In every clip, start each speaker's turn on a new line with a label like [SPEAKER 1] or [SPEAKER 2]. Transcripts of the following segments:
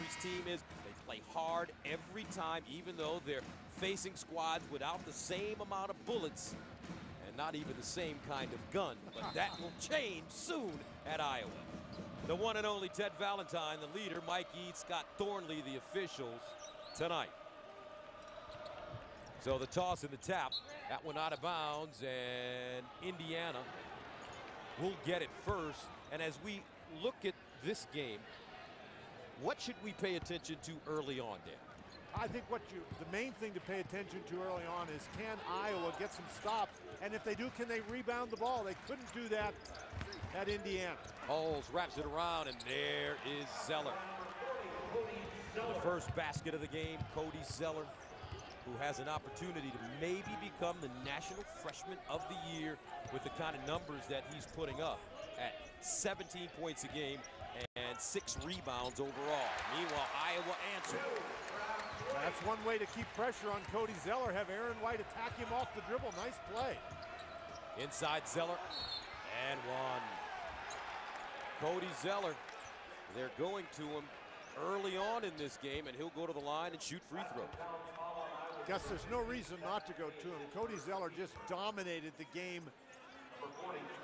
[SPEAKER 1] Missouri's team is. They play hard every time, even though they're facing squads without the same amount of bullets and not even the same kind of gun. But that will change soon at Iowa. The one and only Ted Valentine, the leader, Mike Eads, Scott Thornley, the officials tonight. So the toss and the tap, that one out of bounds, and Indiana will get it first. And as we look at this game, what should we pay attention to early on, Dan?
[SPEAKER 2] I think the main thing to pay attention to early on is, can Iowa get some stops? And if they do, can they rebound the ball? They couldn't do that at Indiana.
[SPEAKER 1] Halls wraps it around, and there is Zeller. The first basket of the game, Cody Zeller, who has an opportunity to maybe become the National Freshman of the Year with the kind of numbers that he's putting up at 17 points a game and 6 rebounds overall. Meanwhile, Iowa answered.
[SPEAKER 2] That's one way to keep pressure on Cody Zeller, have Aaron White attack him off the dribble. Nice play.
[SPEAKER 1] Inside Zeller, and one. Cody Zeller, they're going to him early on in this game, and he'll go to the line and shoot free throws.
[SPEAKER 2] Guess there's no reason not to go to him. Cody Zeller just dominated the game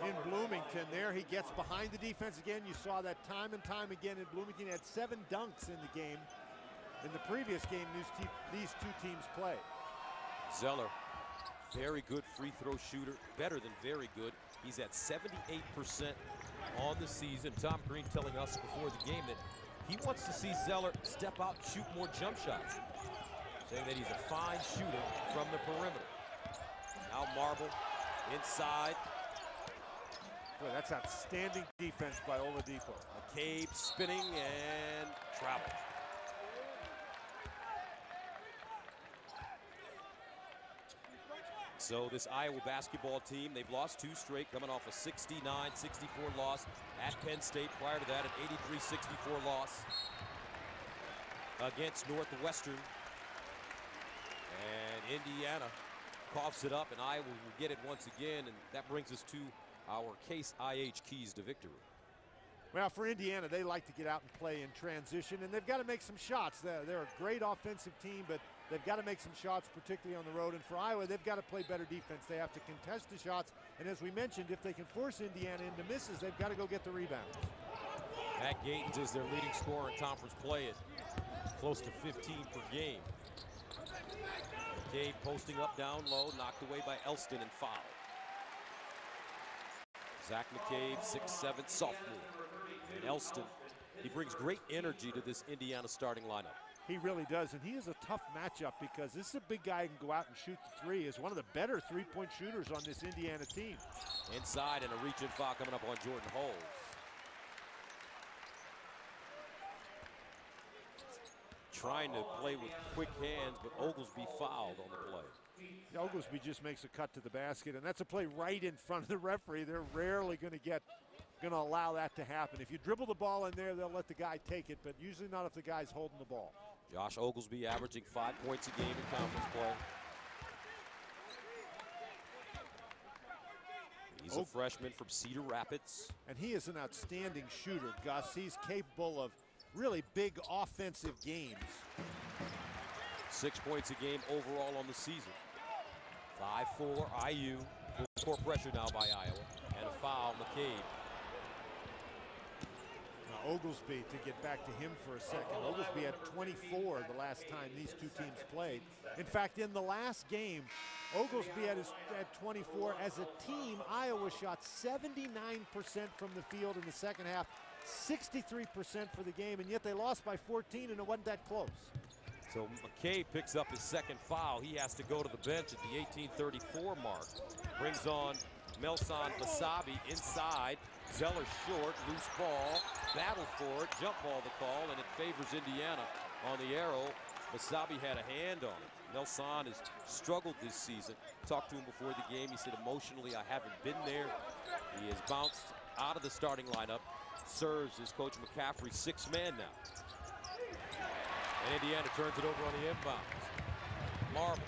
[SPEAKER 2] in Bloomington. There he gets behind the defense again. You saw that time and time again in Bloomington. He had 7 dunks in the game. In the previous game, these two teams played.
[SPEAKER 1] Zeller, very good free throw shooter, better than very good. He's at 78% on the season. Tom Green telling us before the game that he wants to see Zeller step out and shoot more jump shots, saying that he's a fine shooter from the perimeter. Now Marble inside.
[SPEAKER 2] Boy, that's outstanding defense by Oladipo.
[SPEAKER 1] McCabe spinning and travel. So this Iowa basketball team, they've lost 2 straight, coming off a 69-64 loss at Penn State. Prior to that, an 83-64 loss against Northwestern. And Indiana coughs it up, and Iowa will get it once again, and that brings us to our Case IH keys to victory.
[SPEAKER 2] Well, for Indiana, they like to get out and play in transition, and they've got to make some shots. They're a great offensive team, but they've got to make some shots, particularly on the road. And for Iowa, they've got to play better defense. They have to contest the shots, and as we mentioned, if they can force Indiana into misses, they've got to go get the rebounds.
[SPEAKER 1] Matt Gatens is their leading scorer in conference play at close to 15 per game. McCabe posting up down low, knocked away by Elston and fouled. Zach McCabe, 6'7", sophomore. And Elston, he brings great energy to this Indiana starting lineup.
[SPEAKER 2] He really does, and he is a tough matchup because this is a big guy who can go out and shoot the 3. Is one of the better three-point shooters on this Indiana team.
[SPEAKER 1] Inside, and a reach-in foul coming up on Jordan Halls. Trying to play with quick hands, but Oglesby fouled on the play.
[SPEAKER 2] Oglesby just makes a cut to the basket, and that's a play right in front of the referee. They're rarely going to allow that to happen. If you dribble the ball in there, they'll let the guy take it, but usually not if the guy's holding the ball.
[SPEAKER 1] Josh Oglesby averaging 5 points a game in conference play. He's a freshman from Cedar Rapids.
[SPEAKER 2] And he is an outstanding shooter, Gus. He's capable of really big offensive games.
[SPEAKER 1] 6 points a game overall on the season. 5-4 IU. Full court pressure now by Iowa. And a foul, McCabe.
[SPEAKER 2] Now Oglesby, to get back to him for a second. Oglesby had 24 the last time these two teams played. In fact, in the last game, Oglesby had 24. As a team, Iowa shot 79% from the field in the second half, 63% for the game, and yet they lost by 14, and it wasn't that close.
[SPEAKER 1] So McCabe picks up his second foul. He has to go to the bench at the 18:34 mark. Brings on Melson Basabi inside. Zeller short, loose ball, battle for it, jump ball the call, and it favors Indiana on the arrow. Basabi had a hand on it. Melson has struggled this season. Talked to him before the game. He said, emotionally, I haven't been there. He has bounced out of the starting lineup. Serves as Coach McCaffrey's 6th man now. And Indiana turns it over on the inbounds. Marble.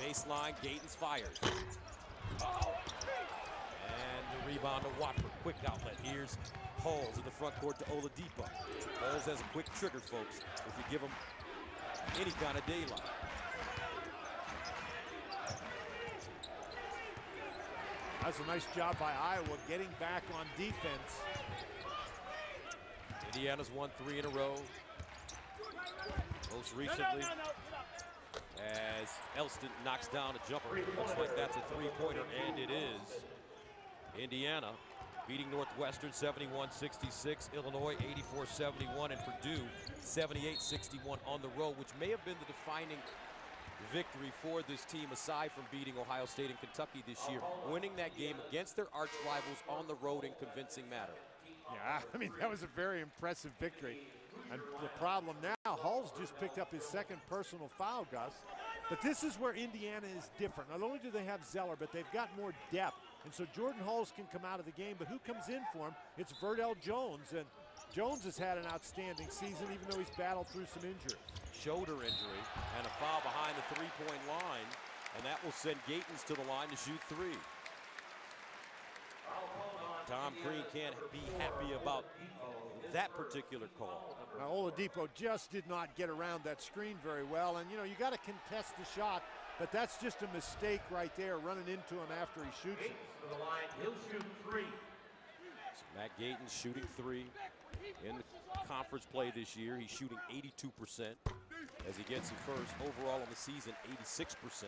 [SPEAKER 1] Baseline, Gatens fires. And the rebound to Watford. Quick outlet. Here's Halls in the front court to Oladipo. Halls has a quick trigger, folks, if you give him any kind of daylight.
[SPEAKER 2] That's a nice job by Iowa getting back on defense.
[SPEAKER 1] Indiana's won 3 in a row. Most recently, as Elston knocks down a jumper. Looks like that's a three-pointer, and it is. Indiana beating Northwestern 71-66, Illinois 84-71, and Purdue 78-61 on the road, which may have been the defining victory for this team aside from beating Ohio State and Kentucky this year, winning that game against their arch rivals on the road in convincing manner.
[SPEAKER 2] Yeah, I mean, that was a very impressive victory. And the problem now, Hall's just picked up his second personal foul, Gus. But this is where Indiana is different. Not only do they have Zeller, but they've got more depth. And so Jordan Hulls can come out of the game, but who comes in for him? It's Verdell Jones. And Jones has had an outstanding season, even though he's battled through some injuries.
[SPEAKER 1] Shoulder injury and a foul behind the three-point line, and that will send Gatens to the line to shoot 3. Tom Crean can't be happy about that particular call.
[SPEAKER 2] Now, Oladipo just did not get around that screen very well, and you know, you got to contest the shot, but that's just a mistake right there, running into him after he shoots it.
[SPEAKER 3] He'll shoot 3.
[SPEAKER 1] So Matt Gatens shooting 3 in the conference play this year. He's shooting 82% as he gets it first. Overall on the season, 86%.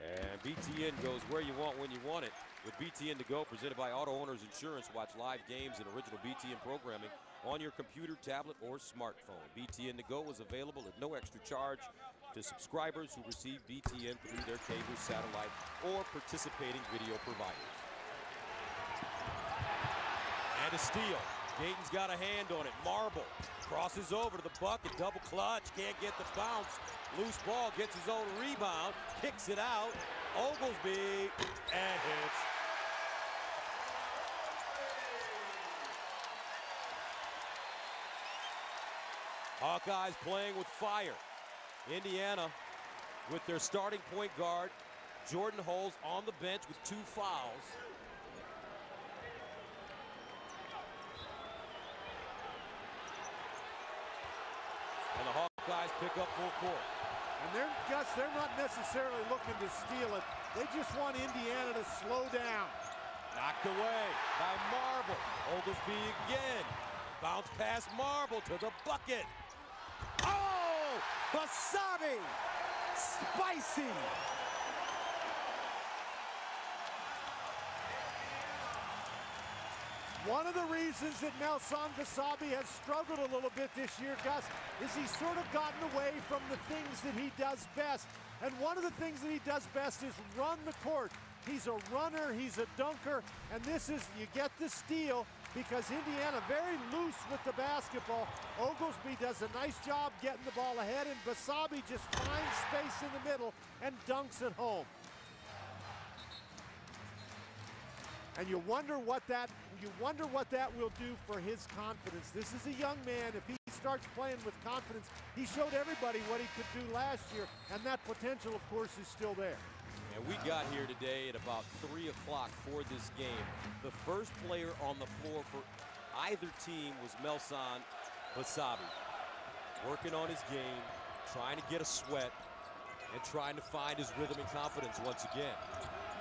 [SPEAKER 1] And BTN goes where you want when you want it. With BTN to go, presented by Auto Owners Insurance. Watch live games and original BTN programming on your computer, tablet, or smartphone. BTN to go is available at no extra charge to subscribers who receive BTN through their cable, satellite, or participating video providers. And a steal. Gatens got a hand on it. Marble crosses over to the bucket. Double clutch. Can't get the bounce. Loose ball. Gets his own rebound. Kicks it out. Oglesby. And hits. Hawkeyes playing with fire. Indiana with their starting point guard, Jordan Hulls, on the bench with 2 fouls. And the Hawkeyes pick up full court.
[SPEAKER 2] And they're not necessarily looking to steal it. They just want Indiana to slow down.
[SPEAKER 1] Knocked away by Marble. Oglesby again. Bounce past Marble to the bucket. Oh! Basabi! Spicy!
[SPEAKER 2] One of the reasons that Melson Basabi has struggled a little bit this year, Gus, is he's sort of gotten away from the things that he does best. And one of the things that he does best is run the court. He's a runner, he's a dunker, and this is, you get the steal because Indiana very loose with the basketball. Oglesby does a nice job getting the ball ahead, and Basabi just finds space in the middle and dunks it home. And you wonder what that will do for his confidence. This is a young man. If he starts playing with confidence, he showed everybody what he could do last year, and that potential, of course, is still there.
[SPEAKER 1] And we got here today at about 3 o'clock for this game. The first player on the floor for either team was Melson Basabi, working on his game, trying to get a sweat, and trying to find his rhythm and confidence once again.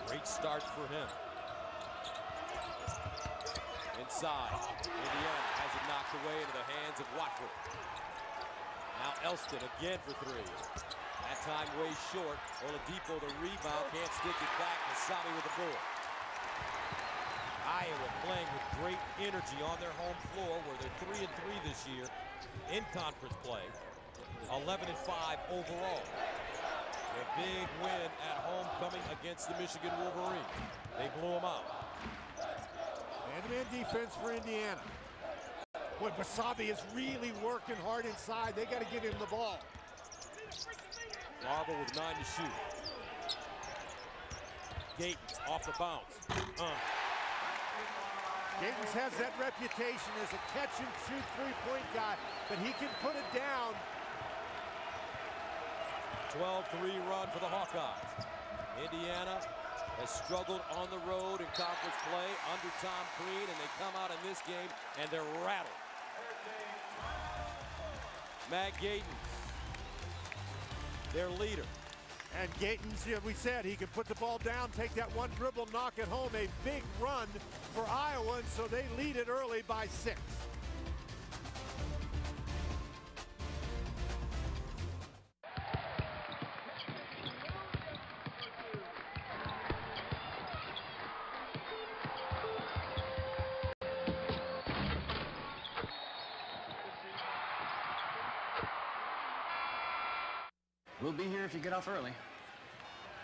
[SPEAKER 1] Great start for him. Inside, Indiana has it knocked away into the hands of Watford. Now Elston again for 3. That time way short. Oladipo the rebound, can't stick it back. Basabi with the board. Iowa playing with great energy on their home floor where they're 3-3 this year in conference play. 11-5 overall. A big win at home coming against the Michigan Wolverines. They blew them out.
[SPEAKER 2] Man-to-man defense for Indiana. Boy, Basabi is really working hard inside. They got to give him the ball.
[SPEAKER 1] Marble with 9 to shoot. Gatens off the bounce.
[SPEAKER 2] Gatens has that reputation as a catch-and-shoot three-point guy, but he can put it down
[SPEAKER 1] 12-3 run for the Hawkeyes. Indiana has struggled on the road in conference play under Tom Crean, and they come out in this game and they're rattled. Matt Gatens, their leader.
[SPEAKER 2] And Gatens, we said he could put the ball down, take that one dribble, knock it home. A big run for Iowa, and so they lead it early by 6.
[SPEAKER 4] We'll be here if you get off early.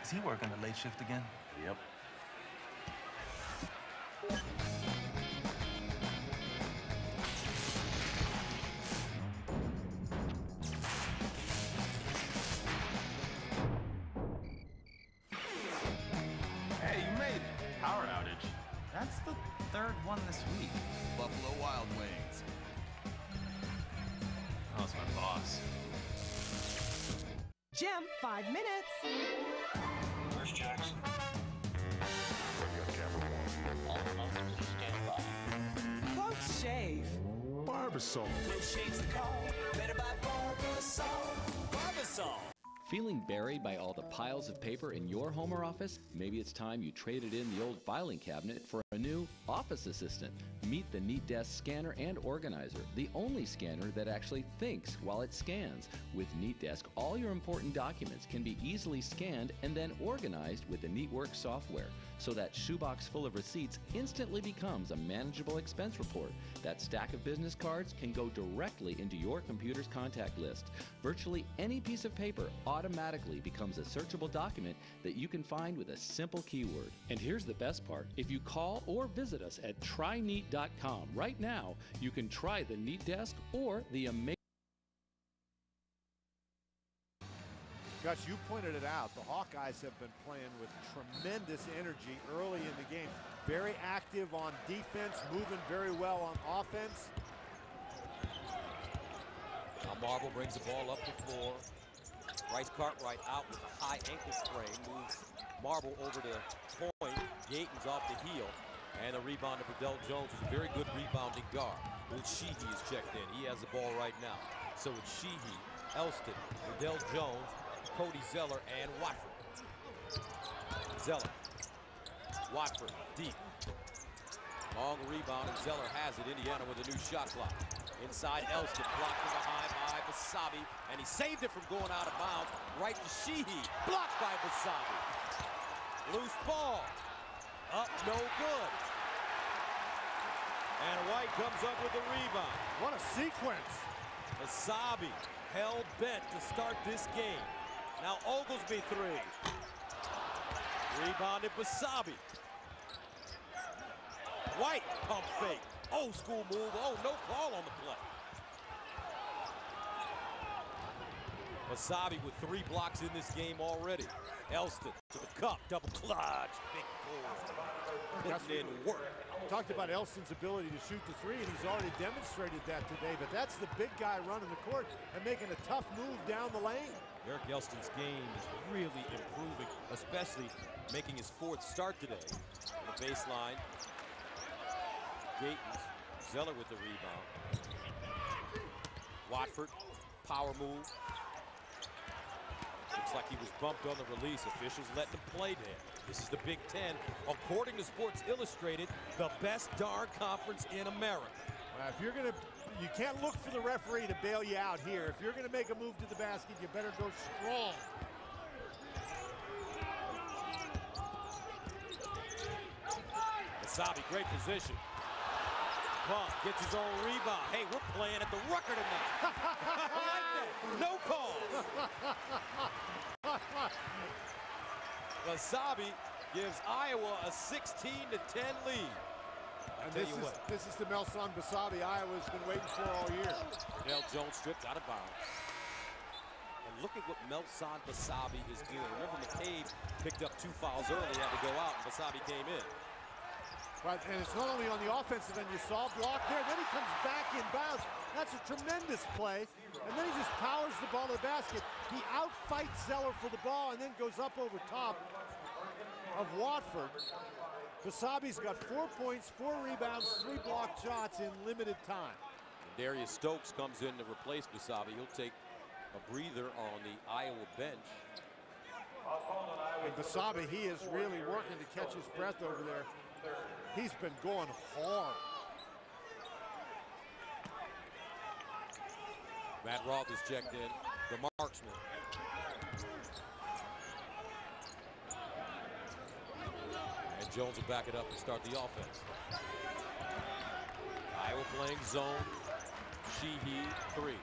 [SPEAKER 5] Is he working the late shift again?
[SPEAKER 4] Yep.
[SPEAKER 5] Hey, you made it. Power outage. That's the 3rd one this week.
[SPEAKER 6] Buffalo Wild Wings.
[SPEAKER 5] Oh, it's my boss.
[SPEAKER 7] Jim, 5 minutes.
[SPEAKER 5] Where's Jackson?
[SPEAKER 7] Quote shave.
[SPEAKER 6] Barbasol.
[SPEAKER 8] Feeling buried by all the piles of paper in your home or office? Maybe it's time you traded in the old filing cabinet for a new office assistant. Meet the Neat Desk Scanner and Organizer, the only scanner that actually thinks while it scans. With Neat Desk, all your important documents can be easily scanned and then organized with the NeatWorks software. So that shoebox full of receipts instantly becomes a manageable expense report. That stack of business cards can go directly into your computer's contact list. Virtually any piece of paper automatically becomes a searchable document that you can find with a simple keyword. And here's the best part. If you call or visit us at tryneat.com right now, you can try the Neat Desk or the amazing.
[SPEAKER 2] Gus, you pointed it out. The Hawkeyes have been playing with tremendous energy early in the game. Very active on defense, moving very well on offense.
[SPEAKER 1] Now Marble brings the ball up the floor. Bryce Cartwright out with a high ankle sprain. Moves Marble over to point. Gatens off the heel. And a rebound to Verdell Jones, who's a very good rebounding guard. Will Sheehy is checked in. He has the ball right now. So it's Sheehy, Elston, Verdell Jones, Cody Zeller, and Watford. Zeller. Watford deep. Long rebound, and Zeller has it. Indiana with a new shot clock. Inside Elston, blocked from behind by Basabi, and he saved it from going out of bounds. Right to Sheehy, blocked by Basabi. Loose ball. Up, no good. And White comes up with the rebound.
[SPEAKER 2] What a sequence.
[SPEAKER 1] Basabi held bent to start this game. Now Oglesby 3. Rebounded Basabi. White pump fake. Old school move. Oh, no call on the play. Basabi with 3 blocks in this game already. Elston to the cup. Double clutch. Big pull. Putting in work.
[SPEAKER 2] Talked about Elston's ability to shoot the 3, and he's already demonstrated that today. But that's the big guy running the court and making a tough move down the lane.
[SPEAKER 1] Eric Elston's game is really improving, especially making his 4th start today. On the baseline, Gatens, Zeller with the rebound. Watford, power move. Looks like he was bumped on the release. Officials letting him play there. This is the Big Ten. According to Sports Illustrated, the best darn conference in America.
[SPEAKER 2] If you're going to, you can't look for the referee to bail you out here. If you're going to make a move to the basket, you better go strong.
[SPEAKER 1] Basabi, great position. Pump gets his own rebound. Hey, we're playing at the Rucker tonight. I like that. No calls. Basabi gives Iowa a 16-10 lead.
[SPEAKER 2] And this is the Melson Basabi Iowa's been waiting for all year.
[SPEAKER 1] Verdell Jones stripped out of bounds. And look at what Melson Basabi is doing. Remember, McCabe picked up 2 fouls early, had to go out, and Basabi came in.
[SPEAKER 2] Right, and it's not only on the offensive end. You saw block there, then he comes back in bounds. That's a tremendous play. And then he just powers the ball to the basket. He outfights Zeller for the ball and then goes up over top of Watford. Basabi's got 4 points, 4 rebounds, 3 blocked shots in limited time.
[SPEAKER 1] Darius Stokes comes in to replace Basabi. He'll take a breather on the Iowa bench.
[SPEAKER 2] And Basabi, he is really working to catch his breath over there. He's been going hard.
[SPEAKER 1] Matt Roth is checked in, the marksman. And Jones will back it up and start the offense. Iowa playing zone. Sheehy, 3.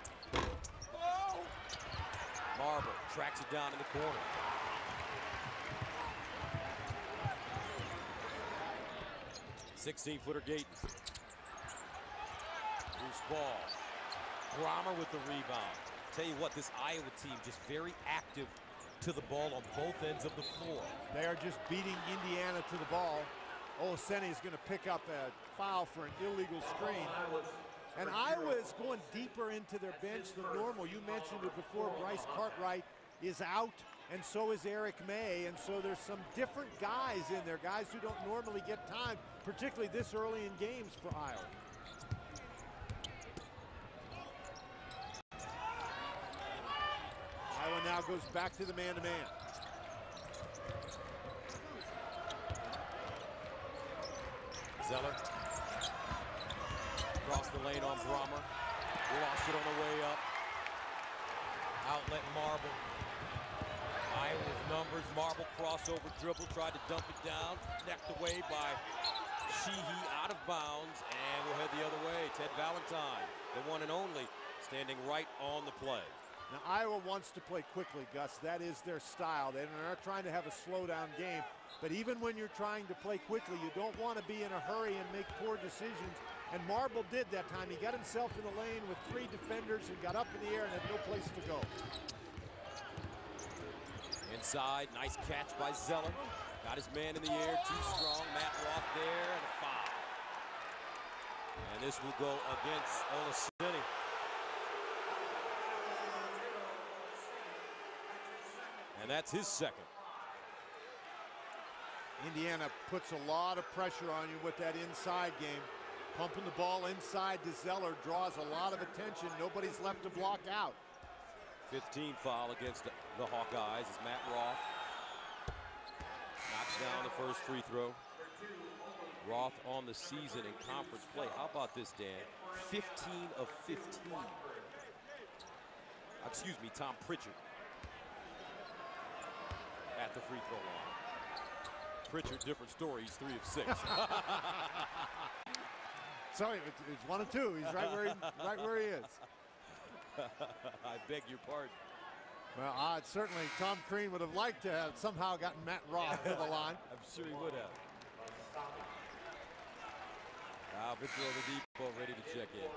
[SPEAKER 1] Marble tracks it down in the corner. "16-footer Gayton. Loose ball. Brommer with the rebound. Tell you what, this Iowa team just very active to the ball on both ends of the floor.
[SPEAKER 2] They are just beating Indiana to the ball. Olaseni is going to pick up a foul for an illegal screen. And Iowa is going deeper into their bench than normal. You mentioned it before, Bryce Cartwright is out, and so is Eric May. And so there's some different guys in there, guys who don't normally get time, particularly this early in games for Iowa. Iowa now goes back to the man-to-man.
[SPEAKER 1] Zeller. Across the lane on Brommer. Lost it on the way up. Outlet Marble. Iowa's numbers. Marble crossover dribble. Tried to dump it down. Necked away by Sheehy, out of bounds. And we'll head the other way. Ted Valentine, the one and only, standing right on the play.
[SPEAKER 2] Now, Iowa wants to play quickly, Gus. That is their style. They're not trying to have a slow-down game. But even when you're trying to play quickly, you don't want to be in a hurry and make poor decisions. And Marble did that time. He got himself in the lane with 3 defenders and got up in the air and had no place to go.
[SPEAKER 1] Inside, nice catch by Zeller. Got his man in the air, too strong. Matt Roth there, and a foul. And this will go against Olaseni. And that's his second.
[SPEAKER 2] Indiana puts a lot of pressure on you with that inside game. Pumping the ball inside to Zeller draws a lot of attention. Nobody's left to block out.
[SPEAKER 1] 15 foul against the Hawkeyes as Matt Roth knocks down the first free throw. Roth on the season in conference play. How about this, Dan? 15 of 15. Excuse me, Tom Pritchard at the free throw line. Pritchard, different story. He's 3 of 6.
[SPEAKER 2] Sorry, it's 1 of 2. He's right where he is.
[SPEAKER 1] I beg your pardon.
[SPEAKER 2] Well, certainly Tom Crean would have liked to have somehow gotten Matt Roth to the line.
[SPEAKER 1] I'm sure he would have. Now Victor Oladipo ready to check in.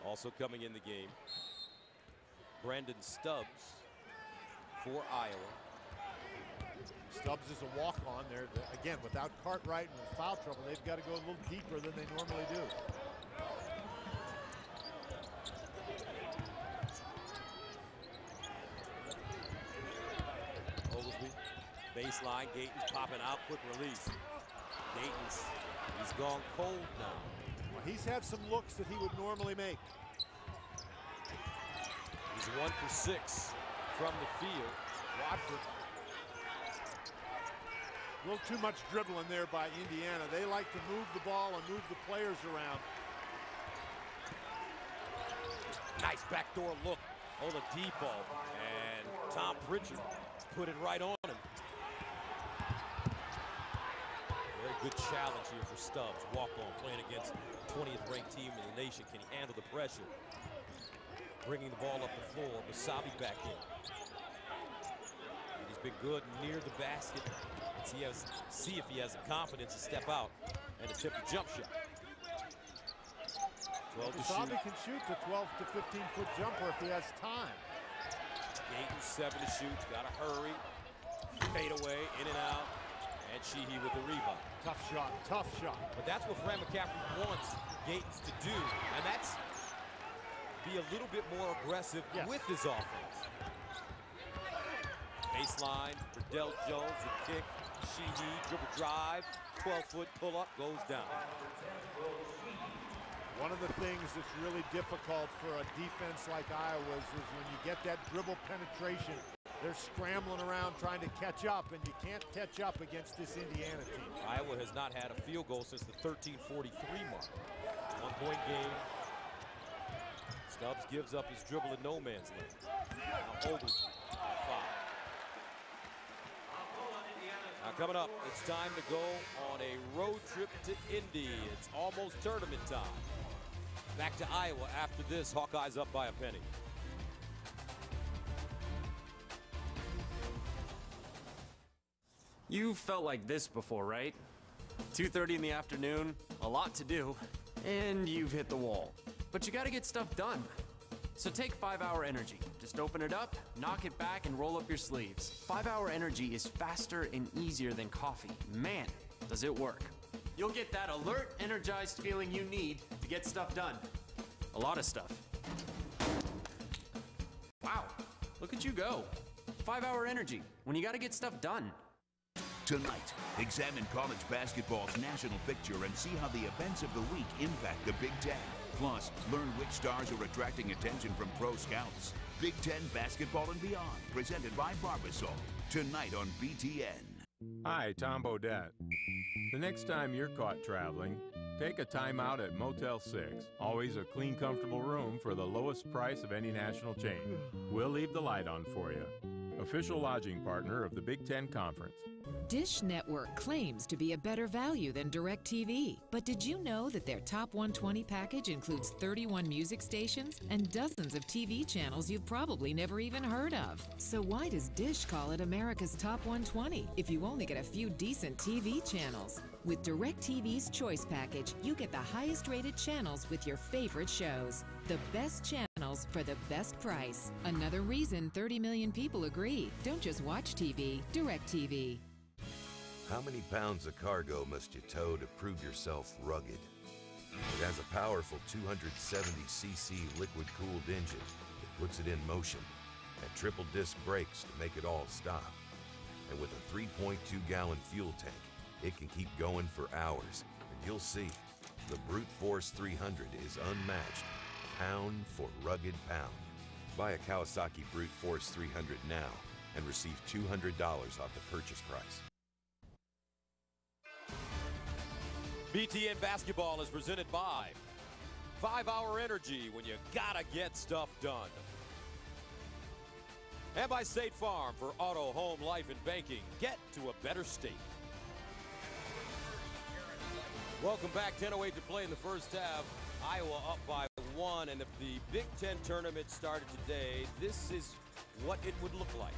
[SPEAKER 1] Also coming in the game, Brandon Stubbs for Iowa.
[SPEAKER 2] Stubbs is a walk-on there. Again, without Cartwright and with foul trouble, they've got to go a little deeper than they normally do.
[SPEAKER 1] Oglesby, baseline, Gayton's popping out, quick release. He's gone cold now.
[SPEAKER 2] Well, he's had some looks that he would normally make.
[SPEAKER 1] He's 1 for 6 from the field. Watford.
[SPEAKER 2] A little too much dribbling there by Indiana. They like to move the ball and move the players around.
[SPEAKER 1] Nice backdoor look. Oladipo and Tom Pritchard put it right on him. Very good challenge here for Stubbs. Walk on, playing against 20th ranked team in the nation. Can he handle the pressure? Bringing the ball up the floor. Basabi back in. And he's been good near the basket. See if he has the confidence to step out and attempt a jump shot. 12 to shoot.
[SPEAKER 2] Basabi can shoot the 12 to 15-foot jumper if he has time.
[SPEAKER 1] Gayton 7 to shoot. Got to hurry. Fade away, in and out. And Sheehy with the rebound.
[SPEAKER 2] Tough shot, tough shot.
[SPEAKER 1] But that's what Fran McCaffrey wants Gates to do, and that's be a little bit more aggressive with his offense. Baseline for Del Jones, the kick. Sheehy, dribble drive, 12-foot pull-up, goes down.
[SPEAKER 2] One of the things that's really difficult for a defense like Iowa's is when you get that dribble penetration, they're scrambling around trying to catch up, and you can't catch up against this Indiana team.
[SPEAKER 1] Iowa has not had a field goal since the 13:43 mark. One-point game. Stubbs gives up his dribble in no man's land. Now Oglesby, foul. Now coming up, it's time to go on a road trip to Indy. It's almost tournament time. Back to Iowa after this. Hawkeyes up by a penny.
[SPEAKER 9] You've felt like this before, right? 2:30 in the afternoon, a lot to do, and you've hit the wall. But you gotta get stuff done. So take 5 Hour Energy. Just open it up, knock it back, and roll up your sleeves. 5 Hour Energy is faster and easier than coffee. Man, does it work. You'll get that alert, energized feeling you need to get stuff done. A lot of stuff. Wow, look at you go. 5 Hour Energy, when you gotta get stuff done.
[SPEAKER 10] Tonight, examine college basketball's national picture and see how the events of the week impact the Big Ten. Plus, learn which stars are attracting attention from pro scouts. Big Ten Basketball and Beyond, presented by Barbasol. Tonight on BTN.
[SPEAKER 11] Hi, Tom Bodette. The next time you're caught traveling, take a time out at Motel 6. Always a clean, comfortable room for the lowest price of any national chain. We'll leave the light on for you. Official lodging partner of the Big Ten Conference.
[SPEAKER 12] Dish Network claims to be a better value than DirecTV. But did you know that their Top 120 package includes 31 music stations and dozens of TV channels you've probably never even heard of? So why does Dish call it America's Top 120 if you only get a few decent TV channels? With DirecTV's Choice Package, you get the highest rated channels with your favorite shows. The best channels for the best price. Another reason 30 million people agree. Don't just watch TV, DirecTV.
[SPEAKER 13] How many pounds of cargo must you tow to prove yourself rugged? It has a powerful 270cc liquid-cooled engine that puts it in motion, and triple disc brakes to make it all stop. And with a 3.2-gallon fuel tank, it can keep going for hours. And you'll see, the Brute Force 300 is unmatched, pound for rugged pound. Buy a Kawasaki Brute Force 300 now and receive $200 off the purchase price.
[SPEAKER 1] BTN Basketball is presented by 5 Hour Energy, when you gotta get stuff done. And by State Farm, for auto, home, life, and banking. Get to a better state. Welcome back. 10:08 to play in the first half. Iowa up by 1, and if the Big Ten tournament started today, this is what it would look like.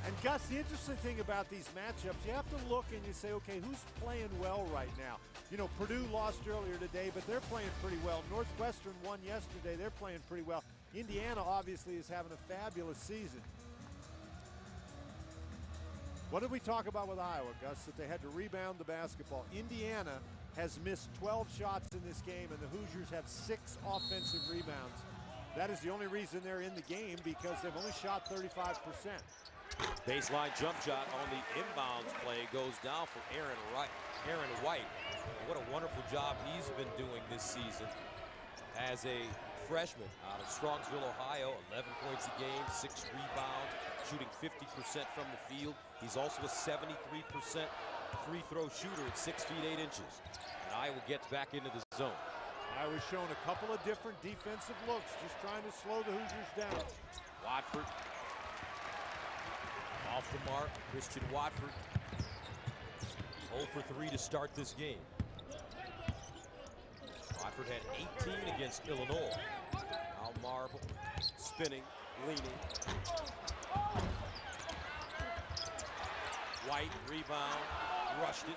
[SPEAKER 2] And Gus, the interesting thing about these matchups, you have to look and you say, okay, who's playing well right now? You know, Purdue lost earlier today, but they're playing pretty well. Northwestern won yesterday. They're playing pretty well. Indiana obviously is having a fabulous season. What did we talk about with Iowa, Gus? That they had to rebound the basketball. Indiana has missed 12 shots in this game, and the Hoosiers have 6 offensive rebounds. That is the only reason they're in the game, because they've only shot 35%.
[SPEAKER 1] Baseline jump shot on the inbounds play goes down for Aaron White. What a wonderful job he's been doing this season as a freshman out of Strongsville, Ohio. 11 points a game, 6 rebounds, shooting 50% from the field. He's also a 73% free throw shooter at 6 feet 8 inches. And Iowa gets back into the zone.
[SPEAKER 2] Iowa's shown a couple of different defensive looks, just trying to slow the Hoosiers down.
[SPEAKER 1] Watford off the mark. Christian Watford 0 for 3 to start this game. Watford had 18 against Illinois. Al Marble spinning, leaning. White rebound, rushed it.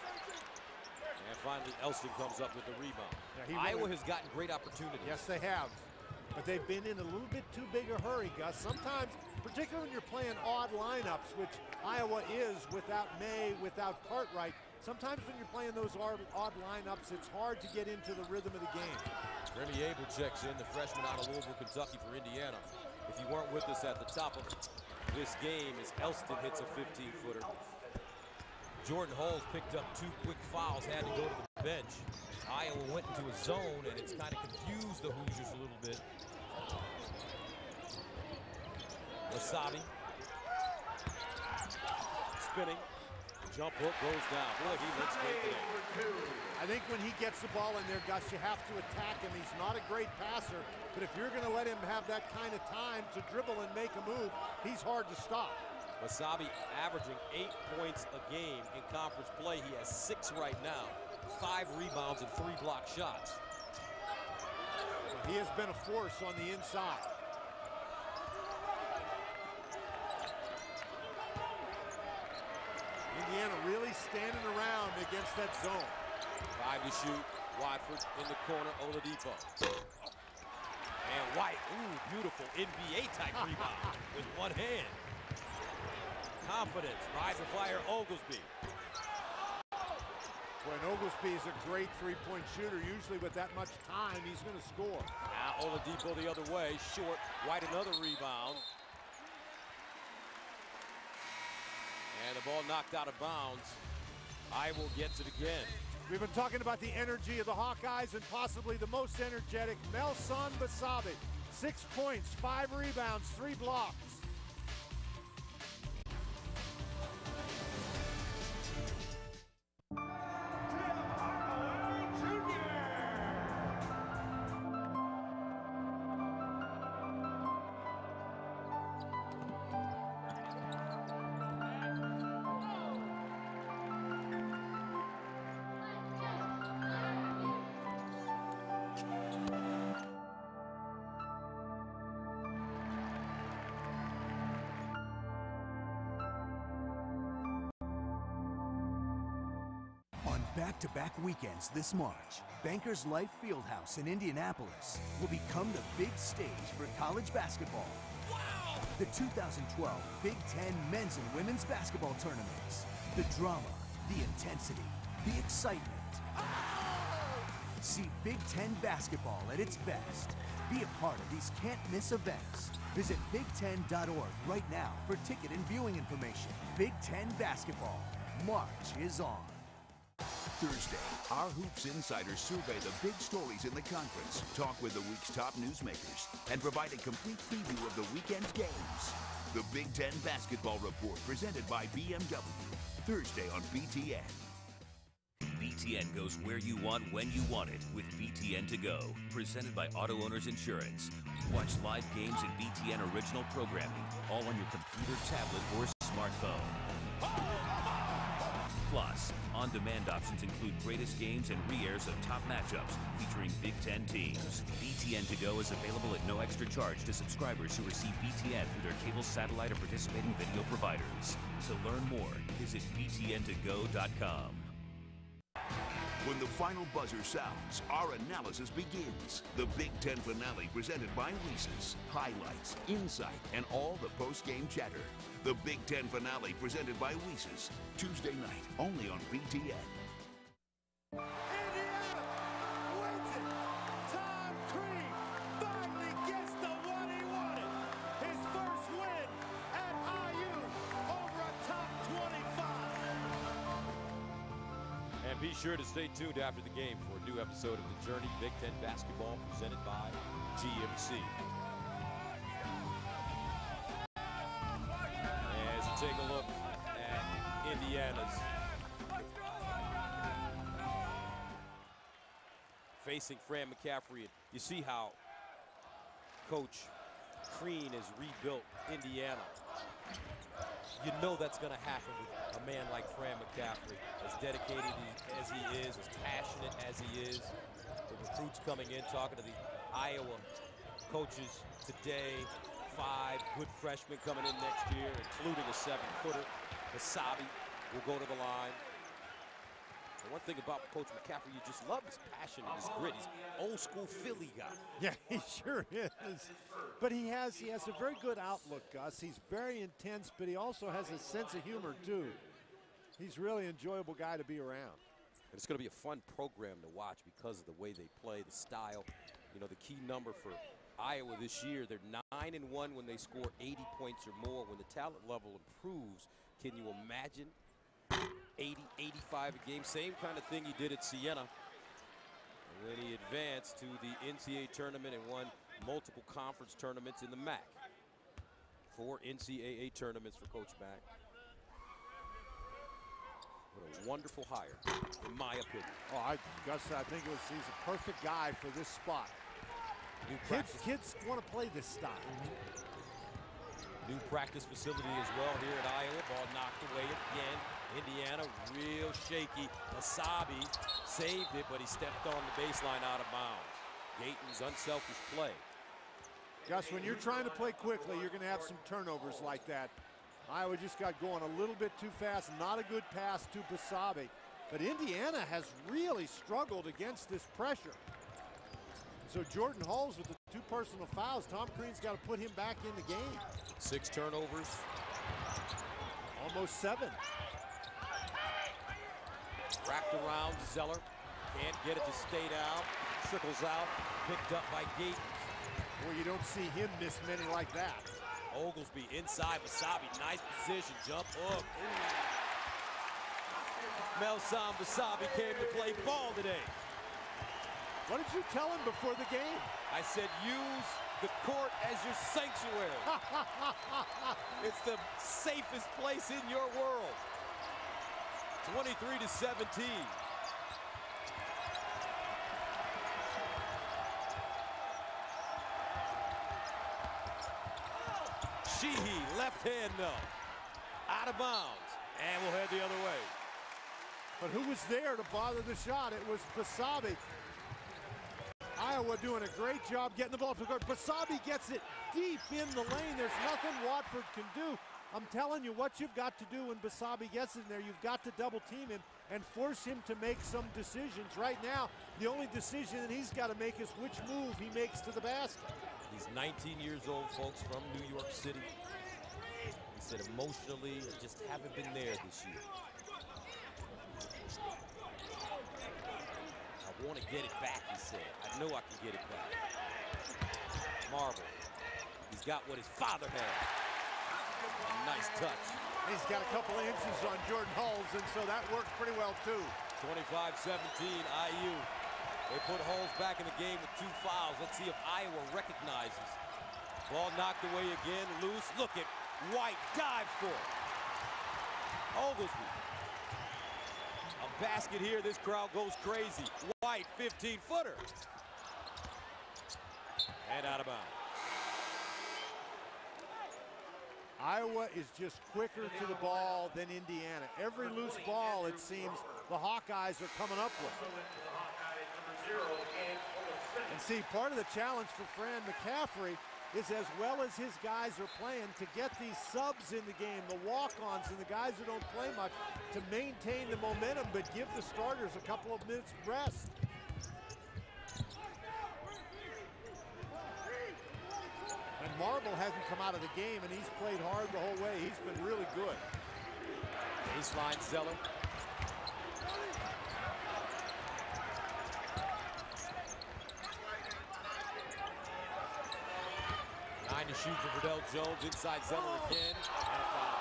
[SPEAKER 1] And finally Elston comes up with the rebound.
[SPEAKER 2] Yeah,
[SPEAKER 1] Iowa has gotten great opportunities.
[SPEAKER 2] Yes, they have. but they've been in a little bit too big a hurry, Gus. Sometimes, particularly when you're playing odd lineups, which Iowa is without May, without Cartwright, sometimes when you're playing those odd lineups, it's hard to get into the rhythm of the game.
[SPEAKER 1] Remy Abel checks in, the freshman out of Louisville, Kentucky for Indiana. If you weren't with us at the top of this game, as Elston hits a 15-footer. Jordan Hulls picked up 2 quick fouls, had to go to the bench. Iowa went into a zone, and it's kind of confused the Hoosiers a little bit. Wasabi. Spinning. Jump hook goes down. Boy, he looks great today.
[SPEAKER 2] I think when he gets the ball in there, Gus, you have to attack him. He's not a great passer, but if you're going to let him have that kind of time to dribble and make a move, he's hard to stop.
[SPEAKER 1] Wasabi averaging 8 points a game in conference play. He has 6 right now. 5 rebounds and 3 block shots.
[SPEAKER 2] He has been a force on the inside. Indiana really standing around against that zone.
[SPEAKER 1] 5 to shoot. Watford in the corner. Oladipo. And White. Ooh, beautiful NBA-type rebound with one hand. Confidence. Rise and fire. Oglesby.
[SPEAKER 2] Boy, and Oglesby is a great three-point shooter. Usually with that much time, he's going to score.
[SPEAKER 1] Now Oladipo the other way. Short. White another rebound. And the ball knocked out of bounds. Iowa gets it again.
[SPEAKER 2] We've been talking about the energy of the Hawkeyes and possibly the most energetic, Melson Basabe. 6 points, 5 rebounds, 3 blocks.
[SPEAKER 14] Back-to-back weekends this March, Bankers Life Fieldhouse in Indianapolis will become the big stage for college basketball. Wow! The 2012 Big Ten men's and women's basketball tournaments. The drama, the intensity, the excitement. Oh! See Big Ten basketball at its best. Be a part of these can't-miss events. Visit Big10.org right now for ticket and viewing information. Big Ten basketball. March is on.
[SPEAKER 10] Thursday, our Hoops insiders survey the big stories in the conference, talk with the week's top newsmakers, and provide a complete preview of the weekend's games. The Big Ten Basketball Report, presented by BMW, Thursday on BTN.
[SPEAKER 15] BTN goes where you want, when you want it, with BTN To Go, presented by Auto Owners Insurance. Watch live games and BTN original programming, all on your computer, tablet, or smartphone. Plus, on-demand options include greatest games and re-airs of top matchups featuring Big Ten teams. BTN To Go is available at no extra charge to subscribers who receive BTN through their cable, satellite, or participating video providers. To learn more, visit btntogo.com.
[SPEAKER 10] When the final buzzer sounds, our analysis begins. The Big Ten finale presented by Reese's. Highlights, insight, and all the post-game chatter. The Big Ten finale presented by Reese's. Tuesday night, only on BTN.
[SPEAKER 2] Indiana wins it. Tom Crean finally gets the one he wanted. His first win at IU over a top 25.
[SPEAKER 1] And be sure to stay tuned after the game for a new episode of The Journey Big Ten Basketball presented by GMC. As you take a look at Indiana's facing Fran McCaffrey, you see how Coach Crean has rebuilt Indiana. You know that's going to happen with a man like Fran McCaffrey, as dedicated as he is, as passionate as he is. The recruits coming in, talking to the Iowa coaches today. 5 good freshmen coming in next year, including a 7-footer. Wasabi will go to the line. The one thing about Coach McCaffrey you just love his passion and his grit. He's old school Philly guy.
[SPEAKER 2] Yeah, he sure is. But he has a very good outlook, Gus. He's very intense, but he also has a sense of humor too. He's really an enjoyable guy to be around.
[SPEAKER 1] And it's going to be a fun program to watch because of the way they play, the style. You know, the key number for Iowa this year, they're 9-1 when they score 80 points or more. When the talent level improves, can you imagine 80, 85 a game? Same kind of thing he did at Siena. And then he advanced to the NCAA tournament and won multiple conference tournaments in the MAC. 4 NCAA tournaments for Coach Mack. What a wonderful hire, in my opinion.
[SPEAKER 2] Oh, Gus, I think he's a perfect guy for this spot. Kids want to play this style.
[SPEAKER 1] New practice facility as well here at Iowa. Ball knocked away again. Indiana real shaky. Wasabi saved it, but he stepped on the baseline out of bounds. Gayton's unselfish play.
[SPEAKER 2] Gus, when you're trying to play quickly, you're going to have some turnovers like that. Iowa just got going a little bit too fast. Not a good pass to Wasabi. But Indiana has really struggled against this pressure. So Jordan Hulls with the 2 personal fouls. Tom Crean's got to put him back in the game.
[SPEAKER 1] 6 turnovers.
[SPEAKER 2] Almost 7.
[SPEAKER 1] Wrapped around Zeller. Can't get it to stay down. Trickles out. Picked up by Gayton.
[SPEAKER 2] Well, you don't see him miss many like that.
[SPEAKER 1] Oglesby inside. Wasabi, nice position. Jump hook. Melson Wasabi came to play ball today.
[SPEAKER 2] What did you tell him before the game?
[SPEAKER 1] I said use the court as your sanctuary. It's the safest place in your world. 23-17. Sheehy, left hand no. Out of bounds. And we'll head the other way.
[SPEAKER 2] But who was there to bother the shot? It was Wasabi. Iowa doing a great job getting the ball to the court. Wasabi gets it deep in the lane. There's nothing Watford can do. I'm telling you what you've got to do when Wasabi gets in there. You've got to double team him and force him to make some decisions. Right now, the only decision that he's got to make is which move he makes to the basket.
[SPEAKER 1] He's 19 years old, folks, from New York City. He said emotionally, I just haven't been there this year. I want to get it back, he said. I know I can get it back. Marble. He's got what his father had. A nice touch.
[SPEAKER 2] He's got a couple of inches on Jordan Hulls, and so that worked pretty well, too.
[SPEAKER 1] 25-17, IU. They put Hulls back in the game with 2 fouls. Let's see if Iowa recognizes. Ball knocked away again, loose. Look at White, dive for it. Oglesby. A basket here, this crowd goes crazy. White, 15-footer. And out of bounds.
[SPEAKER 2] Iowa is just quicker to the ball than Indiana. Every loose ball, it seems, the Hawkeyes are coming up with. And see, part of the challenge for Fran McCaffrey is, as well as his guys are playing, to get these subs in the game, the walk-ons and the guys who don't play much, to maintain the momentum but give the starters a couple of minutes rest. And Marble hasn't come out of the game, and he's played hard the whole way. He's been really good.
[SPEAKER 1] Baseline Zeller. To shoot for Verdell Jones, inside Zeller again, and a foul.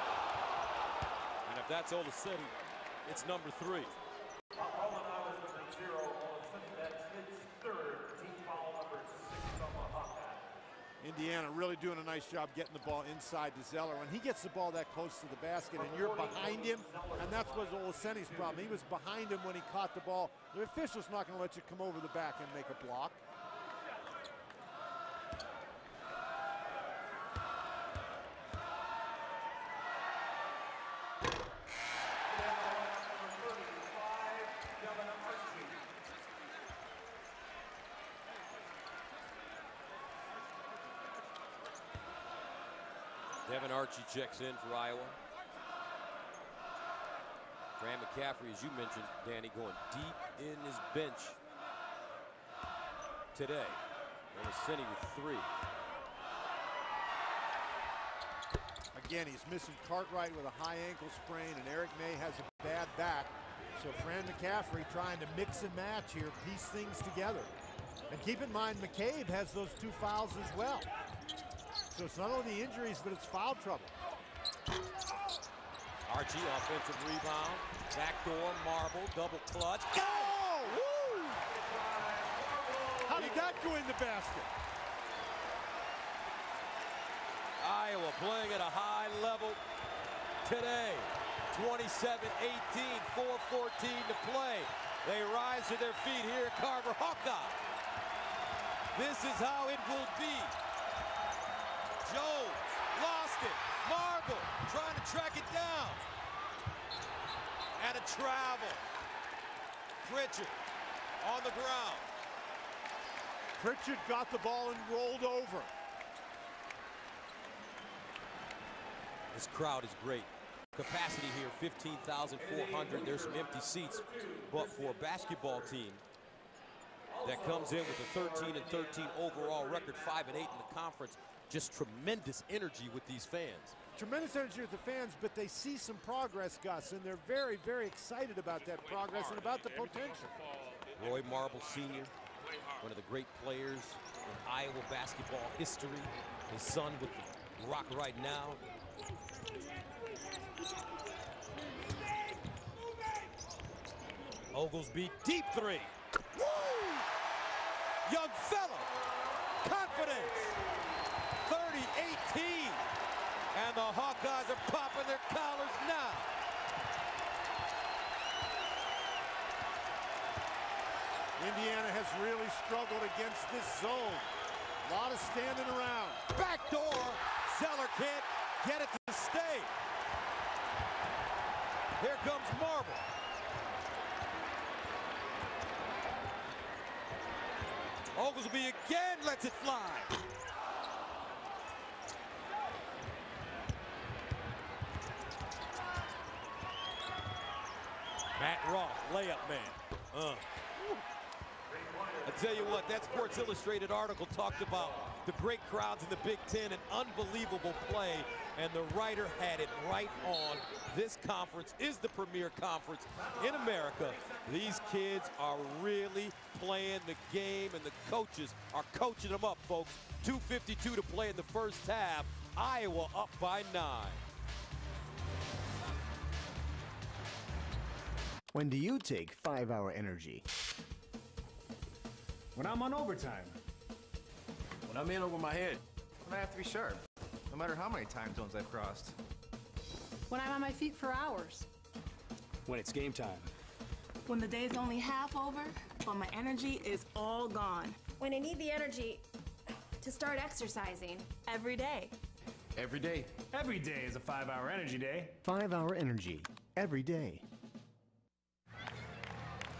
[SPEAKER 1] And if that's Olaseni, it's number 3.
[SPEAKER 2] Indiana really doing a nice job getting the ball inside to Zeller. When he gets the ball that close to the basket and you're behind him, and that's was Olaseni's problem. He was behind him when he caught the ball. The official's not going to let you come over the back and make a block. Devin
[SPEAKER 1] Archie checks in for Iowa. Fran McCaffrey, as you mentioned, Danny, going deep in his bench today. And Cine with 3.
[SPEAKER 2] Again, he's missing Cartwright with a high ankle sprain, and Eric May has a bad back. So Fran McCaffrey trying to mix and match here, piece things together. And keep in mind, McCabe has those 2 fouls as well. So it's not only the injuries, but it's foul trouble.
[SPEAKER 1] Archie, offensive rebound. Backdoor, marble, double clutch.
[SPEAKER 2] Oh! Woo! How did that go in the basket?
[SPEAKER 1] Iowa playing at a high level today. 27-18, 4:14 to play. They rise to their feet here at Carver. Hawkeye. This is how it will be. Jones lost it. Marble trying to track it down. And a travel. Pritchard on the ground.
[SPEAKER 2] Pritchard got the ball and rolled over.
[SPEAKER 1] This crowd is great. Capacity here, 15,400. There's some empty seats. But for a basketball team that comes in with a 13-13 overall record, 5-8 in the conference, just tremendous energy with these fans.
[SPEAKER 2] Tremendous energy with the fans, but they see some progress, Gus, and they're very, very excited about that progress and about the potential.
[SPEAKER 1] Roy Marble Sr., one of the great players in Iowa basketball history. His son with the Rock right now. Oglesby, deep 3. Woo! Young fella, confidence. 30-18. And the Hawkeyes are popping their collars now.
[SPEAKER 2] Indiana has really struggled against this zone. A lot of standing around.
[SPEAKER 1] Backdoor. Zeller can't get it to stay. Here comes Marble. Oglesby again lets it fly. Matt Roth, layup man. I tell you what, that Sports Illustrated article talked about the great crowds in the Big Ten and unbelievable play, and the writer had it right on. This conference is the premier conference in America. These kids are really playing the game, and the coaches are coaching them up, folks. 2:52 to play in the first half. Iowa up by 9.
[SPEAKER 14] When do you take 5-hour energy?
[SPEAKER 5] When I'm on overtime.
[SPEAKER 9] When I'm in over my head.
[SPEAKER 5] When I have to be sharp, no matter how many time zones I've crossed.
[SPEAKER 16] When I'm on my feet for hours.
[SPEAKER 5] When it's game time.
[SPEAKER 16] When the day's only half over, but my energy is all gone.
[SPEAKER 17] When I need the energy to start exercising.
[SPEAKER 16] Every day.
[SPEAKER 9] Every day.
[SPEAKER 5] Every day is a 5-hour energy day.
[SPEAKER 14] 5-hour energy. Every day.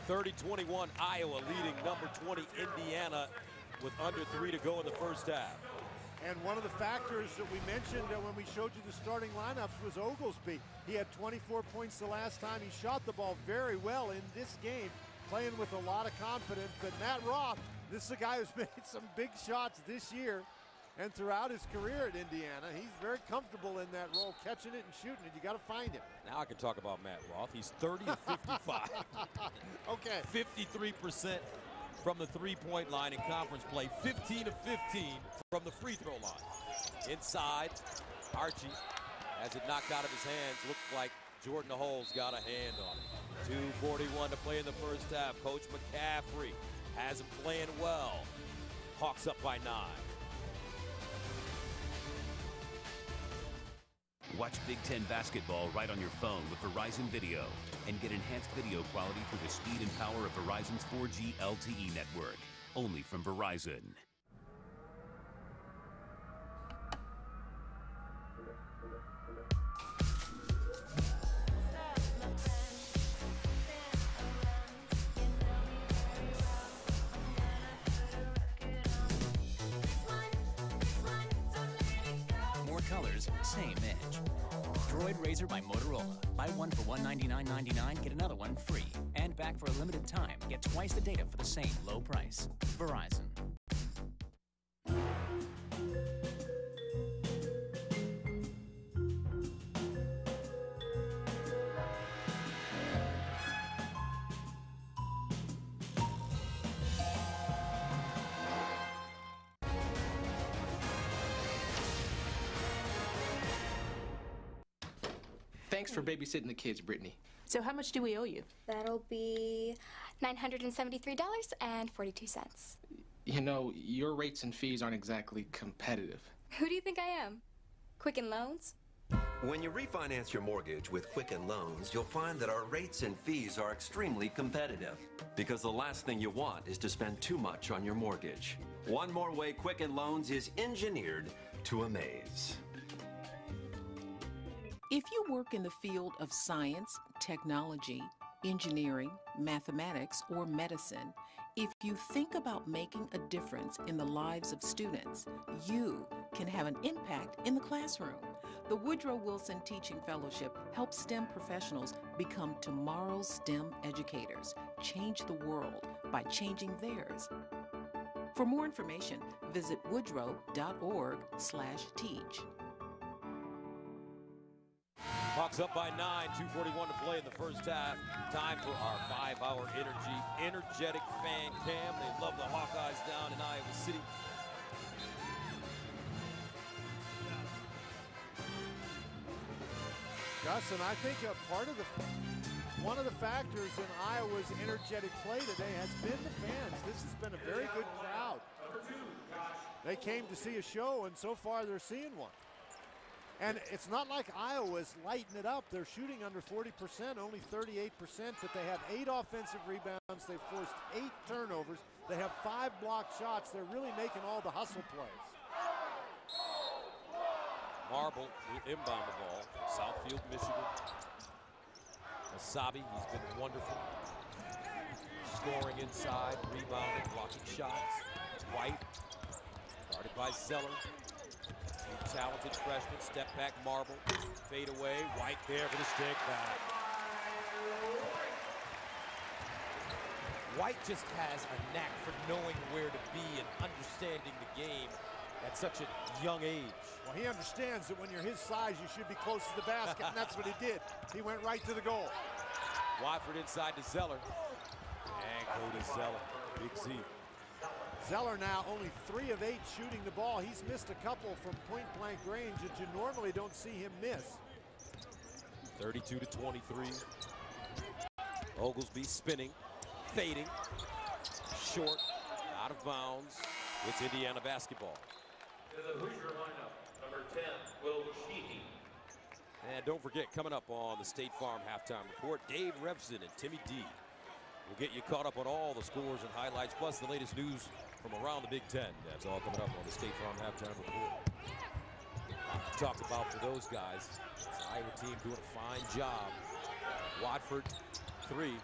[SPEAKER 1] 30-21, Iowa leading number 20, Indiana, with under 3 to go in the first half.
[SPEAKER 2] And one of the factors that we mentioned when we showed you the starting lineups was Oglesby. He had 24 points the last time. He shot the ball very well in this game, playing with a lot of confidence. But Matt Roth, this is a guy who's made some big shots this year and throughout his career at Indiana. He's very comfortable in that role, catching it and shooting it. You got to find him.
[SPEAKER 1] Now I can talk about Matt Roth. He's 30 of 55.
[SPEAKER 2] Okay.
[SPEAKER 1] 53% from the three-point line in conference play. 15 of 15 from the free throw line. Inside, Archie has it knocked out of his hands. Looked like Jordan Hole's got a hand on it. 2:41 to play in the first half. Coach McCaffrey has him playing well. Hawks up by 9.
[SPEAKER 15] Watch Big Ten basketball right on your phone with Verizon Video and get enhanced video quality through the speed and power of Verizon's 4G LTE network. Only from Verizon.
[SPEAKER 18] colors, same edge. Droid Razor by Motorola. Buy one for $199.99, get another one free. And back for a limited time, get twice the data for the same low price. Verizon.
[SPEAKER 19] Thanks for babysitting the kids, Brittany.
[SPEAKER 20] So how much do we owe you?
[SPEAKER 17] That'll be $973.42.
[SPEAKER 19] You know, your rates and fees aren't exactly competitive.
[SPEAKER 17] Who do you think I am? Quicken Loans?
[SPEAKER 21] When you refinance your mortgage with Quicken Loans, you'll find that our rates and fees are extremely competitive. Because the last thing you want is to spend too much on your mortgage. One more way Quicken Loans is engineered to amaze.
[SPEAKER 22] If you work in the field of science, technology, engineering, mathematics, or medicine, if you think about making a difference in the lives of students, you can have an impact in the classroom. The Woodrow Wilson Teaching Fellowship helps STEM professionals become tomorrow's STEM educators, change the world by changing theirs. For more information, visit woodrow.org/teach.
[SPEAKER 1] Hawks up by 9, 2:41 to play in the first half. Time for our 5-hour energetic fan cam. They love the Hawkeyes down in Iowa City.
[SPEAKER 2] Gus, and I think one of the factors in Iowa's energetic play today has been the fans. This has been a very good crowd. They came to see a show, and so far they're seeing one. And it's not like Iowa's lighting it up. They're shooting under 40%, only 38%, but they have 8 offensive rebounds. They've forced 8 turnovers. They have 5 blocked shots. They're really making all the hustle plays.
[SPEAKER 1] Marble will inbound the ball. Southfield, Michigan. Wasabi, he's been wonderful. Scoring inside, rebounding, blocking shots. White, guarded by Zeller. Talented freshman, step back, Marble, fade away, White there for the stick back. White just has a knack for knowing where to be and understanding the game at such a young age.
[SPEAKER 2] Well, he understands that when you're his size, you should be close to the basket, and that's what he did. He went right to the goal.
[SPEAKER 1] Watford inside to Zeller. And go to Zeller, big Z.
[SPEAKER 2] Zeller now only 3 of 8 shooting the ball. He's missed a couple from point-blank range that you normally don't see him miss.
[SPEAKER 1] 32 to 23. Oglesby spinning, fading, short, out of bounds. It's Indiana basketball.
[SPEAKER 3] To the Hoosier lineup, number 10, Will Sheehy.
[SPEAKER 1] And don't forget, coming up on the State Farm Halftime Report, Dave Revson and Timmy D will get you caught up on all the scores and highlights, plus the latest news from around the Big Ten. That's all coming up on the State Farm Halftime Report. A lot to talk about for those guys. This Iowa team doing a fine job. Watford, 3.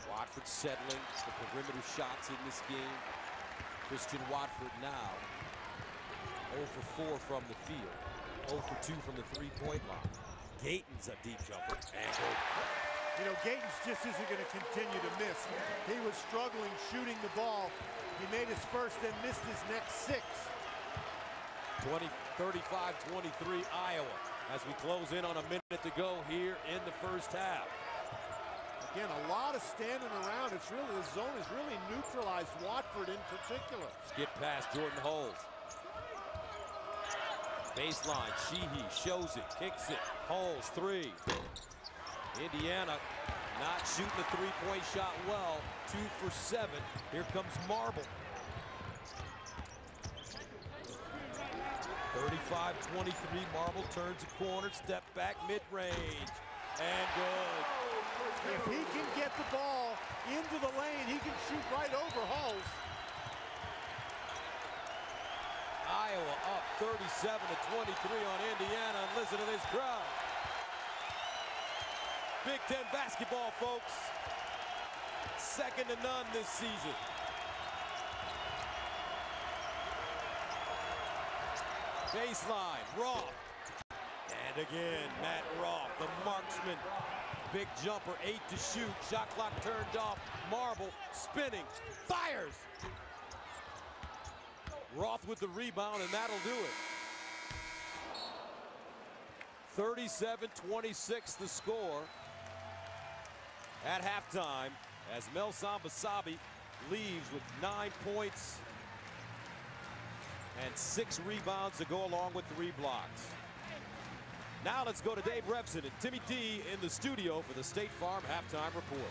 [SPEAKER 1] Watford settling the perimeter shots in this game. Christian Watford now 0 for 4 from the field. 0 for 2 from the three-point line. Gayton's a deep jumper. And goes.
[SPEAKER 2] You know, Gayton's just isn't going to continue to miss. He was struggling shooting the ball. He made his first and missed his next 6.
[SPEAKER 1] 35-23 Iowa as we close in on a minute to go here in the first half.
[SPEAKER 2] Again, a lot of standing around. It's really, the zone has really neutralized Watford in particular.
[SPEAKER 1] Skip past Jordan Holes. Baseline, Sheehy shows it, kicks it. Holes, 3. Indiana not shooting the three-point shot well. 2 for 7. Here comes Marble. 35-23, Marble turns a corner, step back, mid-range, and good.
[SPEAKER 2] If he can get the ball into the lane, he can shoot right over Hulls.
[SPEAKER 1] Iowa up 37-23 on Indiana, and listen to this crowd. Big Ten basketball, folks. Second to none this season. Baseline, Roth. And again, Matt Roth, the marksman. Big jumper, 8 to shoot. Shot clock turned off. Marble, spinning, fires. Roth with the rebound, and that'll do it. 37-26 the score at halftime as Melsan Basabi leaves with 9 points and 6 rebounds to go along with 3 blocks. Now let's go to Dave Revson and Timmy D in the studio for the State Farm Halftime Report.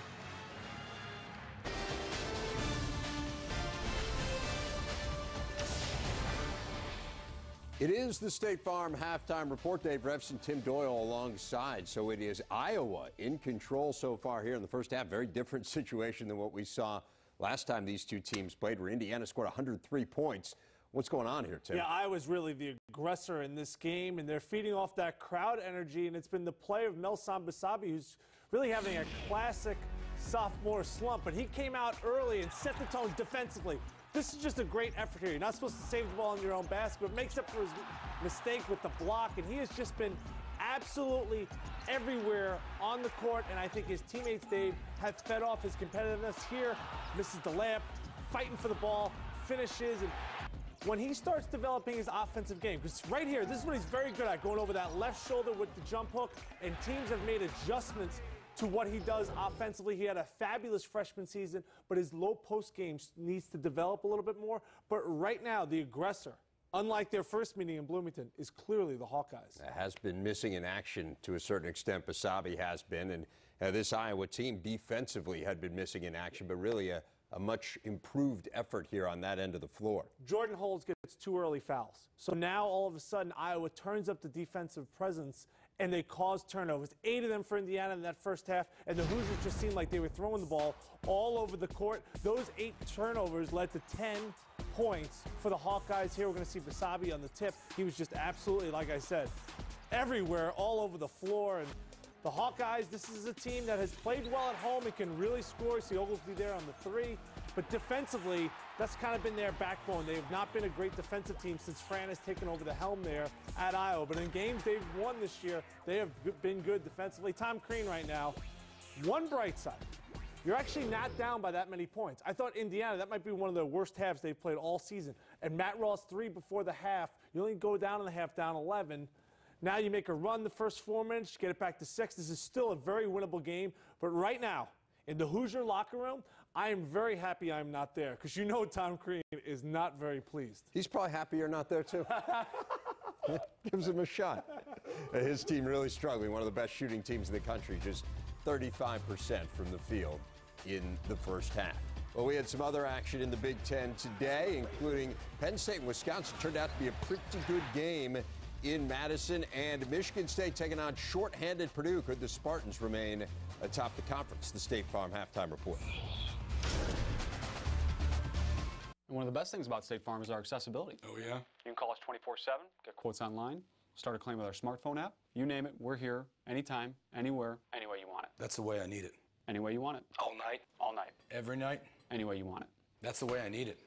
[SPEAKER 4] It is the State Farm Halftime Report. Dave Revson, Tim Doyle alongside. So it is Iowa in control so far here in the first half. Very different situation than what we saw last time these two teams played, where Indiana scored 103 points. What's going on here, Tim?
[SPEAKER 20] Yeah, Iowa's really the aggressor in this game, and they're feeding off that crowd energy, and it's been the play of Melsan Basabi, who's really having a classic sophomore slump, but he came out early and set the tone defensively. This is just a great effort here. You're not supposed to save the ball in your own basket, but makes up for his mistake with the block, and he has just been absolutely everywhere on the court, and I think his teammates, Dave, have fed off his competitiveness here. Misses the layup, fighting for the ball, finishes, and when he starts developing his offensive game, because right here, this is what he's very good at, going over that left shoulder with the jump hook, and teams have made adjustments to what he does offensively. He had a fabulous freshman season, but his low post game needs to develop a little bit more. But right now, the aggressor, unlike their first meeting in Bloomington, is clearly the Hawkeyes.
[SPEAKER 4] Has been missing in action to a certain extent. Basabi has been, and this Iowa team defensively had been missing in action, but really a much improved effort here on that end of the floor.
[SPEAKER 20] Jordan Holds gets 2 early fouls. So now all of a sudden Iowa turns up the defensive presence and they cause turnovers. 8 of them for Indiana in that first half, and the Hoosiers just seemed like they were throwing the ball all over the court. Those 8 turnovers led to 10 points for the Hawkeyes here. We're going to see Basabi on the tip. He was just absolutely, like I said, everywhere, all over the floor. And the Hawkeyes, this is a team that has played well at home and can really score. See Oglesby there on the 3. But defensively, that's kind of been their backbone. They have not been a great defensive team since Fran has taken over the helm there at Iowa. But in games they've won this year, they have been good defensively. Tom Crean right now, one bright side. You're actually not down by that many points. I thought Indiana, that might be one of the worst halves they've played all season. And Matt Ross 3 before the half, you only go down in the half, down 11. Now you make a run the first 4 minutes, get it back to 6. This is still a very winnable game. But right now, in the Hoosier locker room, I am very happy I'm not there, because you know Tom Crean is not very pleased.
[SPEAKER 4] He's probably happy you're not there, too. Gives him a shot. His team really struggling. One of the best shooting teams in the country, just 35% from the field in the first half. Well, we had some other action in the Big Ten today, including Penn State and Wisconsin. Turned out to be a pretty good game in Madison, and Michigan State taking on shorthanded Purdue. Could the Spartans remain atop the conference? The State Farm Halftime Report.
[SPEAKER 23] And one of the best things about State Farm is our accessibility.
[SPEAKER 24] Oh, yeah?
[SPEAKER 23] You can call us 24/7, get quotes online, start a claim with our smartphone app. You name it, we're here, anytime, anywhere, any way you want it.
[SPEAKER 24] That's the way I need it.
[SPEAKER 23] Any way you want it.
[SPEAKER 24] All night?
[SPEAKER 23] All night.
[SPEAKER 24] Every night?
[SPEAKER 23] Any way you want it.
[SPEAKER 24] That's the way I need it.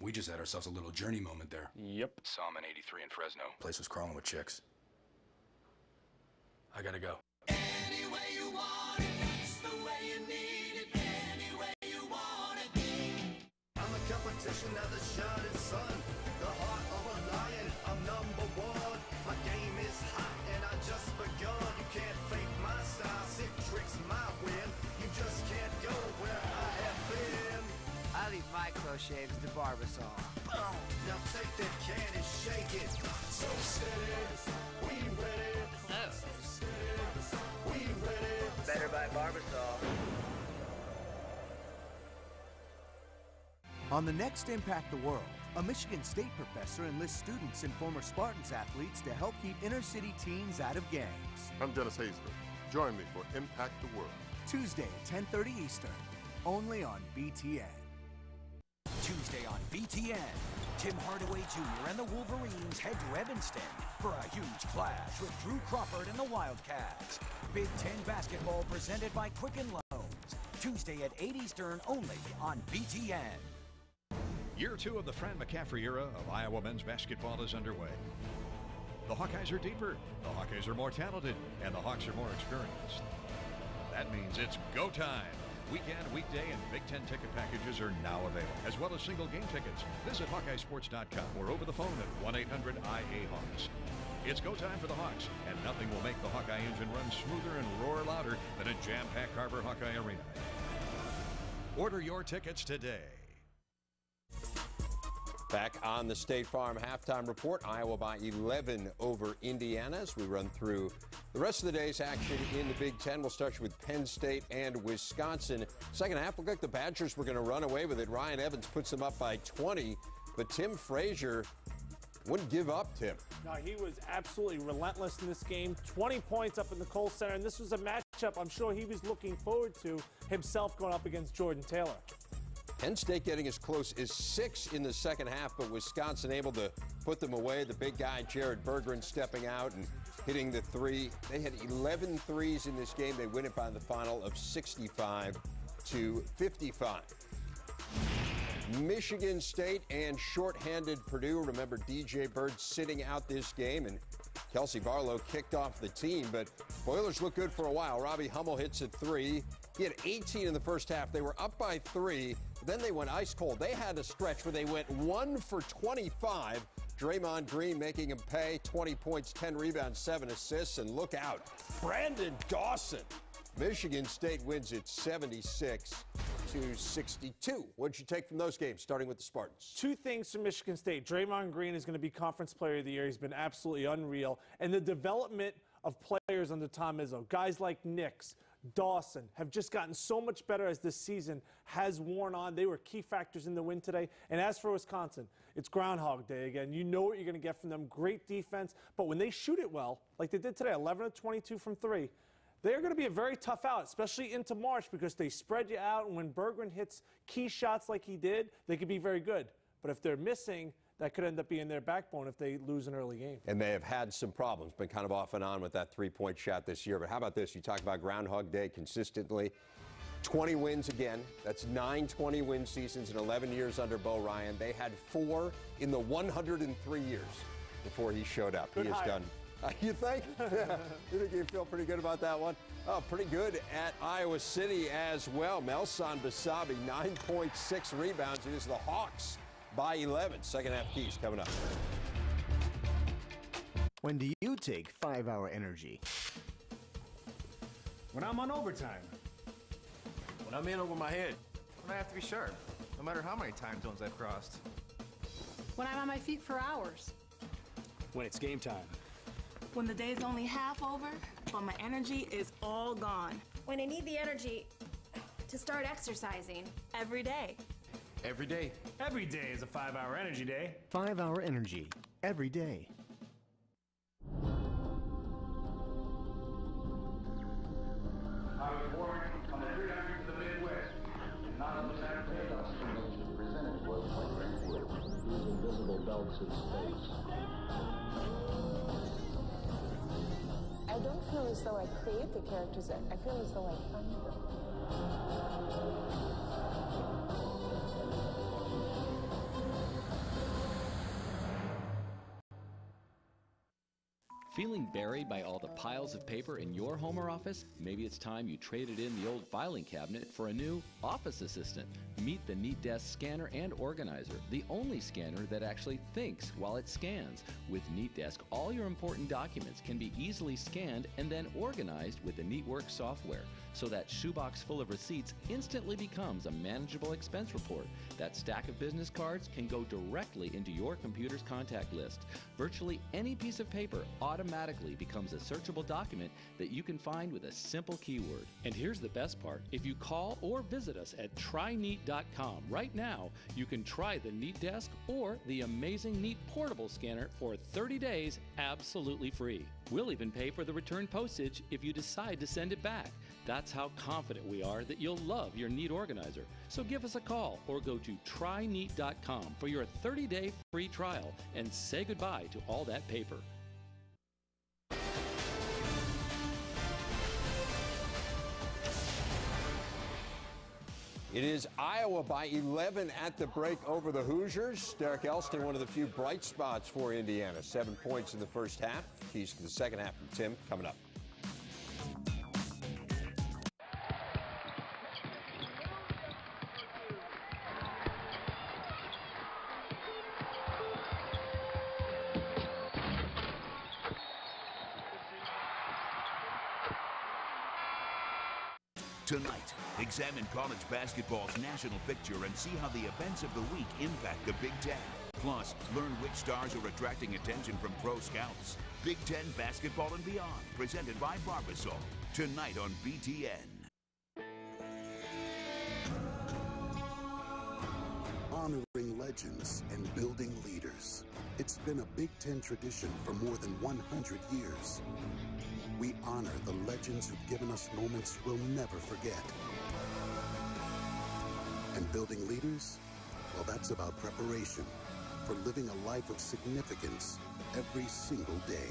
[SPEAKER 24] We just had ourselves a little journey moment there.
[SPEAKER 23] Yep.
[SPEAKER 24] Saw him in 83 in Fresno. Place was crawling with chicks. I gotta go.
[SPEAKER 25] Competition of the shining sun, the heart of a lion, I'm #1. My game is hot and I just begun. You can't fake my style, sick tricks my win. You just can't go where I have been.
[SPEAKER 26] I leave my crochets to Barbasol.
[SPEAKER 25] Now take that can and shake it. So steady, we ready. So steady, we ready.
[SPEAKER 26] Better by Barbasol.
[SPEAKER 14] On the next Impact the World, a Michigan State professor enlists students and former Spartans athletes to help keep inner-city teens out of gangs.
[SPEAKER 27] I'm Dennis Haysbert. Join me for Impact the World.
[SPEAKER 14] Tuesday at 10:30 Eastern, only on BTN.
[SPEAKER 28] Tuesday on BTN, Tim Hardaway Jr. and the Wolverines head to Evanston for a huge clash with Drew Crawford and the Wildcats. Big Ten basketball presented by Quicken Loans. Tuesday at 8 Eastern, only on BTN.
[SPEAKER 6] Year 2 of the Fran McCaffrey era of Iowa men's basketball is underway. The Hawkeyes are deeper, the Hawkeyes are more talented, and the Hawks are more experienced. That means it's go time. Weekend, weekday, and Big Ten ticket packages are now available, as well as single game tickets. Visit HawkeyeSports.com or over the phone at 1-800-IA-HAWKS. It's go time for the Hawks, and nothing will make the Hawkeye engine run smoother and roar louder than a jam-packed Harbor Hawkeye Arena. Order your tickets today.
[SPEAKER 4] Back on the State Farm halftime report, Iowa by 11 over Indiana as we run through the rest of the day's action in the Big Ten. We'll start with Penn State and Wisconsin. Second half, looked like the Badgers were going to run away with it. Ryan Evans puts them up by 20, but Tim Frazier wouldn't give up, Tim.
[SPEAKER 20] No, he was absolutely relentless in this game. 20 points up in the Kohl Center, and this was a matchup I'm sure he was looking forward to himself going up against Jordan Taylor.
[SPEAKER 4] Penn State getting as close as 6 in the second half, but Wisconsin able to put them away. The big guy, Jared Berggren, stepping out and hitting the three. They had 11 threes in this game. They win it by the final of 65-55. Michigan State and shorthanded Purdue. Remember, DJ Bird sitting out this game, and Kelsey Barlow kicked off the team, but Boilers look good for a while. Robbie Hummel hits a three. He had 18 in the first half. They were up by 3. Then they went ice cold. They had a stretch where they went 1 for 25. Draymond Green making him pay. 20 points, 10 rebounds, 7 assists. And look out, Brandon Dawson. Michigan State wins it 76-62. What'd you take from those games, starting with the Spartans?
[SPEAKER 20] 2 things from Michigan State. Draymond Green is going to be Conference Player of the Year. He's been absolutely unreal. And the development of players under Tom Izzo, guys like Nix, Dawson, have just gotten so much better as this season has worn on. They were key factors in the win today. And as for Wisconsin, it's Groundhog Day again. You know what you're going to get from them. Great defense. But when they shoot it well, like they did today, 11 of 22 from 3, they're going to be a very tough out, especially into March, because they spread you out. And when Berggren hits key shots like he did, they could be very good. But if they're missing, that could end up being their backbone if they lose an early game. And they have had some problems, been kind of off and on with that three-point shot this year. But how about this? You talk about Groundhog Day consistently. 20 wins again. That's 9 20-win seasons in 11 years under Bo Ryan. They had 4 in the 103 years before he showed up. He has done. You think? Yeah. You think you feel pretty good about that one? Oh, pretty good at Iowa City as well. Melson Basabi, 9.6 rebounds. It is the Hawks by 11. Second half keys coming up.
[SPEAKER 14] When do you take 5-hour energy?
[SPEAKER 7] When I'm on overtime.
[SPEAKER 5] When I'm in over my head. When I have to be sharp, no matter how many time zones I've crossed.
[SPEAKER 8] When I'm on my feet for hours.
[SPEAKER 7] When it's game time.
[SPEAKER 8] When the day's only half over, but my energy is all gone.
[SPEAKER 17] When I need the energy to start exercising.
[SPEAKER 8] Every day.
[SPEAKER 5] Every day.
[SPEAKER 7] Every day is a 5-hour energy day.
[SPEAKER 14] 5-hour energy. Every day.
[SPEAKER 3] I was born on the gridiron of the Midwest, and not on the Saturday Elston.
[SPEAKER 10] Presented to us by Grant Wood. These invisible belts in space.
[SPEAKER 11] I don't feel as though I create the characters. I feel as though I find them.
[SPEAKER 12] Feeling buried by all the piles of paper in your home or office? Maybe it's time you traded in the old filing cabinet for a new office assistant. Meet the Neat Desk Scanner and Organizer, the only scanner that actually thinks while it scans. With Neat Desk, all your important documents can be easily scanned and then organized with the NeatWorks software, so that shoebox full of receipts instantly becomes a manageable expense report. That stack of business cards can go directly into your computer's contact list. Virtually any piece of paper automatically becomes a searchable document that you can find with a simple keyword. And here's the best part. If you call or visit us at tryneat.com right now, you can try the Neat Desk or the amazing Neat Portable Scanner for 30 days absolutely free. We'll even pay for the return postage if you decide to send it back. That's how confident we are that you'll love your Neat Organizer. So give us a call or go to tryneat.com for your 30-day free trial and say goodbye to all that paper.
[SPEAKER 4] It is Iowa by 11 at the break over the Hoosiers. Derek Elston, one of the few bright spots for Indiana. 7 points in the first half. Keys to the second half from Tim coming up.
[SPEAKER 9] Tonight, examine college basketball's national picture and see how the events of the week impact the Big Ten. Plus, learn which stars are attracting attention from pro scouts. Big Ten Basketball and Beyond, presented by Barbasol. Tonight on BTN.
[SPEAKER 13] Honoring legends and building leaders. It's been a Big Ten tradition for more than 100 years. We honor the legends who've given us moments we'll never forget. And building leaders? Well, that's about preparation for living a life of significance every single day.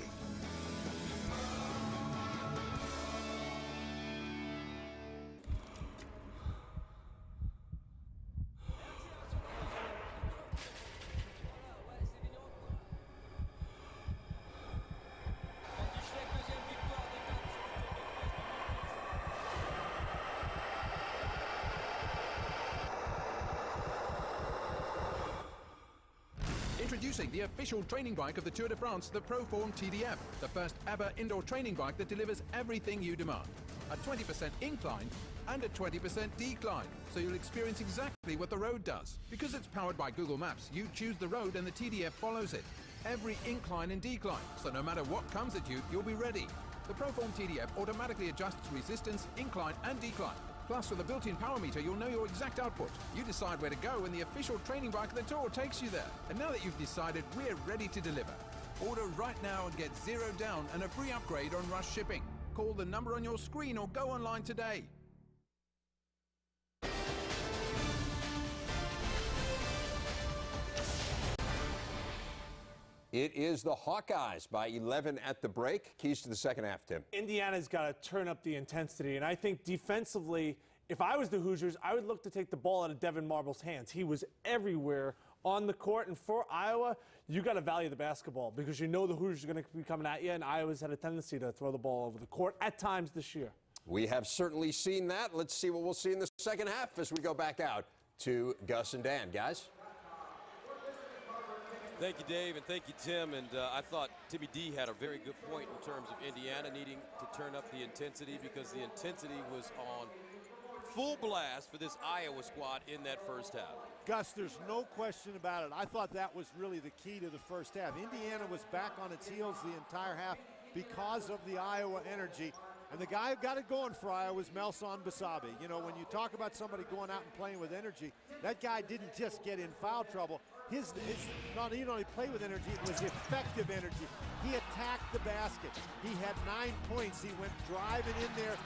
[SPEAKER 15] Introducing the official training bike of the Tour de France, the Proform TDF, the first ever indoor training bike that delivers everything you demand. A 20% incline and a 20% decline, so you'll experience exactly what the road does. Because it's powered by Google Maps, you choose the road and the TDF follows it. Every incline and decline, so no matter what comes at you, you'll be ready. The Proform TDF automatically adjusts resistance, incline and decline. Plus, with a built-in power meter, you'll know your exact output. You decide where to go, and the official training bike of the Tour takes you there. And now that you've decided, we're ready to deliver. Order right now and get $0 down and a free upgrade on rush shipping. Call the number on your screen or go online today.
[SPEAKER 4] It is the Hawkeyes by 11 at the break. Keys to the second half, Tim.
[SPEAKER 20] Indiana's got to turn up the intensity, and I think defensively, if I was the Hoosiers, I would look to take the ball out of Devin Marble's hands. He was everywhere on the court, and for Iowa, you got to value the basketball because you know the Hoosiers are going to be coming at you, and Iowa's had a tendency to throw the ball over the court at times this year.
[SPEAKER 4] We have certainly seen that. Let's see what we'll see in the second half as we go back out to Gus and Dan. Guys?
[SPEAKER 1] Thank you, Dave, and thank you, Tim. And I thought Timmy D had a very good point in terms of Indiana needing to turn up the intensity because the intensity was on full blast for this Iowa squad in that first half.
[SPEAKER 2] Gus, there's no question about it. I thought that was really the key to the first half. Indiana was back on its heels the entire half because of the Iowa energy. And the guy who got it going for Iowa was Elston Basabe. You know, when you talk about somebody going out and playing with energy, that guy didn't just get in foul trouble. He not only played with energy, it was effective energy. He attacked the basket. He had 9 points. He went driving in there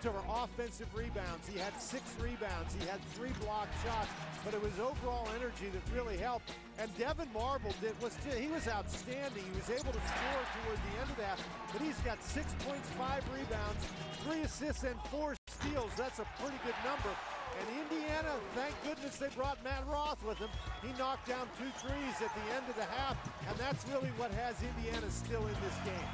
[SPEAKER 2] to offensive rebounds. He had 6 rebounds. He had 3 blocked shots. But it was overall energy that really helped. And Devin Marble he was outstanding. He was able to score toward the end of that. But he's got 6 points, 5 rebounds, 3 assists, and 4 steals. That's a pretty good number. And Indiana, thank goodness they brought Matt Roth with him. He knocked down 2 threes at the end of the half, and that's really what has Indiana still in this game.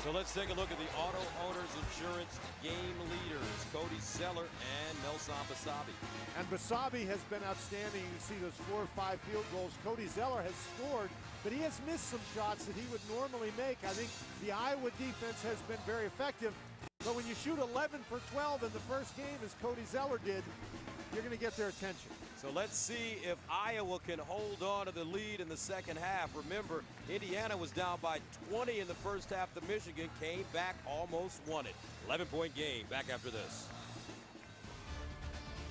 [SPEAKER 1] So let's take a look at the Auto Owners Insurance game leaders, Cody Zeller and Elston Basabe.
[SPEAKER 2] And Basabe has been outstanding. You see those 4 or 5 field goals. Cody Zeller has scored, but he has missed some shots that he would normally make. I think the Iowa defense has been very effective. But when you shoot 11 for 12 in the first game, as Cody Zeller did, you're going to get their attention.
[SPEAKER 1] So let's see if Iowa can hold on to the lead in the second half. Remember, Indiana was down by 20 in the first half. The Michigan came back, almost won it. 11-point game. Back after this.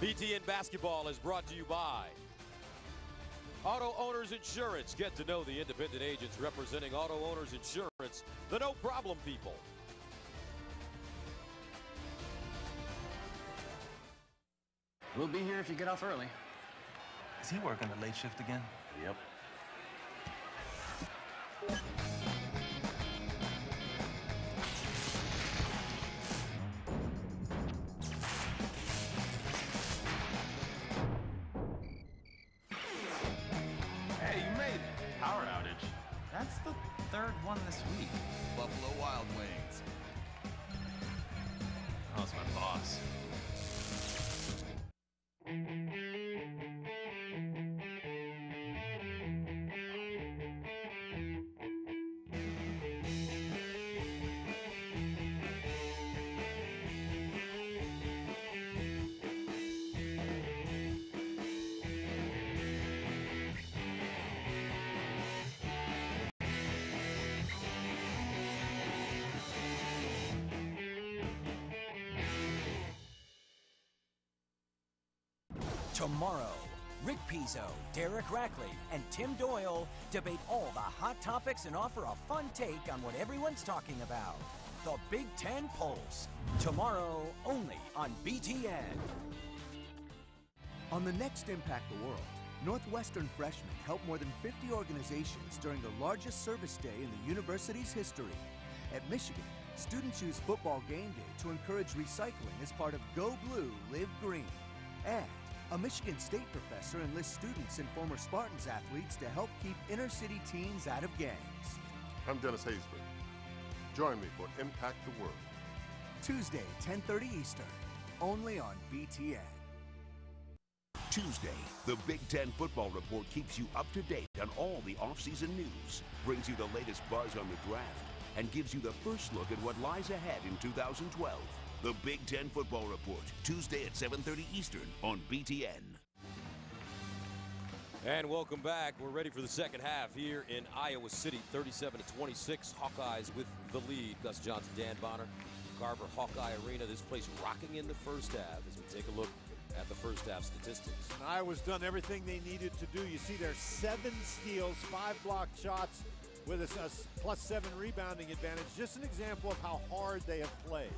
[SPEAKER 1] BTN Basketball is brought to you by Auto Owners Insurance. Get to know the independent agents representing Auto Owners Insurance, the no-problem people.
[SPEAKER 5] We'll be here if you get off early. Is he working the late shift again? Yep. wild wings. Oh, it's my boss.
[SPEAKER 28] Tomorrow, Rick Pizzo, Derek Rackley, and Tim Doyle debate all the hot topics and offer a fun take on what everyone's talking about. The Big Ten Pulse. Tomorrow, only on BTN.
[SPEAKER 14] On the next Impact the World, Northwestern freshmen helped more than 50 organizations during the largest service day in the university's history. At Michigan, students use football game day to encourage recycling as part of Go Blue, Live Green. And a Michigan State professor enlists students and former Spartans athletes to help keep inner-city teens out of gangs.
[SPEAKER 27] I'm Dennis Haysbert. Join me for Impact the World.
[SPEAKER 14] Tuesday, 10:30 Eastern, only on BTN.
[SPEAKER 9] Tuesday, the Big Ten Football Report keeps you up to date on all the offseason news, brings you the latest buzz on the draft, and gives you the first look at what lies ahead in 2012. The Big Ten Football Report, Tuesday at 7:30 Eastern on BTN.
[SPEAKER 1] And welcome back. We're ready for the second half here in Iowa City. 37-26, Hawkeyes with the lead. Gus Johnson, Dan Bonner, Carver Hawkeye Arena. This place rocking in the first half as we take a look at the first half statistics.
[SPEAKER 2] And Iowa's done everything they needed to do. You see there's 7 steals, 5 blocked shots with a +7 rebounding advantage. Just an example of how hard they have played.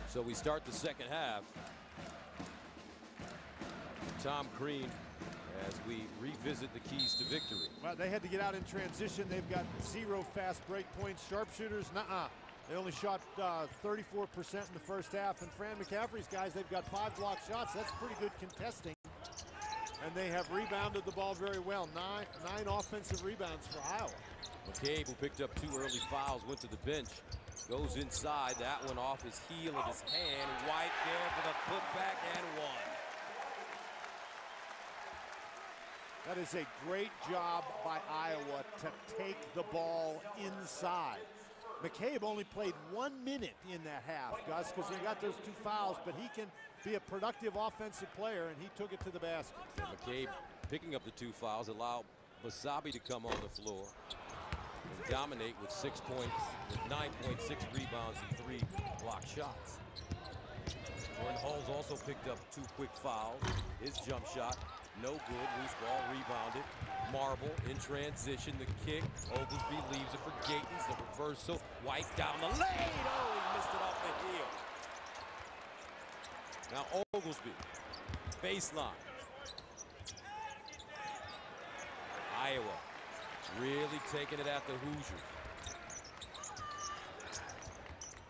[SPEAKER 1] So we start the second half. Tom Crean as we revisit the keys to victory.
[SPEAKER 2] Well, they had to get out in transition. They've got 0 fast break points. Sharpshooters, nuh-uh. They only shot 34% in the first half. And Fran McCaffrey's guys, they've got 5 blocked shots. That's pretty good contesting. And they have rebounded the ball very well. Nine offensive rebounds for Iowa.
[SPEAKER 1] McCabe, who picked up 2 early fouls, went to the bench. Goes inside, that one off his heel and his hand. White there for the putback and one.
[SPEAKER 2] That is a great job by Iowa to take the ball inside. McCabe only played 1 minute in that half, Gus, because he got those 2 fouls, but he can be a productive offensive player, and he took it to the basket.
[SPEAKER 1] And McCabe picking up the 2 fouls allowed Basabi to come on the floor and dominate with 6 points, with 9.6 rebounds and 3 block shots. Jordan Hulls also picked up 2 quick fouls. His jump shot, no good. Loose ball rebounded. Marble in transition. The kick. Oglesby leaves it for Gatens. The reversal. White down the lane. Oh, he missed it off the heel. Now Oglesby. Baseline. Iowa really taking it at the Hoosiers.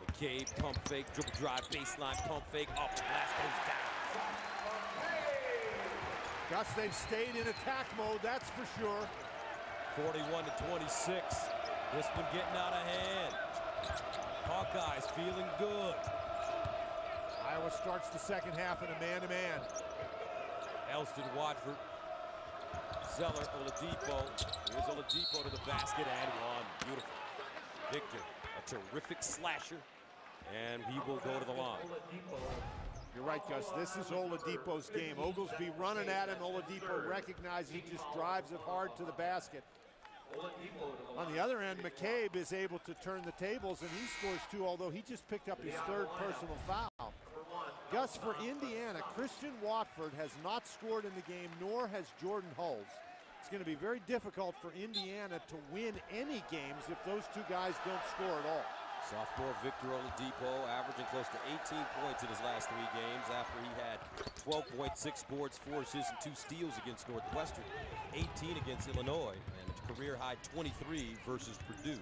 [SPEAKER 1] McCabe, pump fake, dribble drive, baseline, pump fake, up, last goes down.
[SPEAKER 2] Gus, they've stayed in attack mode, that's for sure.
[SPEAKER 1] 41-26. This one getting out of hand. Hawkeyes feeling good.
[SPEAKER 2] Iowa starts the second half in a man-to-man.
[SPEAKER 1] Elston, Watford, Zeller, Oladipo. Here's Oladipo to the basket and one. Beautiful. Victor, a terrific slasher, and he will go to the line.
[SPEAKER 2] You're right, Gus. This is Oladipo's game. Oglesby running at him. Oladipo recognizes he just drives it hard to the basket. On the other end, McCabe is able to turn the tables, and he scores 2, although he just picked up his 3rd personal foul. Gus, for Indiana, Christian Watford has not scored in the game, nor has Jordan Hulls. It's going to be very difficult for Indiana to win any games if those 2 guys don't score at all.
[SPEAKER 1] Sophomore Victor Oladipo averaging close to 18 points in his last 3 games after he had 12.6 boards, 4 assists, and 2 steals against Northwestern, 18 against Illinois, and a career-high 23 versus Purdue.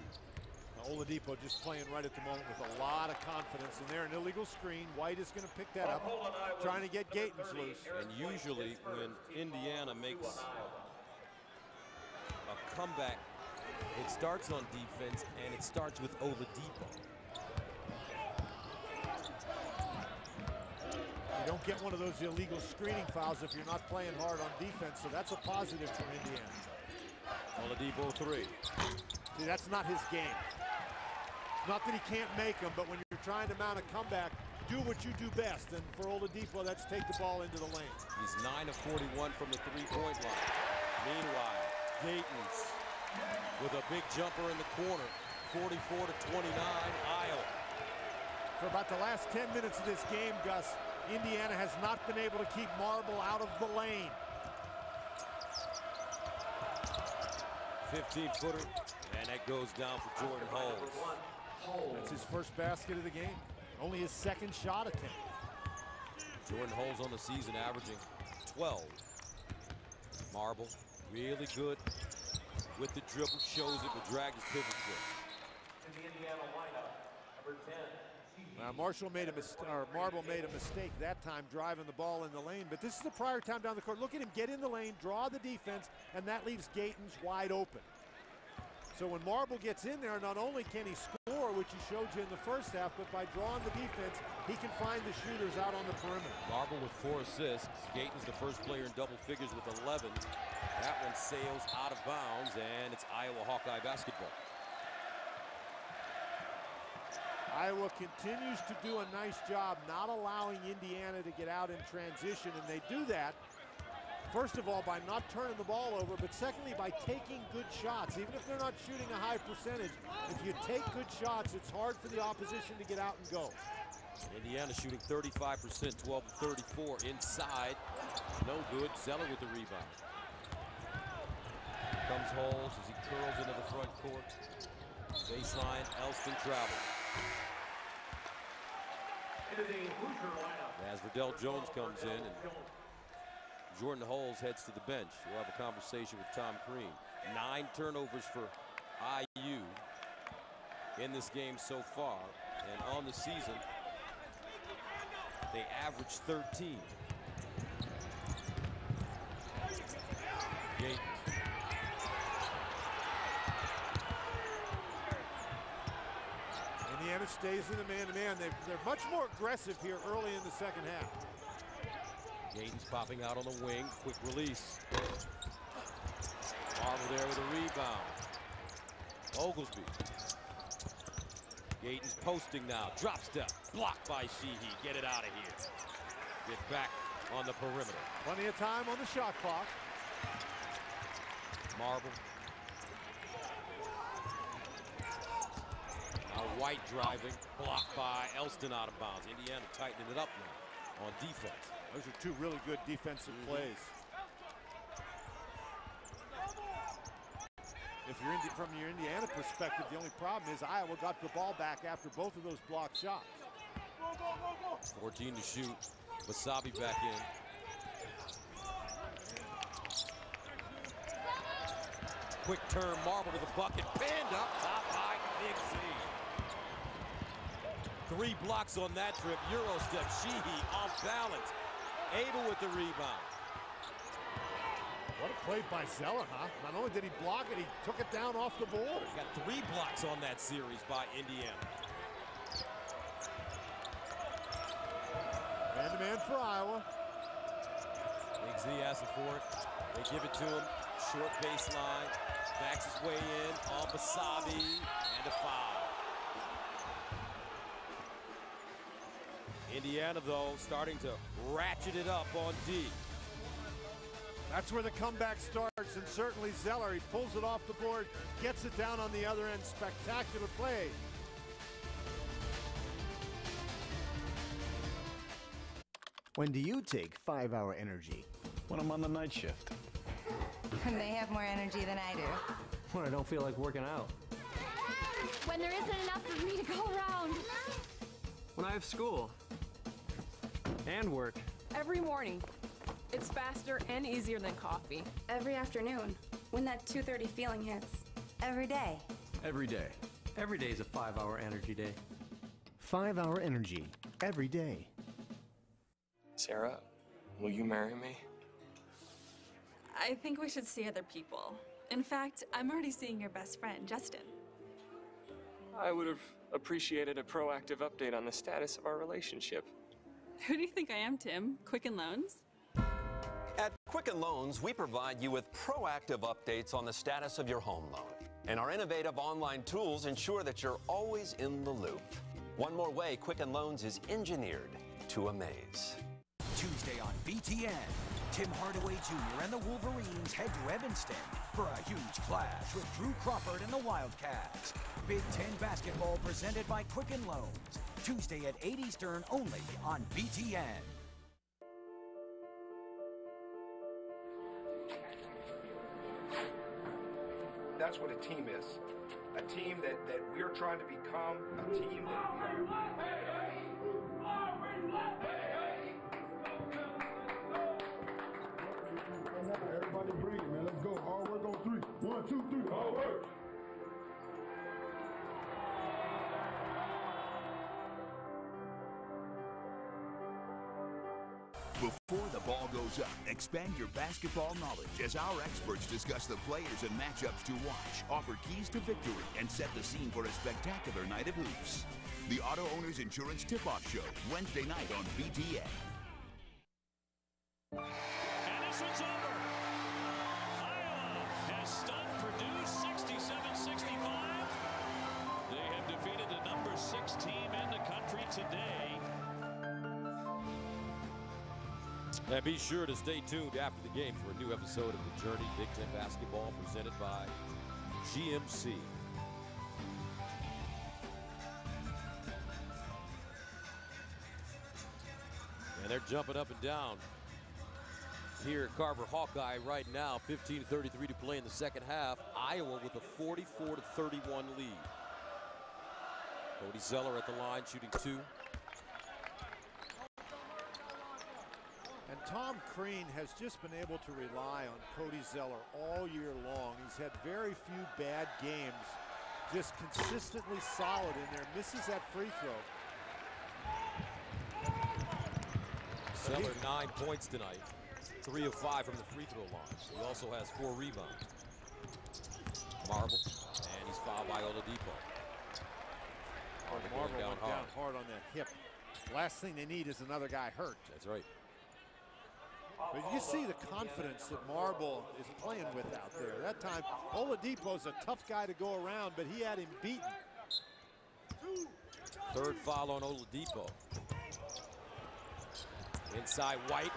[SPEAKER 2] Now Oladipo just playing right at the moment with a lot of confidence, and there an illegal screen. White is going to pick that up, trying to get Gatens loose.
[SPEAKER 1] And usually when Indiana makes a comeback It starts on defense, and it starts with Oladipo.
[SPEAKER 2] You don't get one of those illegal screening fouls if you're not playing hard on defense, so that's a positive for Indiana.
[SPEAKER 1] Oladipo 3.
[SPEAKER 2] See, that's not his game. Not that he can't make them, but when you're trying to mount a comeback, do what you do best. And for Oladipo, that's take the ball into the lane.
[SPEAKER 1] He's 9 of 41 from the three-point line. Meanwhile, Gatens with a big jumper in the corner. 44-29, Iowa.
[SPEAKER 2] For about the last 10 minutes of this game, Gus, Indiana has not been able to keep Marble out of the lane.
[SPEAKER 1] 15-footer, and that goes down for Jordan Hulls.
[SPEAKER 2] That's his first basket of the game. Only his second shot attempt.
[SPEAKER 1] Jordan Hulls on the season averaging 12. Marble, really good with the dribble, shows it, but dragged his pivot foot.
[SPEAKER 16] In the Indiana lineup, number 10.
[SPEAKER 2] Marble made a mistake that time driving the ball in the lane, but this is the prior time down the court. Look at him get in the lane, draw the defense, and that leaves Gatens wide open. So when Marble gets in there, not only can he score, which he showed you in the first half, but by drawing the defense, he can find the shooters out on the perimeter.
[SPEAKER 1] Marble with 4 assists. Gatens the first player in double figures with 11. That one sails out of bounds, and it's Iowa Hawkeye basketball.
[SPEAKER 2] Iowa continues to do a nice job not allowing Indiana to get out in transition, and they do that, first of all, by not turning the ball over, but secondly, by taking good shots. Even if they're not shooting a high percentage, if you take good shots, it's hard for the opposition to get out and go.
[SPEAKER 1] Indiana shooting 35%, 12 of 34 inside. No good. Zeller with the rebound. Comes Hulls as he curls into the front court. Baseline, Elston travels. As Verdell Jones comes in and Jordan Hulls heads to the bench. We'll have a conversation with Tom Crean. 9 turnovers for IU in this game so far, and on the season they average 13. Gatens.
[SPEAKER 2] Indiana stays in the man-to-man. They're much more aggressive here early in the second half.
[SPEAKER 1] Gatens popping out on the wing, quick release. Marble there with a rebound. Oglesby. Gatens posting now, drop step, blocked by Sheehy. Get it out of here. Get back on the perimeter.
[SPEAKER 2] Plenty of time on the shot clock.
[SPEAKER 1] Marble. Now White driving, blocked by Elston out of bounds. Indiana tightening it up now on defense.
[SPEAKER 2] Those are 2 really good defensive plays. If you're from your Indiana perspective, the only problem is Iowa got the ball back after both of those blocked shots.
[SPEAKER 1] 14 to shoot. Wasabi back in. Quick turn, Marble to the bucket, pinned up top by Big Z. 3 blocks on that trip. Euro step, Sheehy off balance. Abel with the rebound.
[SPEAKER 2] What a play by Zeller, huh? Not only did he block it, he took it down off the board.
[SPEAKER 1] Got 3 blocks on that series by Indiana.
[SPEAKER 2] Man-to-man for Iowa.
[SPEAKER 1] Big Z asking for it. They give it to him. Short baseline. Backs his way in on Wasabi. And a foul. Indiana, though, starting to ratchet it up on D.
[SPEAKER 2] That's where the comeback starts, and certainly Zeller, he pulls it off the board, gets it down on the other end. Spectacular play.
[SPEAKER 14] When do you take 5-hour energy?
[SPEAKER 7] When I'm on the night shift.
[SPEAKER 18] When they have more energy than I do.
[SPEAKER 7] When I don't feel like working out.
[SPEAKER 17] When there isn't enough for me to go around.
[SPEAKER 7] When I have school. And work.
[SPEAKER 19] Every morning. It's faster and easier than coffee.
[SPEAKER 17] Every afternoon, when that 2:30 feeling hits.
[SPEAKER 18] Every day.
[SPEAKER 7] Every day. Every day is a 5-hour energy day.
[SPEAKER 14] 5-hour energy. Every day.
[SPEAKER 21] Sarah, will you marry me?
[SPEAKER 22] I think we should see other people.
[SPEAKER 6] In fact, I'm already seeing your best friend, Justin.
[SPEAKER 7] I would have appreciated a proactive update on the status of our relationship.
[SPEAKER 6] Who do you think I am, Tim? Quicken Loans?
[SPEAKER 8] At Quicken Loans, we provide you with proactive updates on the status of your home loan. And our innovative online tools ensure that you're always in the loop. One more way Quicken Loans is engineered to amaze.
[SPEAKER 28] Tuesday on BTN, Tim Hardaway Jr. and the Wolverines head to Evanston for a huge clash with Drew Crawford and the Wildcats. Big Ten basketball presented by Quicken Loans. Tuesday at 8 Eastern only on BTN.
[SPEAKER 21] That's what a team is. A team that we're trying to become, a team that we are.
[SPEAKER 22] Everybody bring it, man. Let's go. Hard work on 3. 1, 2, 3. Hard work.
[SPEAKER 9] Before the ball goes up, expand your basketball knowledge as our experts discuss the players and matchups to watch, offer keys to victory, and set the scene for a spectacular night of hoops. The Auto Owners Insurance Tip-Off Show, Wednesday night on BTN.
[SPEAKER 23] And this one's over. Iowa has stunned Purdue 67-65. They have defeated the number 6 team in the country today.
[SPEAKER 1] And be sure to stay tuned after the game for a new episode of The Journey Big Ten Basketball presented by GMC. And they're jumping up and down here at Carver Hawkeye right now. 15:33 to play in the second half. Iowa with a 44-31 lead. Cody Zeller at the line shooting 2.
[SPEAKER 2] And Tom Crean has just been able to rely on Cody Zeller all year long. He's had very few bad games, just consistently solid in there. Misses that free throw.
[SPEAKER 1] Zeller 9 points tonight, 3 of 5 from the free throw line. He also has 4 rebounds. Marble, and he's fouled by Oladipo.
[SPEAKER 2] Marble went down hard on that hip. Last thing they need is another guy hurt.
[SPEAKER 1] That's right.
[SPEAKER 2] But you see the confidence that Marble is playing with out there. That time, Oladipo's a tough guy to go around, but he had him beaten.
[SPEAKER 1] Third foul on Oladipo. Inside White,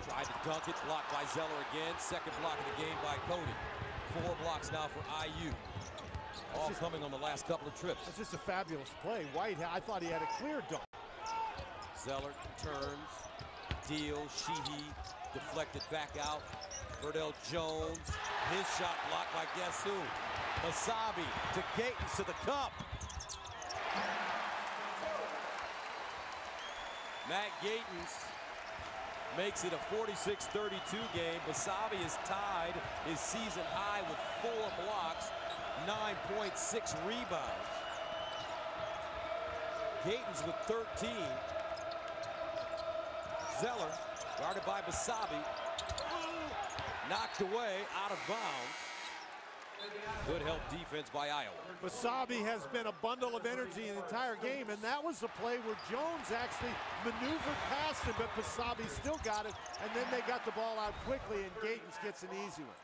[SPEAKER 1] tried to dunk it, blocked by Zeller again. Second block of the game by Cody. 4 blocks now for IU. All coming on the last couple of trips.
[SPEAKER 2] It's just a fabulous play. White, I thought he had a clear dunk.
[SPEAKER 1] Zeller turns, deals, Sheehy deflected back out. Verdell Jones, his shot blocked by guess who? Masabi to Gatens to the cup. Matt Gatens makes it a 46-32 game. Masabi is tied his season high with 4 blocks, 9.6 rebounds. Gatens with 13. Zeller, guarded by Masabi, knocked away, out of bounds. Good help defense by Iowa.
[SPEAKER 2] Masabi has been a bundle of energy in the entire game, and that was the play where Jones actually maneuvered past him, but Masabi still got it, and then they got the ball out quickly, and Gatens gets an easy one.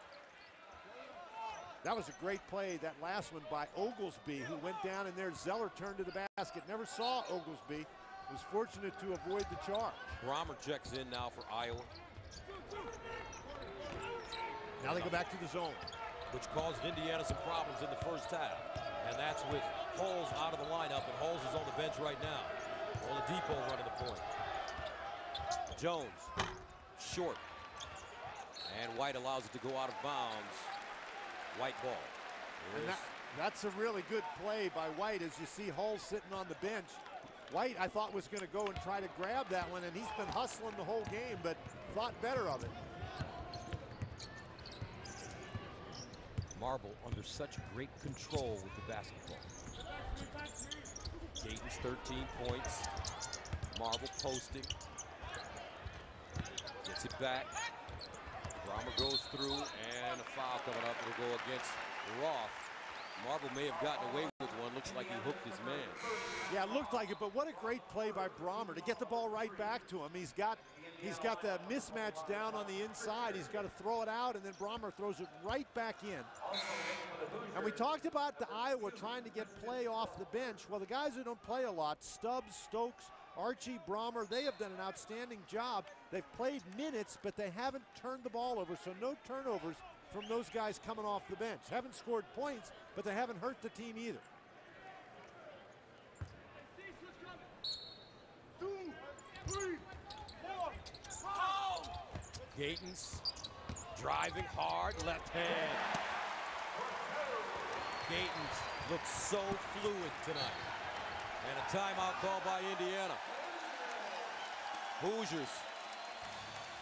[SPEAKER 2] That was a great play, that last one by Oglesby, who went down in there. Zeller turned to the basket, never saw Oglesby. Was fortunate to avoid the charge.
[SPEAKER 1] Romer checks in now for Iowa.
[SPEAKER 2] Now they go back to the zone,
[SPEAKER 1] which caused Indiana some problems in the first half. And that's with Hulls out of the lineup, and Hulls is on the bench right now. Oladipo running the point. Jones, short. And White allows it to go out of bounds. White ball.
[SPEAKER 2] And that's a really good play by White as you see Hulls sitting on the bench. White, I thought, was going to go and try to grab that one, and he's been hustling the whole game, but thought better of it.
[SPEAKER 1] Marble under such great control with the basketball. Gatens 13 points. Marble posting. Gets it back. Brommer goes through, and a foul coming up. It'll go against Roth. Marble may have gotten away with one. Looks like he hooked his man.
[SPEAKER 2] Yeah, it looked like it, but what a great play by Brommer to get the ball right back to him. He's got the mismatch down on the inside. He's got to throw it out, and then Brommer throws it right back in. And we talked about the Iowa trying to get play off the bench. Well, the guys who don't play a lot, Stubbs, Stokes, Archie, Brommer, they have done an outstanding job. They've played minutes, but they haven't turned the ball over, so no turnovers from those guys coming off the bench. Haven't scored points, but they haven't hurt the team either.
[SPEAKER 22] 2, 3, 4.
[SPEAKER 1] Gatens driving hard, left hand. Gatens looks so fluid tonight. And a timeout call by Indiana. Hoosiers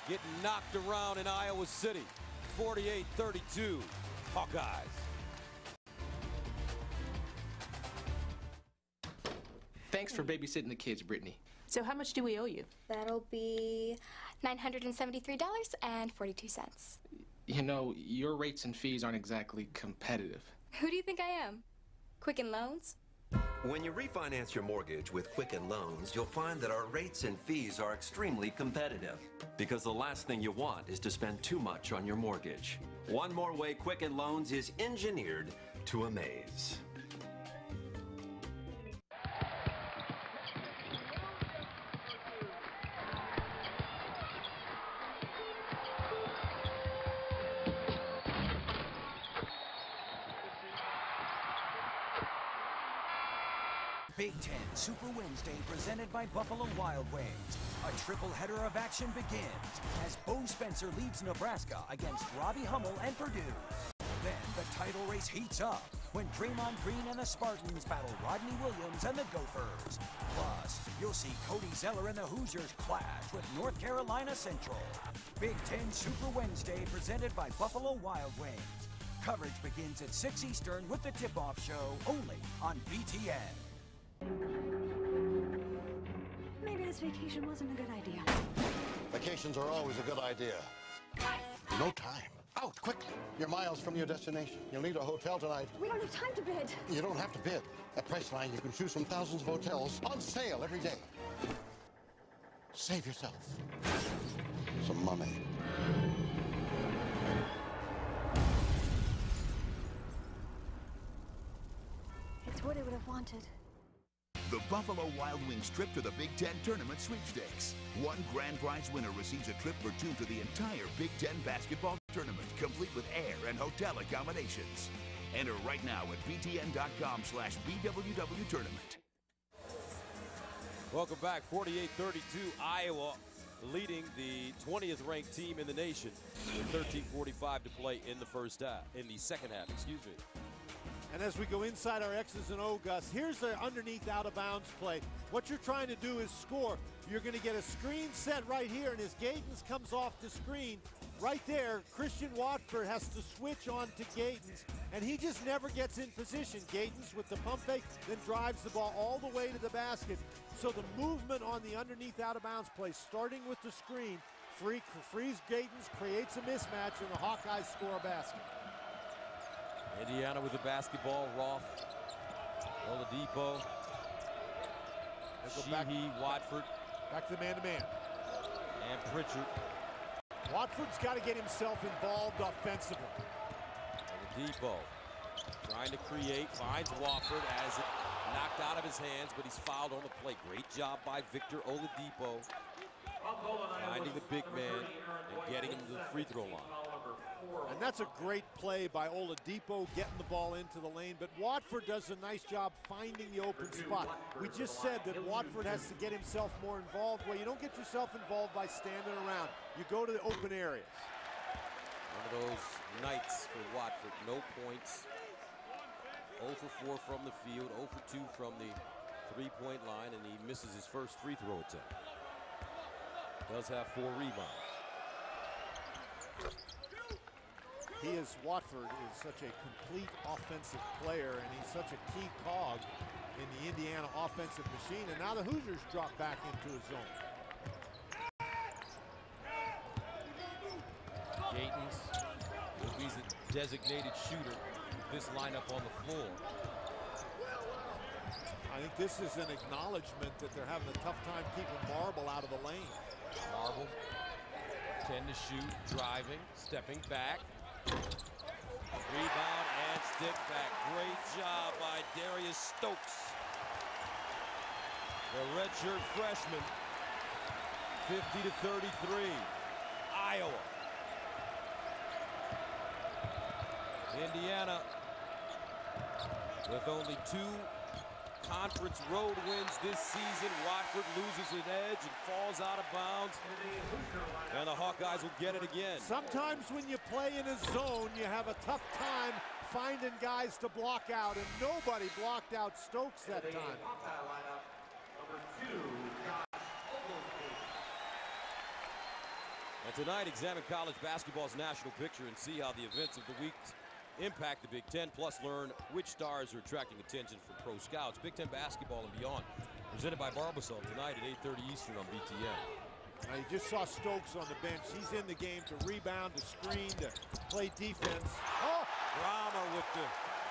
[SPEAKER 1] getting knocked around in Iowa City. 48-32, Hawkeyes.
[SPEAKER 3] Thanks for babysitting the kids, Brittany.
[SPEAKER 19] So how much do we owe you?
[SPEAKER 17] That'll be $973.42.
[SPEAKER 3] You know, your rates and fees aren't exactly competitive.
[SPEAKER 17] Who do you think I am? Quicken Loans?
[SPEAKER 8] When you refinance your mortgage with Quicken Loans, you'll find that our rates and fees are extremely competitive. Because the last thing you want is to spend too much on your mortgage. One more way Quicken Loans is engineered to amaze.
[SPEAKER 28] Big Ten Super Wednesday presented by Buffalo Wild Wings. A triple header of action begins as Bo Spencer leads Nebraska against Robbie Hummel and Purdue. Then the title race heats up when Draymond Green and the Spartans battle Rodney Williams and the Gophers. Plus, you'll see Cody Zeller and the Hoosiers clash with North Carolina Central. Big Ten Super Wednesday presented by Buffalo Wild Wings. Coverage begins at 6 Eastern with the tip-off show only on BTN.
[SPEAKER 10] Maybe this vacation wasn't a good idea.
[SPEAKER 11] Vacations are always a good idea. No time. Out, quickly. You're miles from your destination. You'll need a hotel tonight.
[SPEAKER 10] We don't have time to bid.
[SPEAKER 11] You don't have to bid. At Priceline, you can choose from thousands of hotels on sale every day. Save yourself some money.
[SPEAKER 10] It's what I would have wanted.
[SPEAKER 9] The Buffalo Wild Wings trip to the Big Ten Tournament Sweepstakes. One grand prize winner receives a trip for two to the entire Big Ten basketball tournament, complete with air and hotel accommodations. Enter right now at btn.com/BWW tournament.
[SPEAKER 1] Welcome back. 48-32, Iowa leading the 20th ranked team in the nation with 13:45 to play in the second half, excuse me.
[SPEAKER 2] And as we go inside our X's and O, Gus, here's the underneath out-of-bounds play. What you're trying to do is score. You're going to get a screen set right here, and as Gatens comes off the screen, right there, Christian Watford has to switch on to Gatens, and he just never gets in position. Gatens with the pump fake, then drives the ball all the way to the basket. So the movement on the underneath out-of-bounds play, starting with the screen, frees Gatens, creates a mismatch, and the Hawkeyes score a basket.
[SPEAKER 1] Indiana with the basketball. Roth, Oladipo, Sheehy, Watford.
[SPEAKER 2] Back to the man-to-man.
[SPEAKER 1] And Pritchard.
[SPEAKER 2] Watford's got to get himself involved offensively.
[SPEAKER 1] Oladipo trying to create, finds Watford as it knocked out of his hands, but he's fouled on the play. Great job by Victor Oladipo, finding the big man and getting him to the free throw line.
[SPEAKER 2] And that's a great play by Oladipo getting the ball into the lane, but Watford does a nice job finding the open spot. We just said that Watford has to get himself more involved. Well, you don't get yourself involved by standing around. You go to the open areas.
[SPEAKER 1] One of those nights for Watford, no points. 0 for 4 from the field, 0 for 2 from the three-point line, and he misses his first free throw attempt. Does have 4 rebounds.
[SPEAKER 2] Watford is such a complete offensive player, and he's such a key cog in the Indiana offensive machine. And now the Hoosiers drop back into his zone.
[SPEAKER 1] Gatens designated shooter with this lineup on the floor.
[SPEAKER 2] I think this is an acknowledgement that they're having a tough time keeping Marble out of the lane.
[SPEAKER 1] Marble, 10 to shoot, driving, stepping back. Rebound and stick back. Great job by Darius Stokes. The redshirt freshman, 50 to 33. Iowa. Indiana with only 2 conference road wins this season. Watford loses an edge and falls out of bounds. And the Hawkeyes will get it again.
[SPEAKER 2] Sometimes when you play in a zone, you have a tough time finding guys to block out, and nobody blocked out Stokes that time.
[SPEAKER 1] And tonight, examine college basketball's national picture and see how the events of the week impact the Big Ten, plus learn which stars are attracting attention from pro scouts. Big Ten basketball and beyond, presented by Barbasol tonight at 8:30 Eastern on BTN.
[SPEAKER 2] Now you just saw Stokes on the bench. He's in the game to rebound, to screen, to play defense.
[SPEAKER 1] Oh! Brahmer with the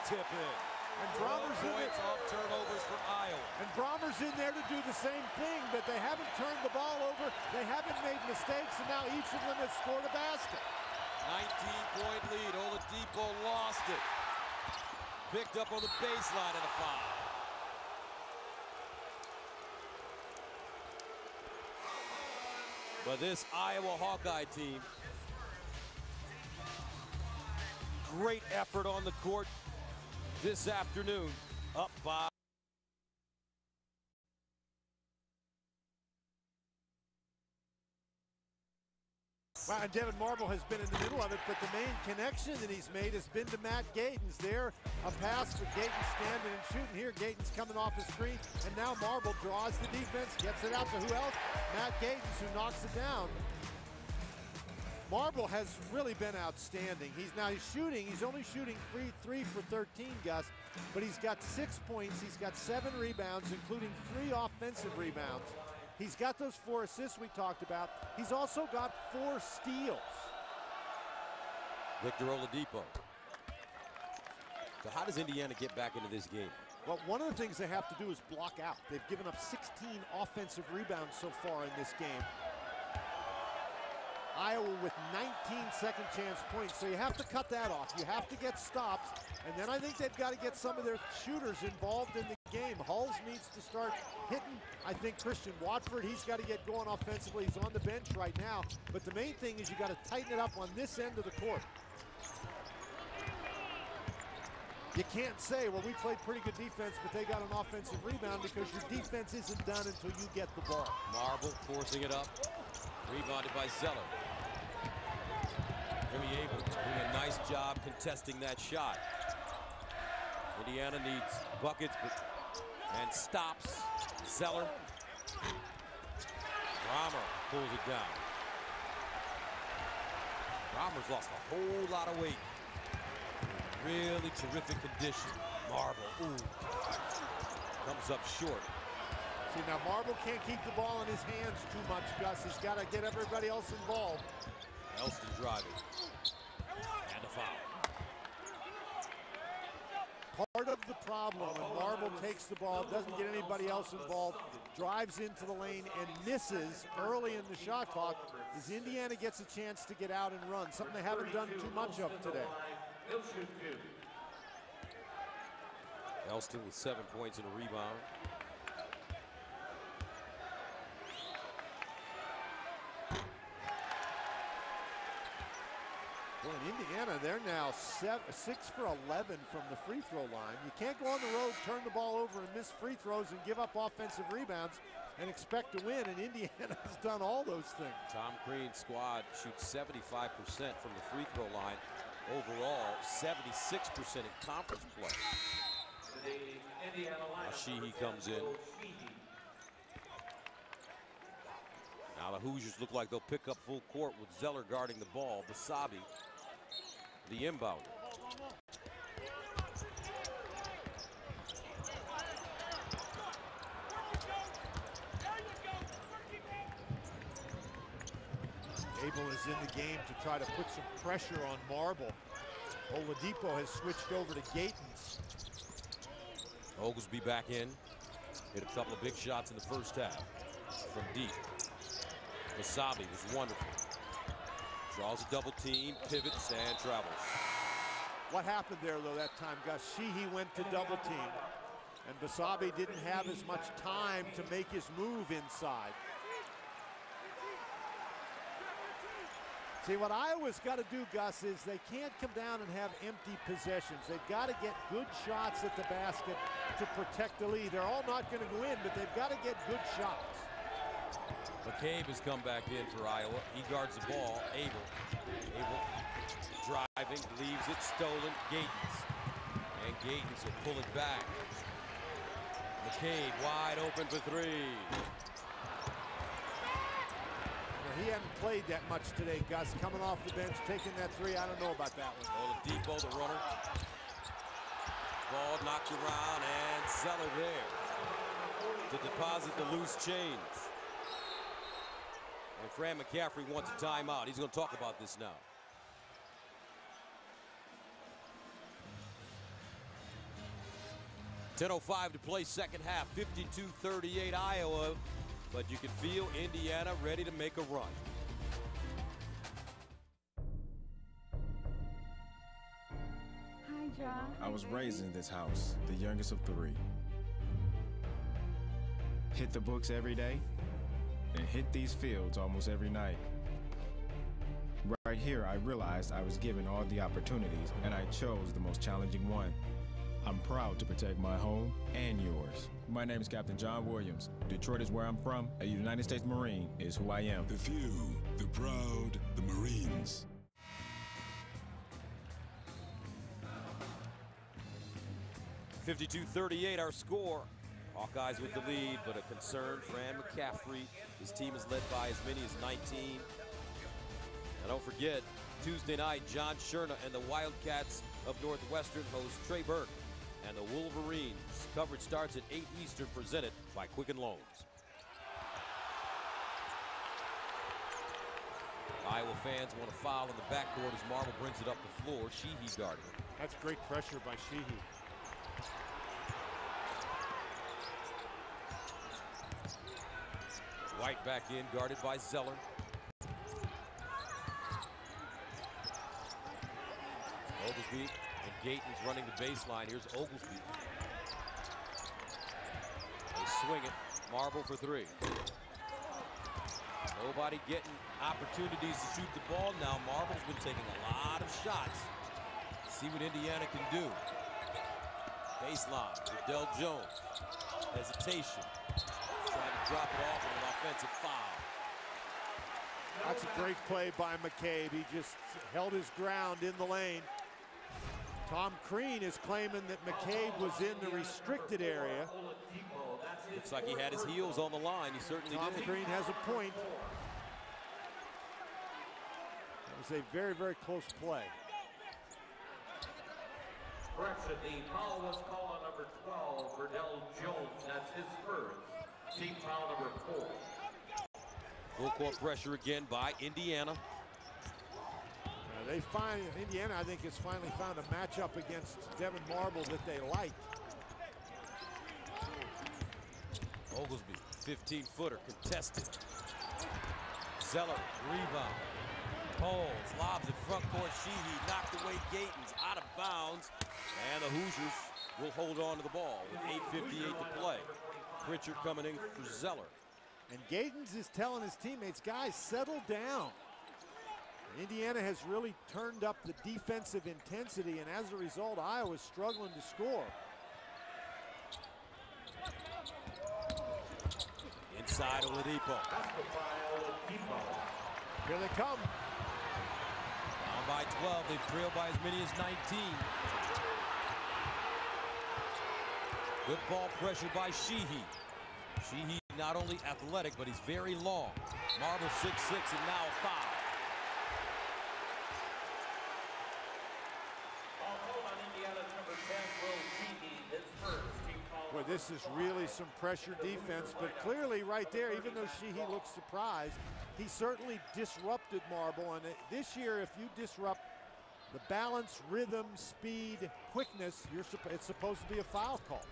[SPEAKER 1] tip in.
[SPEAKER 2] And Brahmer's in
[SPEAKER 1] points off turnovers for Iowa.
[SPEAKER 2] And Brahmer's in there to do the same thing, but they haven't turned the ball over. They haven't made mistakes, and now each of them has scored a basket.
[SPEAKER 1] 19-point lead. Oladipo lost it. Picked up on the baseline and a foul. But this Iowa Hawkeye team, great effort on the court this afternoon, up by.
[SPEAKER 2] Well, and Devin Marble has been in the middle of it, but the main connection that he's made has been to Matt Gayton's. There, a pass for Gayton standing and shooting here. Gayton's coming off the screen, and now Marble draws the defense, gets it out to who else? Matt Gayton, who knocks it down. Marble has really been outstanding. He's shooting. He's only shooting 3 for 13, Gus, but he's got 6 points. He's got 7 rebounds, including 3 offensive rebounds. He's got those 4 assists we talked about. He's also got 4 steals.
[SPEAKER 1] Victor Oladipo. So how does Indiana get back into this game?
[SPEAKER 2] Well, one of the things they have to do is block out. They've given up 16 offensive rebounds so far in this game. Iowa with 19 second chance points, so you have to cut that off. You have to get stops, and then I think they've got to get some of their shooters involved in the game. Hulls needs to start hitting. I think Christian Watford, he's got to get going offensively. He's on the bench right now, but the main thing is you got to tighten it up on this end of the court. You can't say, well, we played pretty good defense, but they got an offensive rebound, because your defense isn't done until you get the ball.
[SPEAKER 1] Marble forcing it up. Rebounded by Zeller. Jimmy Abel doing a nice job contesting that shot. Indiana needs buckets and stops. Zeller. Brahmer pulls it down. Brahmer's lost a whole lot of weight. Really terrific condition. Marble, ooh. Comes up short.
[SPEAKER 2] See, now Marble can't keep the ball in his hands too much, Gus. He's got to get everybody else involved.
[SPEAKER 1] Elston driving. And a foul.
[SPEAKER 2] Part of the problem when Marble takes the ball, doesn't get anybody else involved, drives into the lane and misses early in the shot clock, is Indiana gets a chance to get out and run, something they haven't done too much of today.
[SPEAKER 1] Elston with 7 points and a rebound.
[SPEAKER 2] Well, in Indiana, they're now 6 for 11 from the free throw line. You can't go on the road, turn the ball over, and miss free throws and give up offensive rebounds and expect to win, and Indiana has done all those things.
[SPEAKER 1] Tom Crean's squad shoots 75% from the free throw line. Overall, 76% in conference play. Sheehy comes in. Now the Hoosiers look like they'll pick up full court with Zeller guarding the ball. Basabi, the inbounder.
[SPEAKER 2] Abel is in the game to try to put some pressure on Marble. Oladipo has switched over to Gatens.
[SPEAKER 1] Oglesby back in. Hit a couple of big shots in the first half from deep. Wasabi was wonderful. Draws a double team, pivots, and travels.
[SPEAKER 2] What happened there, though, that time, Gus? Sheehy went to double team, and Wasabi didn't have as much time to make his move inside. See, what Iowa's got to do, Gus, is they can't come down and have empty possessions. They've got to get good shots at the basket to protect the lead. They're all not going to go in, but they've got to get good shots.
[SPEAKER 1] McCabe has come back in for Iowa. He guards the ball. Abel driving, leaves it, stolen. Gatens. And Gatens will pull it back. McCabe wide open for three.
[SPEAKER 2] He hadn't played that much today, Gus. Coming off the bench, taking that three, I don't know about that one.
[SPEAKER 1] Oladipo, the runner. Ball knocked around, and Zeller there to deposit the loose change. And Fran McCaffrey wants a timeout. He's going to talk about this now. .10:05 to play second half. 52-38 Iowa. But you can feel Indiana ready to make a run.
[SPEAKER 10] Hi, John.
[SPEAKER 4] I was raised in this house, the youngest of three. Hit the books every day and hit these fields almost every night. Right here, I realized I was given all the opportunities, and I chose the most challenging one. I'm proud to protect my home and yours. My name is Captain John Williams. Detroit is where I'm from. A United States Marine is who I am.
[SPEAKER 12] The few, the proud, the Marines.
[SPEAKER 1] .52-38 our score. Hawkeyes with the lead, but a concerned Fran McCaffrey. His team is led by as many as 19. And don't forget, Tuesday night, John Scherna and the Wildcats of Northwestern host Trey Burke and the Wolverines. Coverage starts at 8 Eastern, presented by Quicken Loans. Iowa fans want a foul in the backcourt as Marble brings it up the floor. Sheehy guarding it.
[SPEAKER 2] That's great pressure by Sheehy.
[SPEAKER 1] White back in, guarded by Zeller. Oglesby and Gatens running the baseline. Here's Oglesby. They swing it. Marble for three. Nobody getting opportunities to shoot the ball now. Marble's been taking a lot of shots. See what Indiana can do. Baseline. Dell Jones. Hesitation. Trying to drop it off with an offensive foul.
[SPEAKER 2] That's a great play by McCabe. He just held his ground in the lane. Tom Crean is claiming that McCabe was in the restricted area.
[SPEAKER 1] Looks like he had his heels on the line. He certainly did.
[SPEAKER 2] Tom Crean has a point. That was a very, very close play.
[SPEAKER 16] Correction, the foul was called on number 12 for Dell Jones. That's his first. Team foul number 4.
[SPEAKER 1] Full court pressure again by Indiana.
[SPEAKER 2] They find Indiana, I think, has finally found a matchup against Devin Marble that they like.
[SPEAKER 1] Oglesby, 15-footer, contested. Zeller, rebound. Pulls, lobs it front court. Sheehy knocked away Gatens, out of bounds. And the Hoosiers will hold on to the ball with 8:58 to play. Pritchard coming in for Zeller.
[SPEAKER 2] And Gatens is telling his teammates, guys, settle down. Indiana has really turned up the defensive intensity, and as a result, Iowa's struggling to score.
[SPEAKER 1] Inside Oladipo.
[SPEAKER 2] Here they come.
[SPEAKER 1] Down by 12. They've trailed by as many as 19. Good ball pressure by Sheehy. Sheehy not only athletic, but he's very long. Marble 6'6", and now a foul.
[SPEAKER 2] Boy, this is really some pressure defense, but clearly right there, even though Sheehy looks surprised, he certainly disrupted Marble. And this year, if you disrupt The balance, rhythm, speed, quickness, it's supposed to be a foul call.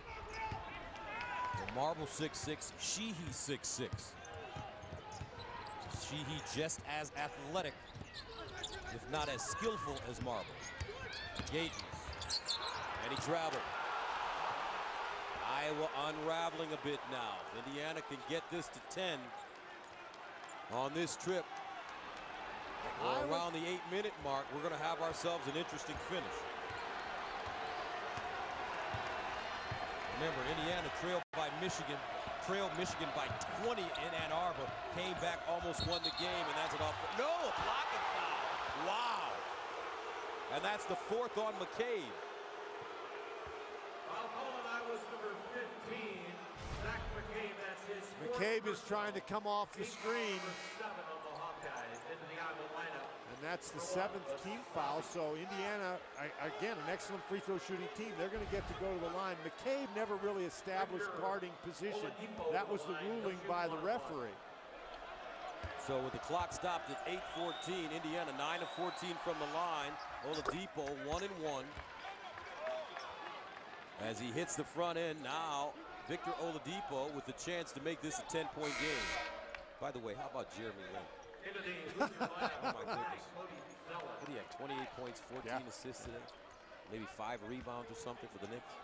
[SPEAKER 1] Well, Marble 6'6", Sheehy 6'6". Sheehy just as athletic, if not as skillful as Marble. Gatens, and he traveled. Iowa unraveling a bit now. Indiana can get this to 10 on this trip. Well, around the 8-minute mark, we're going to have ourselves an interesting finish. Remember, Indiana trailed Michigan by 20 in Ann Arbor, came back, almost won the game, and that's an off. No, a blocking foul. Wow. And that's the 4th on McCabe.
[SPEAKER 16] Foul call on Iowa's number 15, Zach McCabe. That's his
[SPEAKER 2] McCabe is trying to come off the screen. And that's the 7th team foul. So Indiana, again, an excellent free throw shooting team. They're going to get to go to the line. McCabe never really established guarding position. That was the ruling by the referee.
[SPEAKER 1] So with the clock stopped at 8:14, Indiana 9 of 14 from the line. Oladipo 1 and 1. As he hits the front end now, Victor Oladipo with the chance to make this a 10-point game. By the way, how about Jeremy Lin? Oh my goodness. What do you have, 28 points, 14 assists today? Maybe 5 rebounds or something for the Knicks?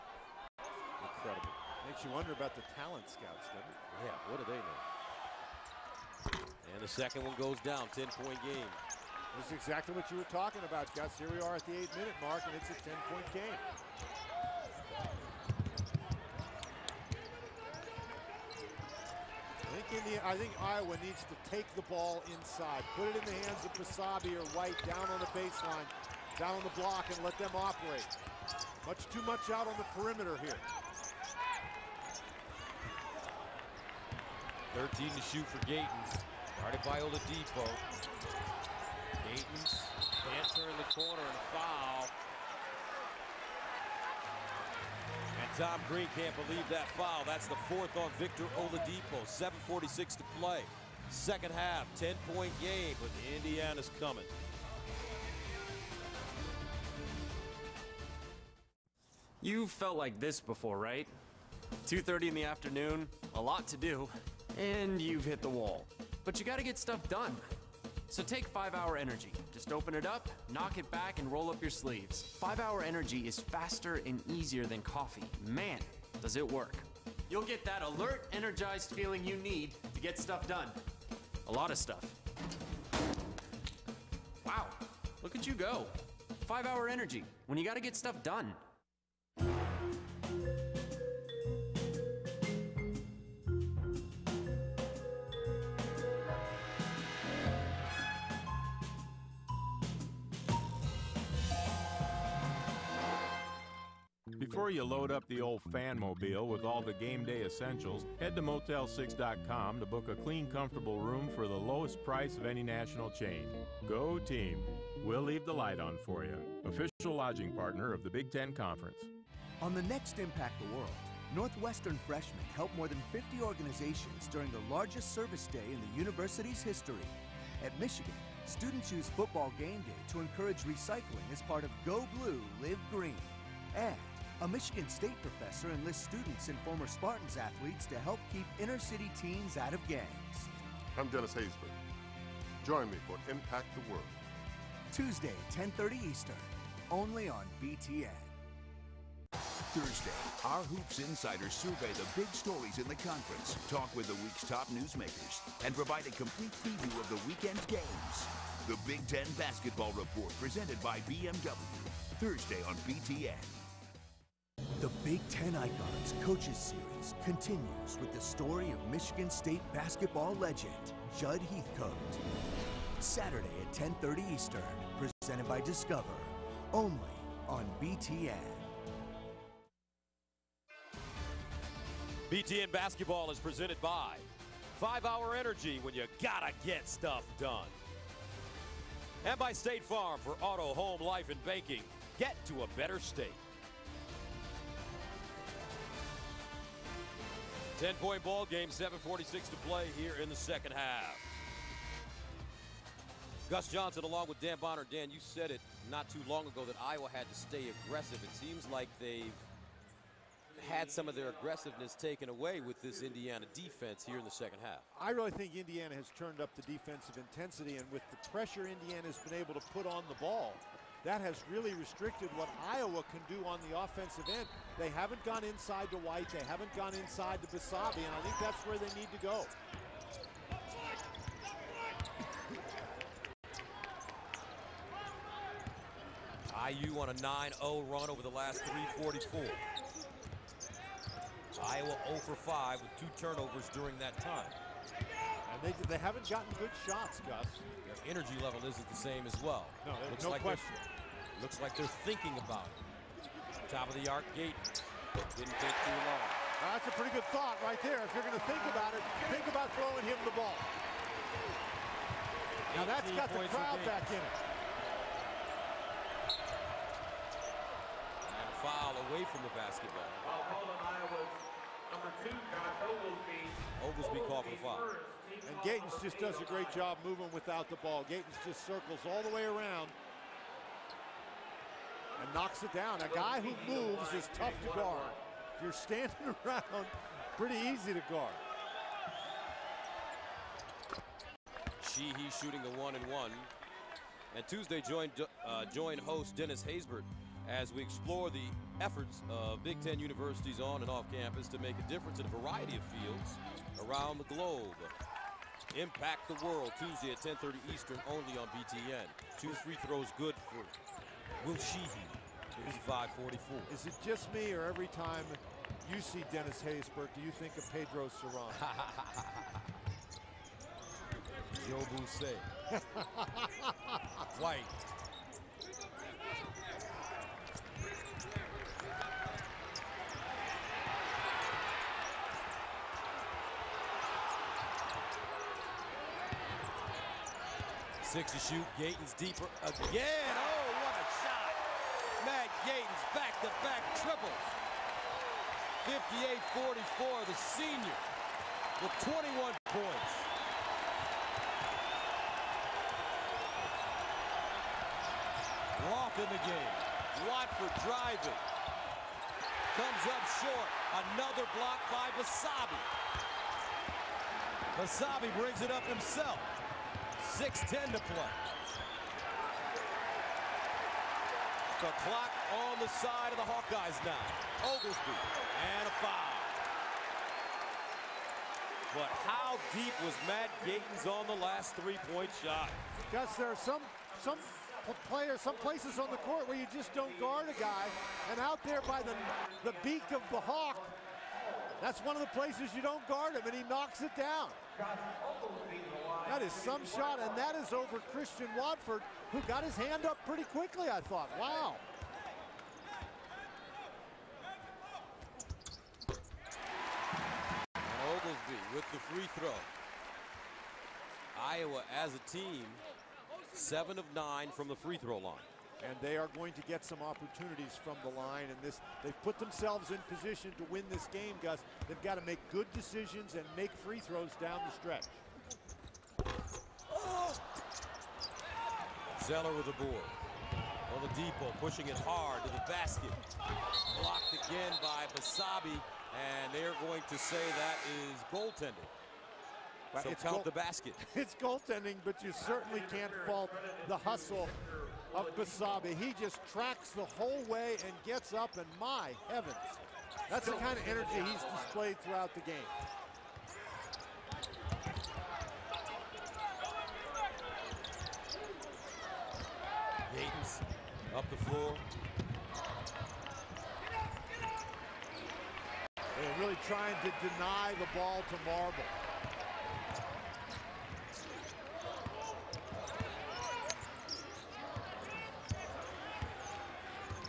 [SPEAKER 1] Incredible.
[SPEAKER 2] Makes you wonder about the talent scouts, doesn't it?
[SPEAKER 1] Yeah, what do they know? And the second one goes down, 10-point game.
[SPEAKER 2] This is exactly what you were talking about, Gus. Here we are at the 8-minute mark, and it's a 10-point game. I think Iowa needs to take the ball inside, put it in the hands of Basabi or White down on the baseline, down on the block, and let them operate. Too much out on the perimeter here.
[SPEAKER 1] 13 to shoot for Gatens. Guarded by Oladipo. Gatens can't turn the corner and foul. And Tom Green can't believe that foul. That's the 4th on Victor Oladipo. 7:46 to play. Second half, 10-point game, but Indiana's coming.
[SPEAKER 7] You've felt like this before, right? 2:30 in the afternoon, a lot to do, and you've hit the wall. But you gotta get stuff done. So take 5-Hour Energy. Just open it up, knock it back, and roll up your sleeves. 5-Hour Energy is faster and easier than coffee. Man, does it work. You'll get that alert, energized feeling you need to get stuff done. A lot of stuff. Wow, look at you go. 5-Hour Energy, when you gotta get stuff done.
[SPEAKER 5] Before you load up the old fan-mobile with all the game day essentials, head to Motel6.com to book a clean, comfortable room for the lowest price of any national chain. Go team. We'll leave the light on for you. Official lodging partner of the Big Ten Conference.
[SPEAKER 14] On the next Impact the World, Northwestern freshmen helped more than 50 organizations during the largest service day in the university's history. At Michigan, students use football game day to encourage recycling as part of Go Blue, Live Green. And a Michigan State professor enlists students and former Spartans athletes to help keep inner-city teens out of gangs.
[SPEAKER 13] I'm Dennis Haysbert. Join me for Impact the World.
[SPEAKER 14] Tuesday, 10:30 Eastern, only on BTN.
[SPEAKER 9] Thursday, our Hoops Insiders survey the big stories in the conference, talk with the week's top newsmakers, and provide a complete preview of the weekend's games. The Big Ten Basketball Report, presented by BMW. Thursday on BTN.
[SPEAKER 14] The Big Ten Icons Coaches Series continues with the story of Michigan State basketball legend, Judd Heathcote. Saturday at 10:30 Eastern, presented by Discover, only on BTN.
[SPEAKER 1] BTN Basketball is presented by 5-Hour Energy, when you gotta get stuff done. And by State Farm, for auto, home, life, and banking. Get to a better state. 10-point ball game, 7:46 to play here in the second half. Gus Johnson along with Dan Bonner. Dan, you said it not too long ago that Iowa had to stay aggressive. It seems like they've had some of their aggressiveness taken away with this Indiana defense here in the second half.
[SPEAKER 2] I really think Indiana has turned up the defensive intensity, and with the pressure Indiana's been able to put on the ball, that has really restricted what Iowa can do on the offensive end. They haven't gone inside to White, they haven't gone inside to Basabi, and I think that's where they need to go.
[SPEAKER 1] IU on a 9-0 run over the last 3:44. Iowa 0 for 5 with 2 turnovers during that time.
[SPEAKER 2] And they haven't gotten good shots, Gus.
[SPEAKER 1] Their energy level isn't the same as well.
[SPEAKER 2] No, there's no question.
[SPEAKER 1] Looks like they're thinking about it. Top of the arc, Gates. Didn't take too long.
[SPEAKER 2] That's a pretty good thought right there. If you're going to think about it, think about throwing him the ball. Now that's got the crowd back in it.
[SPEAKER 1] And a foul away from the basketball. Oglesby called for the foul.
[SPEAKER 2] And Gatens just does a great job moving without the ball. Gatens just circles all the way around and knocks it down. A guy who moves is tough to guard. If you're standing around, pretty easy to guard.
[SPEAKER 1] Sheehy shooting the 1-and-1. And Tuesday join host Dennis Haysbert as we explore the efforts of Big Ten universities on and off campus to make a difference in a variety of fields around the globe. Impact the World, Tuesday at 10:30 Eastern, only on BTN. 2 free throws good for Will Sheehy, 55-44.
[SPEAKER 2] Is it just me, or every time you see Dennis Haysbert, do you think of Pedro Cerrone?
[SPEAKER 1] Joe Bousset. White. Six to shoot. Gatens deeper again. Oh, what a shot. Matt Gatens back-to-back triples. 58-44, the senior with 21 points. Roth in the game. Watford driving. Comes up short. Another block by Basabi. Basabi brings it up himself. 6:10 to play. The clock on the side of the Hawkeyes now. Oglesby and a foul. But how deep was Matt Gatens on the last three-point shot?
[SPEAKER 2] Gus, there are some players, some places on the court where you just don't guard a guy, and out there by the beak of the Hawk, that's one of the places you don't guard him, and he knocks it down. That is some shot, and that is over Christian Watford, who got his hand up pretty quickly, I thought. Wow.
[SPEAKER 1] And Oglesby with the free throw. Iowa as a team, 7 of 9 from the free throw line.
[SPEAKER 2] And they are going to get some opportunities from the line, and they've put themselves in position to win this game, Gus. They've got to make good decisions and make free throws down the stretch.
[SPEAKER 1] Zeller with the board. Oladipo pushing it hard to the basket. Blocked again by Basabi, and they're going to say that is goaltending. So
[SPEAKER 2] it's
[SPEAKER 1] count the basket.
[SPEAKER 2] It's goaltending, but you certainly can't fault the hustle of Basabi. He just tracks the whole way and gets up, and my heavens, that's the kind of energy he's displayed throughout the game.
[SPEAKER 1] Gatens up the floor.
[SPEAKER 2] They're really trying to deny the ball to Marble.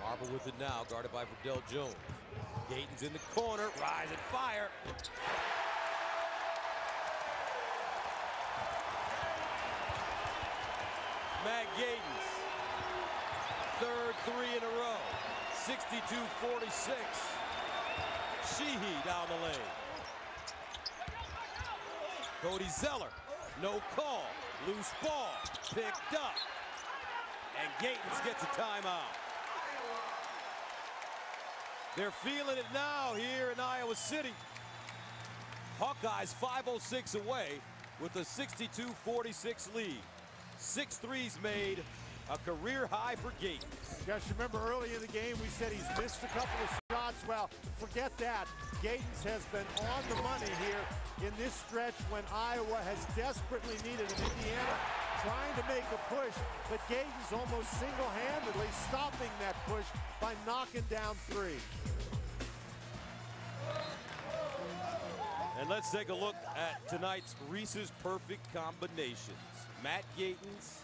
[SPEAKER 1] Marble with it now, guarded by Verdell Jones. Gatens in the corner, rise and fire. Matt Gatens, third three in a row, 62-46. Sheehy down the lane. Cody Zeller, no call, loose ball, picked backed up. And Gatens gets a timeout. They're feeling it now here in Iowa City. Hawkeyes 5:06 away with a 62-46 lead. 6 threes made, a career high for Gatens.
[SPEAKER 2] Guys, remember early in the game we said he's missed a couple of shots. Well, forget that. Gatens has been on the money here in this stretch when Iowa has desperately needed an Indiana trying to make a push, but Gatens almost single-handedly stopping that push by knocking down 3.
[SPEAKER 1] And let's take a look at tonight's Reese's Perfect Combinations. Matt Gatens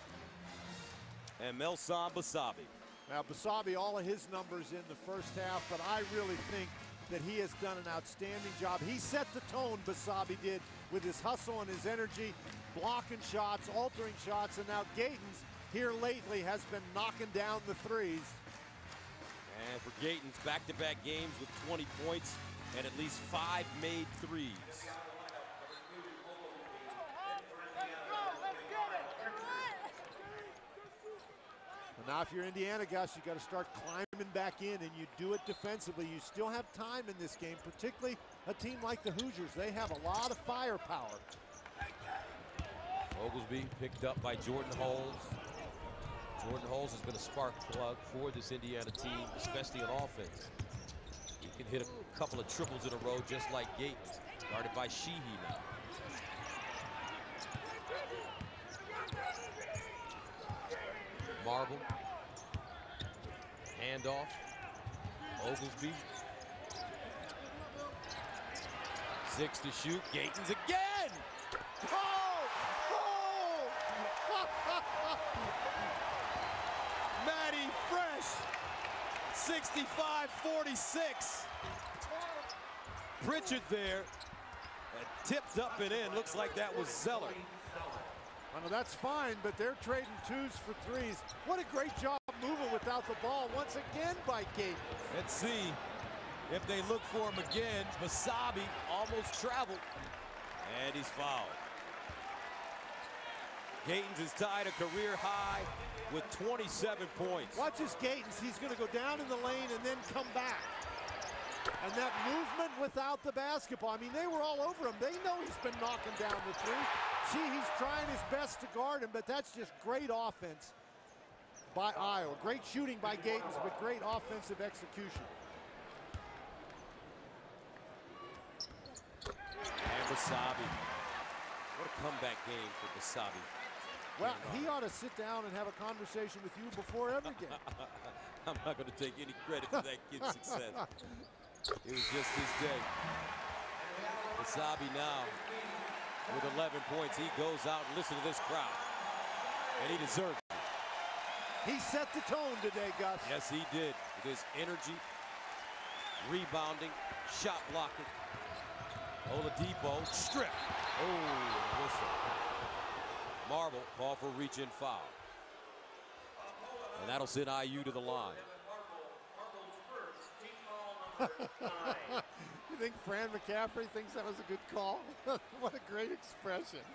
[SPEAKER 1] and Melson Basabe.
[SPEAKER 2] Now, Basabe, all of his numbers in the first half, but I really think that he has done an outstanding job. He set the tone, Basabe did, with his hustle and his energy, blocking shots, altering shots, and now Gatens here lately has been knocking down the threes.
[SPEAKER 1] And for Gatens, back-to-back games with 20 points and at least 5 made threes.
[SPEAKER 2] Now, if you're Indiana, Gus, you got to start climbing back in, and you do it defensively. You still have time in this game, particularly a team like the Hoosiers. They have a lot of firepower.
[SPEAKER 1] Oglesby picked up by Jordan Hulls. Jordan Hulls has been a spark plug for this Indiana team, especially on offense. He can hit a couple of triples in a row just like Gatens, guarded by Sheehy now. Marble. Handoff. Oglesby. 6 to shoot. Gatens again!
[SPEAKER 2] Oh!
[SPEAKER 1] Matty Fresh. 65-46. Pritchard there. Tipped up and in. Looks like that was Zeller.
[SPEAKER 2] I know that's fine, but they're trading 2s for 3s. What a great job moving without the ball once again by Gatens.
[SPEAKER 1] Let's see if they look for him again. Basabe almost traveled, and he's fouled. Gatens is tied a career high with 27 points.
[SPEAKER 2] Watch this Gatens. He's going to go down in the lane and then come back. And that movement without the basketball, I mean, they were all over him. They know he's been knocking down the 3. See, he's trying his best to guard him, but that's just great offense by Iowa. Great shooting by Gatens, but great offensive execution.
[SPEAKER 1] And Basabe. What a comeback game for Basabe.
[SPEAKER 2] Well, he ought to sit down and have a conversation with you before every game.
[SPEAKER 1] I'm not going to take any credit for that kid's success. It was just his day. Basabe now with 11 points. He goes out and listen to this crowd. And he deserves it.
[SPEAKER 2] He set the tone today, Gus.
[SPEAKER 1] Yes, he did. With his energy, rebounding, shot blocking. Oladipo, strip. Oh, whistle. Marble, call for reach-in foul. And that'll send IU to the line.
[SPEAKER 2] You think Fran McCaffrey thinks that was a good call? What a great expression.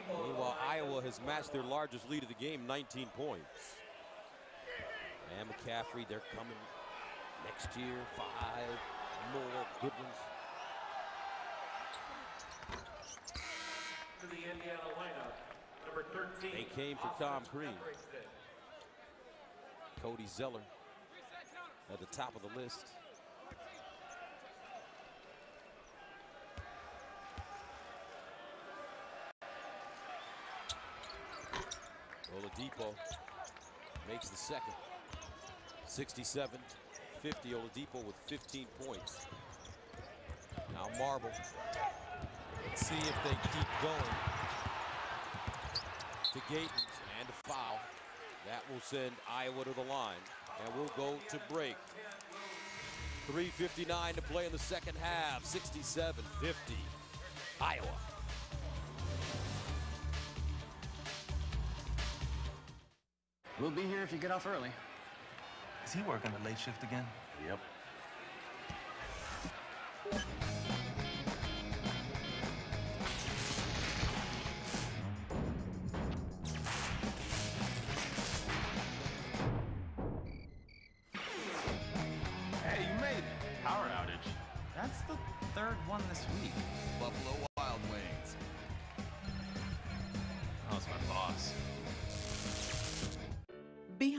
[SPEAKER 1] Meanwhile, Iowa has matched their largest lead of the game, 19 points. And McCaffrey, they're coming next year, 5 more good ones.
[SPEAKER 16] To the Indiana lineup, number 13.
[SPEAKER 1] They came for Tom Crean. Cody Zeller at the top of the list. Oladipo makes the second. 67-50, Oladipo with 15 points. Now Marble. Let's see if they keep going. To Gatens and a foul. That will send Iowa to the line. And we'll go to break. 3:59 to play in the second half. 67-50, Iowa.
[SPEAKER 6] We'll be here if you get off early.
[SPEAKER 15] Is he working the late shift again?
[SPEAKER 6] Yep.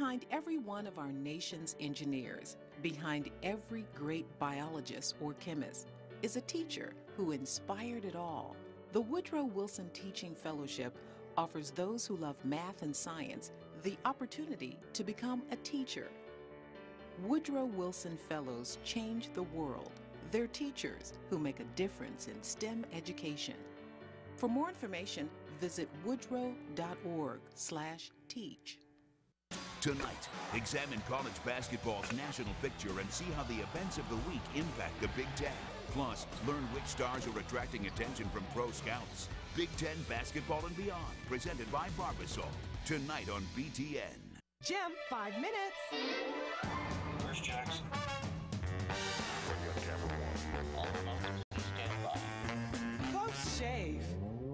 [SPEAKER 18] Behind every one of our nation's engineers, behind every great biologist or chemist, is a teacher who inspired it all. The Woodrow Wilson Teaching Fellowship offers those who love math and science the opportunity to become a teacher. Woodrow Wilson Fellows change the world. They're teachers who make a difference in STEM education. For more information, visit woodrow.org/teach.
[SPEAKER 9] Tonight, examine college basketball's national picture and see how the events of the week impact the Big Ten. Plus, learn which stars are attracting attention from pro scouts. Big Ten basketball and beyond, presented by Barbasol. Tonight on BTN.
[SPEAKER 20] Jim, 5 minutes.
[SPEAKER 21] Where's Jackson?
[SPEAKER 20] Close shave.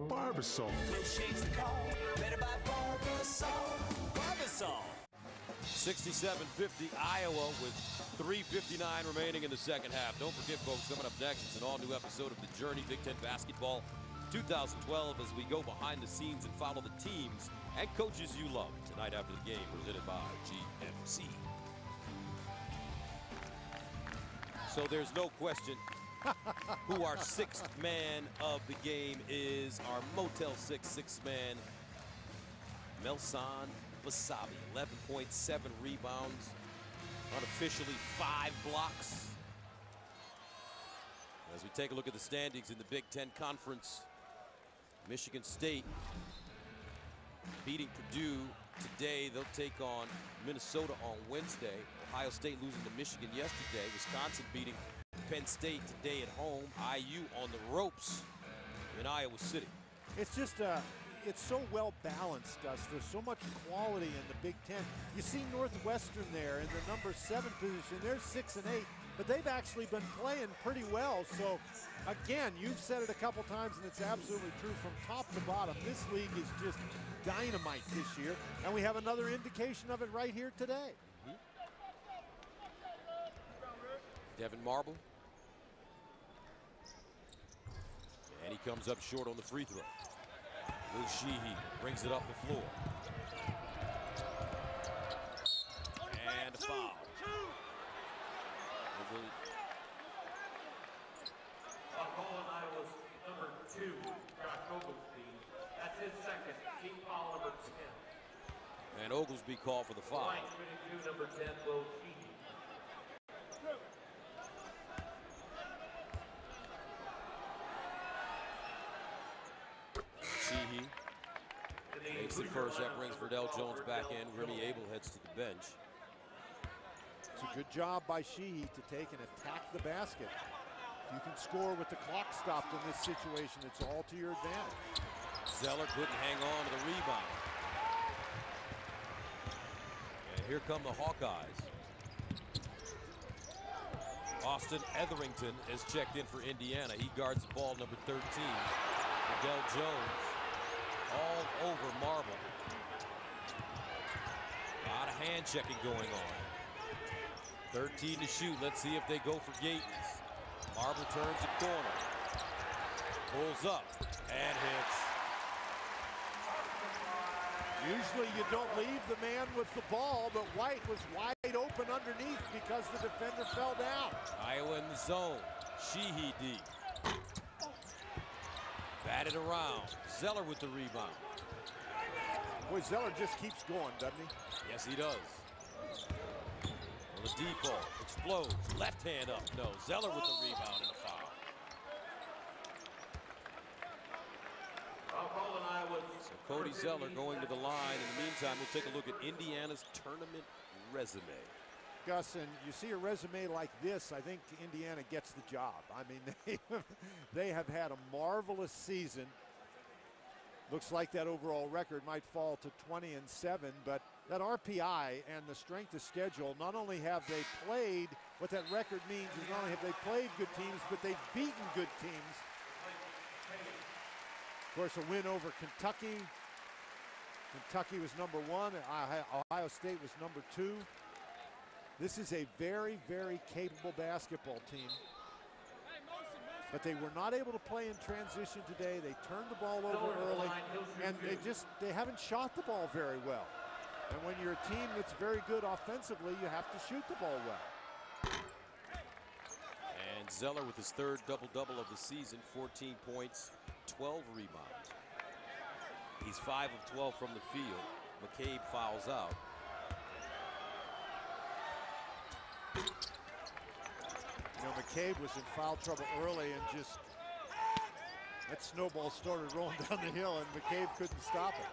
[SPEAKER 21] Barbasol.
[SPEAKER 20] Close shave's the call. Better buy Barbasol. Barbasol.
[SPEAKER 1] 67-50 Iowa with 3:59 remaining in the second half. Don't forget, folks, coming up next, it's an all-new episode of The Journey, Big Ten Basketball 2012, as we go behind the scenes and follow the teams and coaches you love. Tonight after the game, presented by GMC. So there's no question who our sixth man of the game is. Our Motel 6 sixth man, Melson Vasabi, 11.7 rebounds, unofficially 5 blocks. As we take a look at the standings in the Big Ten Conference, Michigan State beating Purdue today. They'll take on Minnesota on Wednesday. Ohio State losing to Michigan yesterday. Wisconsin beating Penn State today at home. IU on the ropes in Iowa City.
[SPEAKER 2] It's just it's so well balanced, Gus. There's so much quality in the Big Ten. You see Northwestern there in the number 7 position. They're 6 and 8, but they've actually been playing pretty well. So again, you've said it a couple times, and it's absolutely true from top to bottom. This league is just dynamite this year, and we have another indication of it right here today.
[SPEAKER 1] Devin Marble. And he comes up short on the free throw. Lou Sheehy brings it up the floor. And a foul.
[SPEAKER 16] Calling Iowa's number 2, Josh Oglesby. That's his second. Team foul number 10.
[SPEAKER 1] And Oglesby called for the foul.
[SPEAKER 16] Line shooting 2, number 10, Lou Sheehy.
[SPEAKER 1] Sheehy makes it first. That brings Verdell Jones back in. Remy Abel heads to the bench.
[SPEAKER 2] It's a good job by Sheehy to take and attack the basket. If you can score with the clock stopped in this situation, it's all to your advantage.
[SPEAKER 1] Zeller couldn't hang on to the rebound. And here come the Hawkeyes. Austin Etherington is checked in for Indiana. He guards the ball, number 13. Verdell Jones all over Marble. A lot of hand checking going on. 13 to shoot. Let's see if they go for Gatens. Marble turns a corner. Pulls up and hits.
[SPEAKER 2] Usually you don't leave the man with the ball, but White was wide open underneath because the defender fell down.
[SPEAKER 1] Iowa in the zone. Sheehy deep. Batted around. Zeller with the rebound.
[SPEAKER 2] Boy, Zeller just keeps going, doesn't he?
[SPEAKER 1] Yes, he does. Oladipo explodes. Left hand up. No. Zeller with the rebound and a foul. So Cody Zeller going to the line. In the meantime, we'll take a look at Indiana's tournament resume.
[SPEAKER 2] Gus, and you see a resume like this, I think Indiana gets the job. I mean, they have had a marvelous season. Looks like that overall record might fall to 20-7, but that RPI and the strength of schedule, not only have they played, what that record means is not only have they played good teams, but they've beaten good teams. Of course, a win over Kentucky. Kentucky was number 1, Ohio State was number 2. This is a very, very capable basketball team. But they were not able to play in transition today. They turned the ball over early, and they haven't shot the ball very well. And when you're a team that's very good offensively, you have to shoot the ball well.
[SPEAKER 1] And Zeller with his third double-double of the season, 14 points, 12 rebounds. He's 5 of 12 from the field. McCabe fouls out.
[SPEAKER 2] You know, McCabe was in foul trouble early and just, that snowball started rolling down the hill and McCabe couldn't stop it.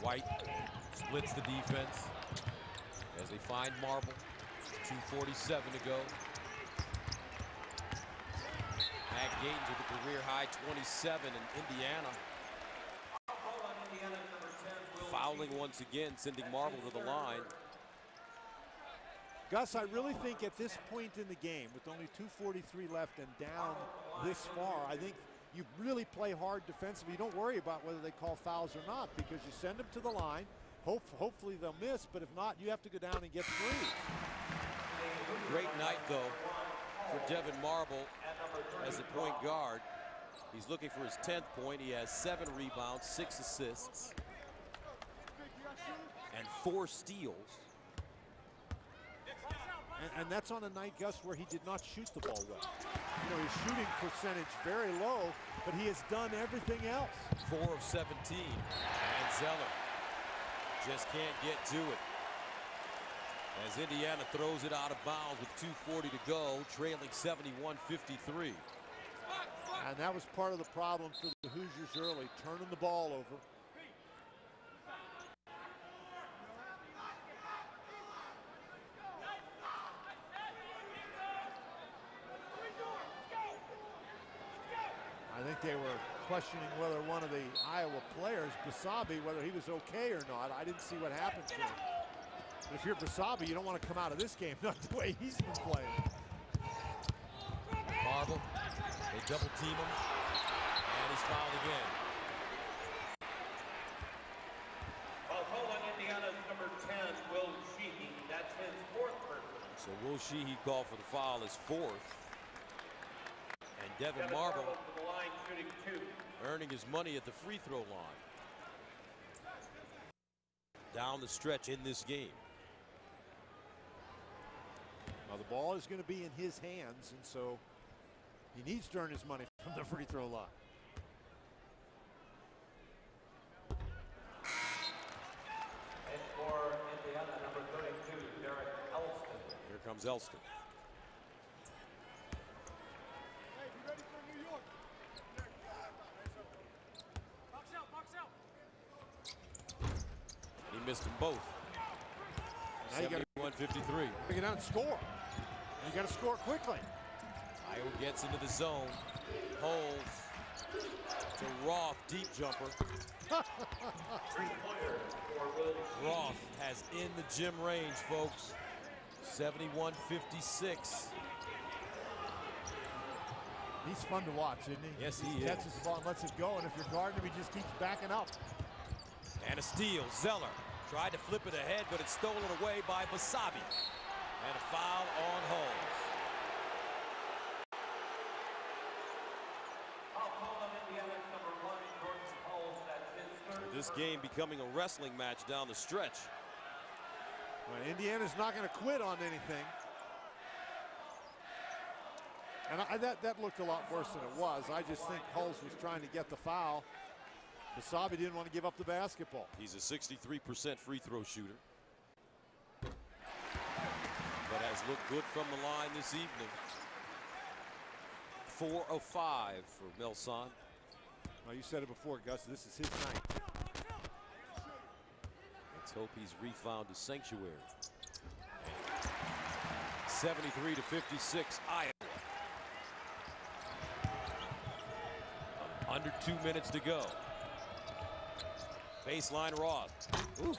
[SPEAKER 1] White splits the defense as they find Marble. 2:47 to go. Matt Gaines with a career-high 27 in Indiana. Fouling once again, sending Marble to the line.
[SPEAKER 2] Gus, I really think at this point in the game, with only 2:43 left and down this far, I think you really play hard defensively. You don't worry about whether they call fouls or not because you send them to the line. Hopefully they'll miss, but if not, you have to go down and get three.
[SPEAKER 1] Great night, though, for Devin Marble as a point guard. He's looking for his 10th point. He has 7 rebounds, 6 assists, and 4 steals.
[SPEAKER 2] And that's on a night, Gus, where he did not shoot the ball well. You know, his shooting percentage very low, but he has done everything else.
[SPEAKER 1] 4 of 17. And Zeller just can't get to it. As Indiana throws it out of bounds with 2:40 to go, trailing 71-53.
[SPEAKER 2] And that was part of the problem for the Hoosiers early, turning the ball over. I think they were questioning whether one of the Iowa players, Basabe, whether he was okay or not. I didn't see what happened to him. But if you're Basabe, you don't want to come out of this game not the way he's been playing.
[SPEAKER 1] Marble, they double team him, and he's fouled again.
[SPEAKER 16] Foul on Indiana's number 10, Will Sheehy. That's his 4th person.
[SPEAKER 1] So Will Sheehy called for the foul, his 4th. And Devin Marble
[SPEAKER 16] to the line, shooting 2.
[SPEAKER 1] earning his money at the free throw line. Down the stretch in this game.
[SPEAKER 2] Now the ball is going to be in his hands, and so he needs to earn his money from the free throw line.
[SPEAKER 16] And for Indiana, number 32, Derek Elston.
[SPEAKER 1] Here comes Elston. He missed them both. 71-53.
[SPEAKER 2] Bring it out and score. You got to score quickly.
[SPEAKER 1] Iowa gets into the zone. Holds to Roth, deep jumper. Roth has in the gym range, folks. 71-56.
[SPEAKER 2] He's fun to watch, isn't he?
[SPEAKER 1] Yes,
[SPEAKER 2] he catches the ball and lets it go, and if you're guarding him, he just keeps backing up.
[SPEAKER 1] And a steal. Zeller tried to flip it ahead, but it's stolen away by Basabe. And a foul on Holmes. This game becoming a wrestling match down the stretch.
[SPEAKER 2] Well, Indiana's not going to quit on anything. And that looked a lot worse than it was. I just think Hulls was trying to get the foul. Basabe didn't want to give up the basketball.
[SPEAKER 1] He's a 63% free throw shooter. But has looked good from the line this evening. 4 of 5 for Melson.
[SPEAKER 2] Well, you said it before, Gus. This is his night.
[SPEAKER 1] Let's hope he's refound his sanctuary. 73-56, Iowa. Under 2 minutes to go. Baseline Roth. Ooh.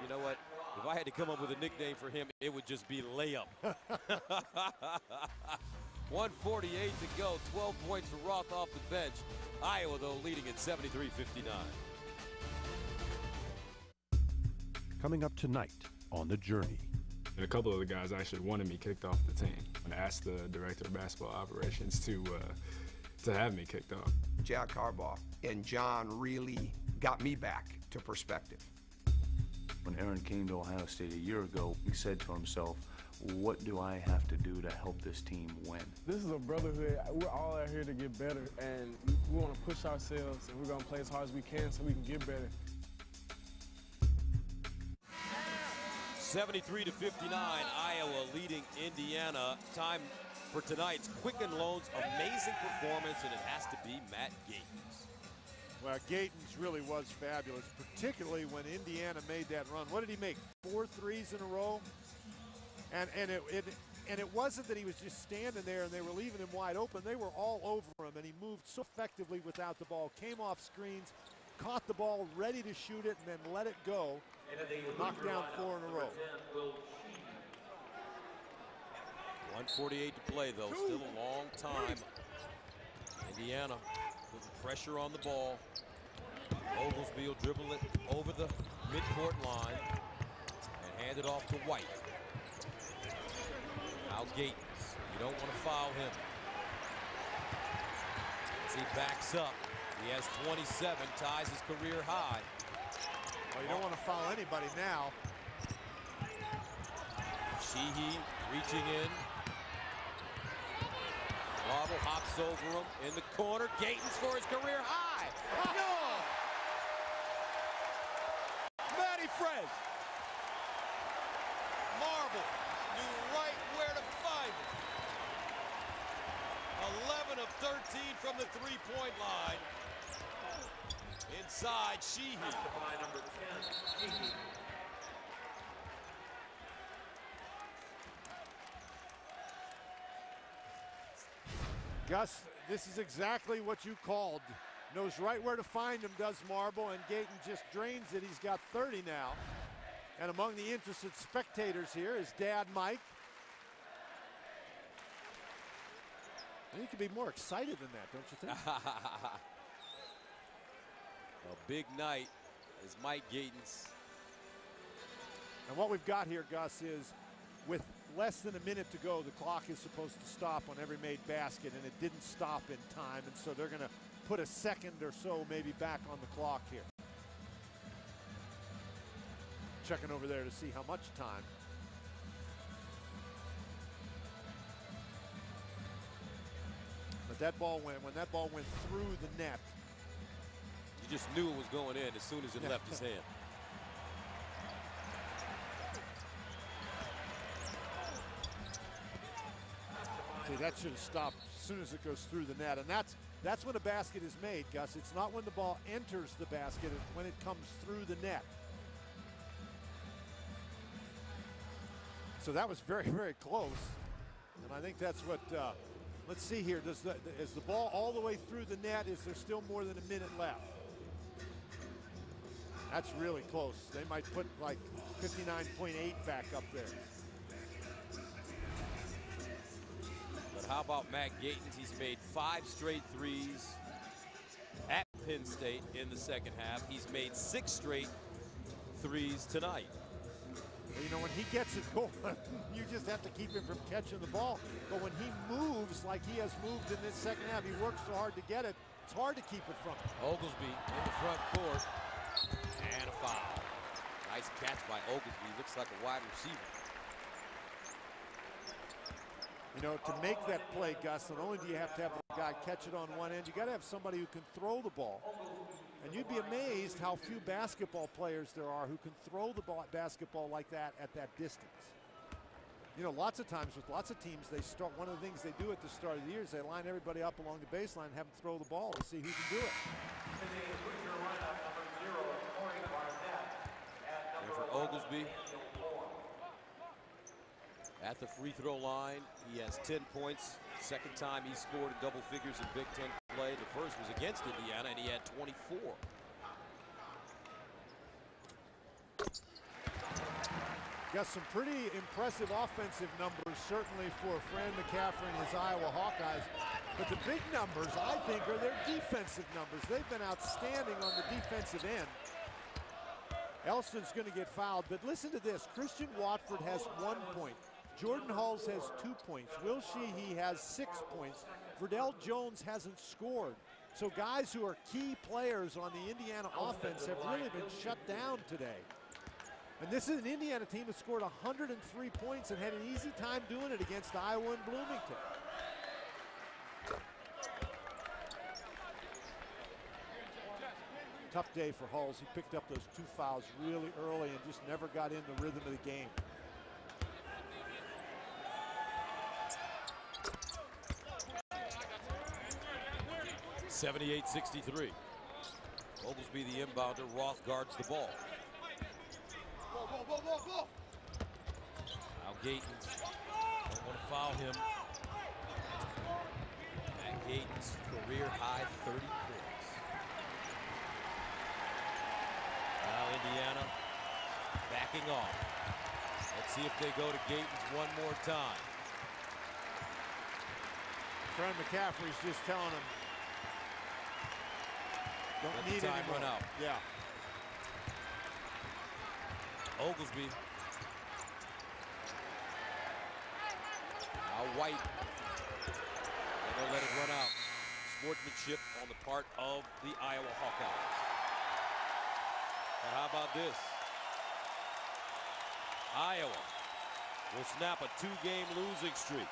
[SPEAKER 1] You know what? If I had to come up with a nickname for him, it would just be Layup. 1:48 to go. 12 points for Roth off the bench. Iowa, though, leading at 73-59.
[SPEAKER 3] Coming up tonight on The Journey.
[SPEAKER 19] And a couple of the guys actually wanted me kicked off the team. And I asked the director of basketball operations to have me kicked off.
[SPEAKER 8] Jack Harbaugh, and John really got me back to perspective.
[SPEAKER 17] When Aaron came to Ohio State a year ago, he said to himself, what do I have to do to help this team win?
[SPEAKER 22] This is a brotherhood. We're all out here to get better, and we want to push ourselves, and we're going to play as hard as we can so we can get better.
[SPEAKER 1] 73-59, Iowa leading Indiana. Time for tonight's Quicken Loans amazing performance, and it has to be Matt Gatens.
[SPEAKER 2] Well, Gatens really was fabulous, particularly when Indiana made that run. What did he make? 4 threes in a row? And it wasn't that he was just standing there and they were leaving him wide open. They were all over him, and he moved so effectively without the ball. Came off screens, caught the ball, ready to shoot it, and then let it go. Knocked down 4 in a row.
[SPEAKER 1] 1:48 to play, though. Still a long time. Indiana with pressure on the ball. Oglesby will dribble it over the midcourt line and hand it off to White. Now Gatens. You don't want to foul him. As he backs up, he has 27, ties his career high.
[SPEAKER 2] Well, you don't want to foul anybody now.
[SPEAKER 1] Sheehy reaching in. Marble hops over him in the corner. Gatens for his career high. No! Matty Fred. Marble knew right where to find it. 11 of 13 from the three-point line. Inside, Sheehy. Number 10, Sheehy.
[SPEAKER 2] Gus, this is exactly what you called. Knows right where to find him, does Marble, and Gayton just drains it. He's got 30 now. And among the interested spectators here is Dad Mike. And he could be more excited than that, don't you think?
[SPEAKER 1] A big night is Mike Gatens.
[SPEAKER 2] And what we've got here, Gus, is with less than a minute to go, the clock is supposed to stop on every made basket, and it didn't stop in time, and so they're going to put a second or so maybe back on the clock here. Checking over there to see how much time. But that ball went, when that ball went through the net.
[SPEAKER 1] You just knew it was going in as soon as it left his hand.
[SPEAKER 2] See, that should have stopped as soon as it goes through the net. And that's when a basket is made, Gus. It's not when the ball enters the basket, it's when it comes through the net. So that was very, very close. And I think that's what, let's see here. Is the ball all the way through the net? Is there still more than a minute left? That's really close. They might put like 59.8 back up there.
[SPEAKER 1] But how about Matt Gatens? He's made 5 straight threes at Penn State in the second half. He's made 6 straight threes tonight.
[SPEAKER 2] You know, when he gets it going, you just have to keep him from catching the ball. But when he moves like he has moved in this second half, he works so hard to get it, it's hard to keep it from him.
[SPEAKER 1] Oglesby in the front court. And a foul. Nice catch by Oglesby. Looks like a wide receiver.
[SPEAKER 2] You know, to make that play, Gus, not only do you have to have the guy catch it on one end, you got to have somebody who can throw the ball. And you'd be amazed how few basketball players there are who can throw the basketball like that at that distance. You know, lots of times with lots of teams, they start, one of the things they do at the start of the year is they line everybody up along the baseline and have them throw the ball to see who can do it.
[SPEAKER 1] And for Oglesby, at the free throw line, he has 10 points. Second time he scored in double figures in Big Ten play. The first was against Indiana, and he had 24.
[SPEAKER 2] Got some pretty impressive offensive numbers, certainly for Fran McCaffrey and his Iowa Hawkeyes. But the big numbers, I think, are their defensive numbers. They've been outstanding on the defensive end. Elston's going to get fouled, but listen to this. Christian Watford has 1 point. Jordan Hulls has 2 points. Will Sheehy has 6 points. Verdell Jones hasn't scored. So guys who are key players on the Indiana offense have really been shut down today. And this is an Indiana team that scored 103 points and had an easy time doing it against Iowa and Bloomington. Tough day for Hulls. He picked up those 2 fouls really early and just never got in the rhythm of the game.
[SPEAKER 1] (78-63). Oglesby the inbounder. Roth guards the ball. Now Gatens don't want to foul him. Matt Gatens career high 30 points. Now Indiana backing off. Let's see if they go to Gatens one more time.
[SPEAKER 2] Fred McCaffrey's just telling him, don't
[SPEAKER 1] let
[SPEAKER 2] need
[SPEAKER 1] the time
[SPEAKER 2] anymore.
[SPEAKER 1] run out.
[SPEAKER 2] Yeah.
[SPEAKER 1] Oglesby. Now White. And they'll let it run out. Sportsmanship on the part of the Iowa Hawkeyes. And how about this? Iowa will snap a 2-game losing streak.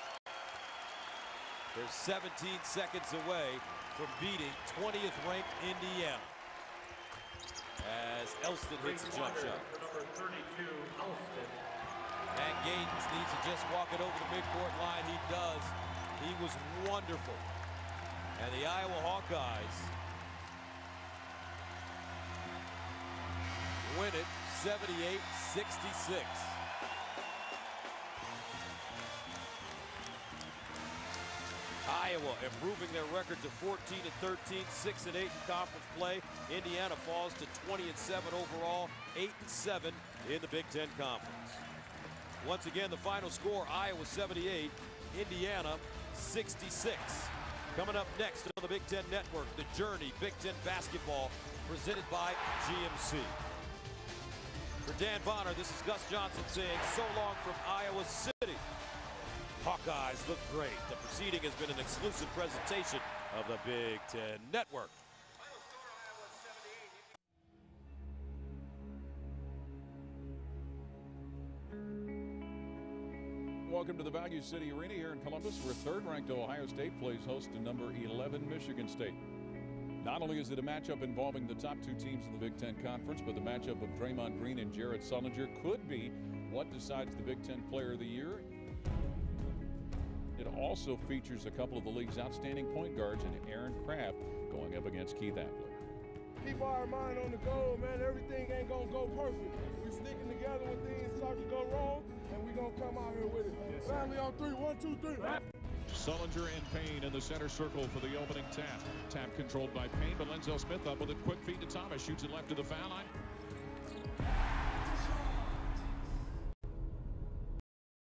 [SPEAKER 1] They're 17 seconds away from beating 20th ranked Indiana. As Elston hits a jump shot.
[SPEAKER 16] Number 32, Elston.
[SPEAKER 1] Matt Gatens needs to just walk it over the midcourt line. He does. He was wonderful. And the Iowa Hawkeyes win it 78-66. Iowa improving their record to 14-13, 6-8 in conference play. Indiana falls to 20-7 overall, 8-7 in the Big Ten Conference. Once again, the final score: Iowa 78, Indiana 66. Coming up next on the Big Ten Network, the Journey Big Ten Basketball, presented by GMC. For Dan Bonner, this is Gus Johnson saying so long from Iowa City. Hawkeyes look great. The proceeding has been an exclusive presentation of the Big Ten Network.
[SPEAKER 10] Welcome to the Value City Arena here in Columbus, where third-ranked Ohio State plays host to number 11 Michigan State. Not only is it a matchup involving the top 2 teams in the Big Ten Conference, but the matchup of Draymond Green and Jared Sullinger could be what decides the Big Ten Player of the Year. It also features a couple of the league's outstanding point guards in Aaron Craft going up against Keith Appler.
[SPEAKER 22] Keep our mind on the goal, man. Everything ain't gonna go perfect. We're sticking together when things start to go wrong, and we're gonna come out here with it. Family on 3, 1, 2, 3.
[SPEAKER 11] Sullinger and Payne in the center circle for the opening tap. Tap controlled by Payne, but Lenzel Smith up with a quick feed to Thomas. Shoots it left to the foul line.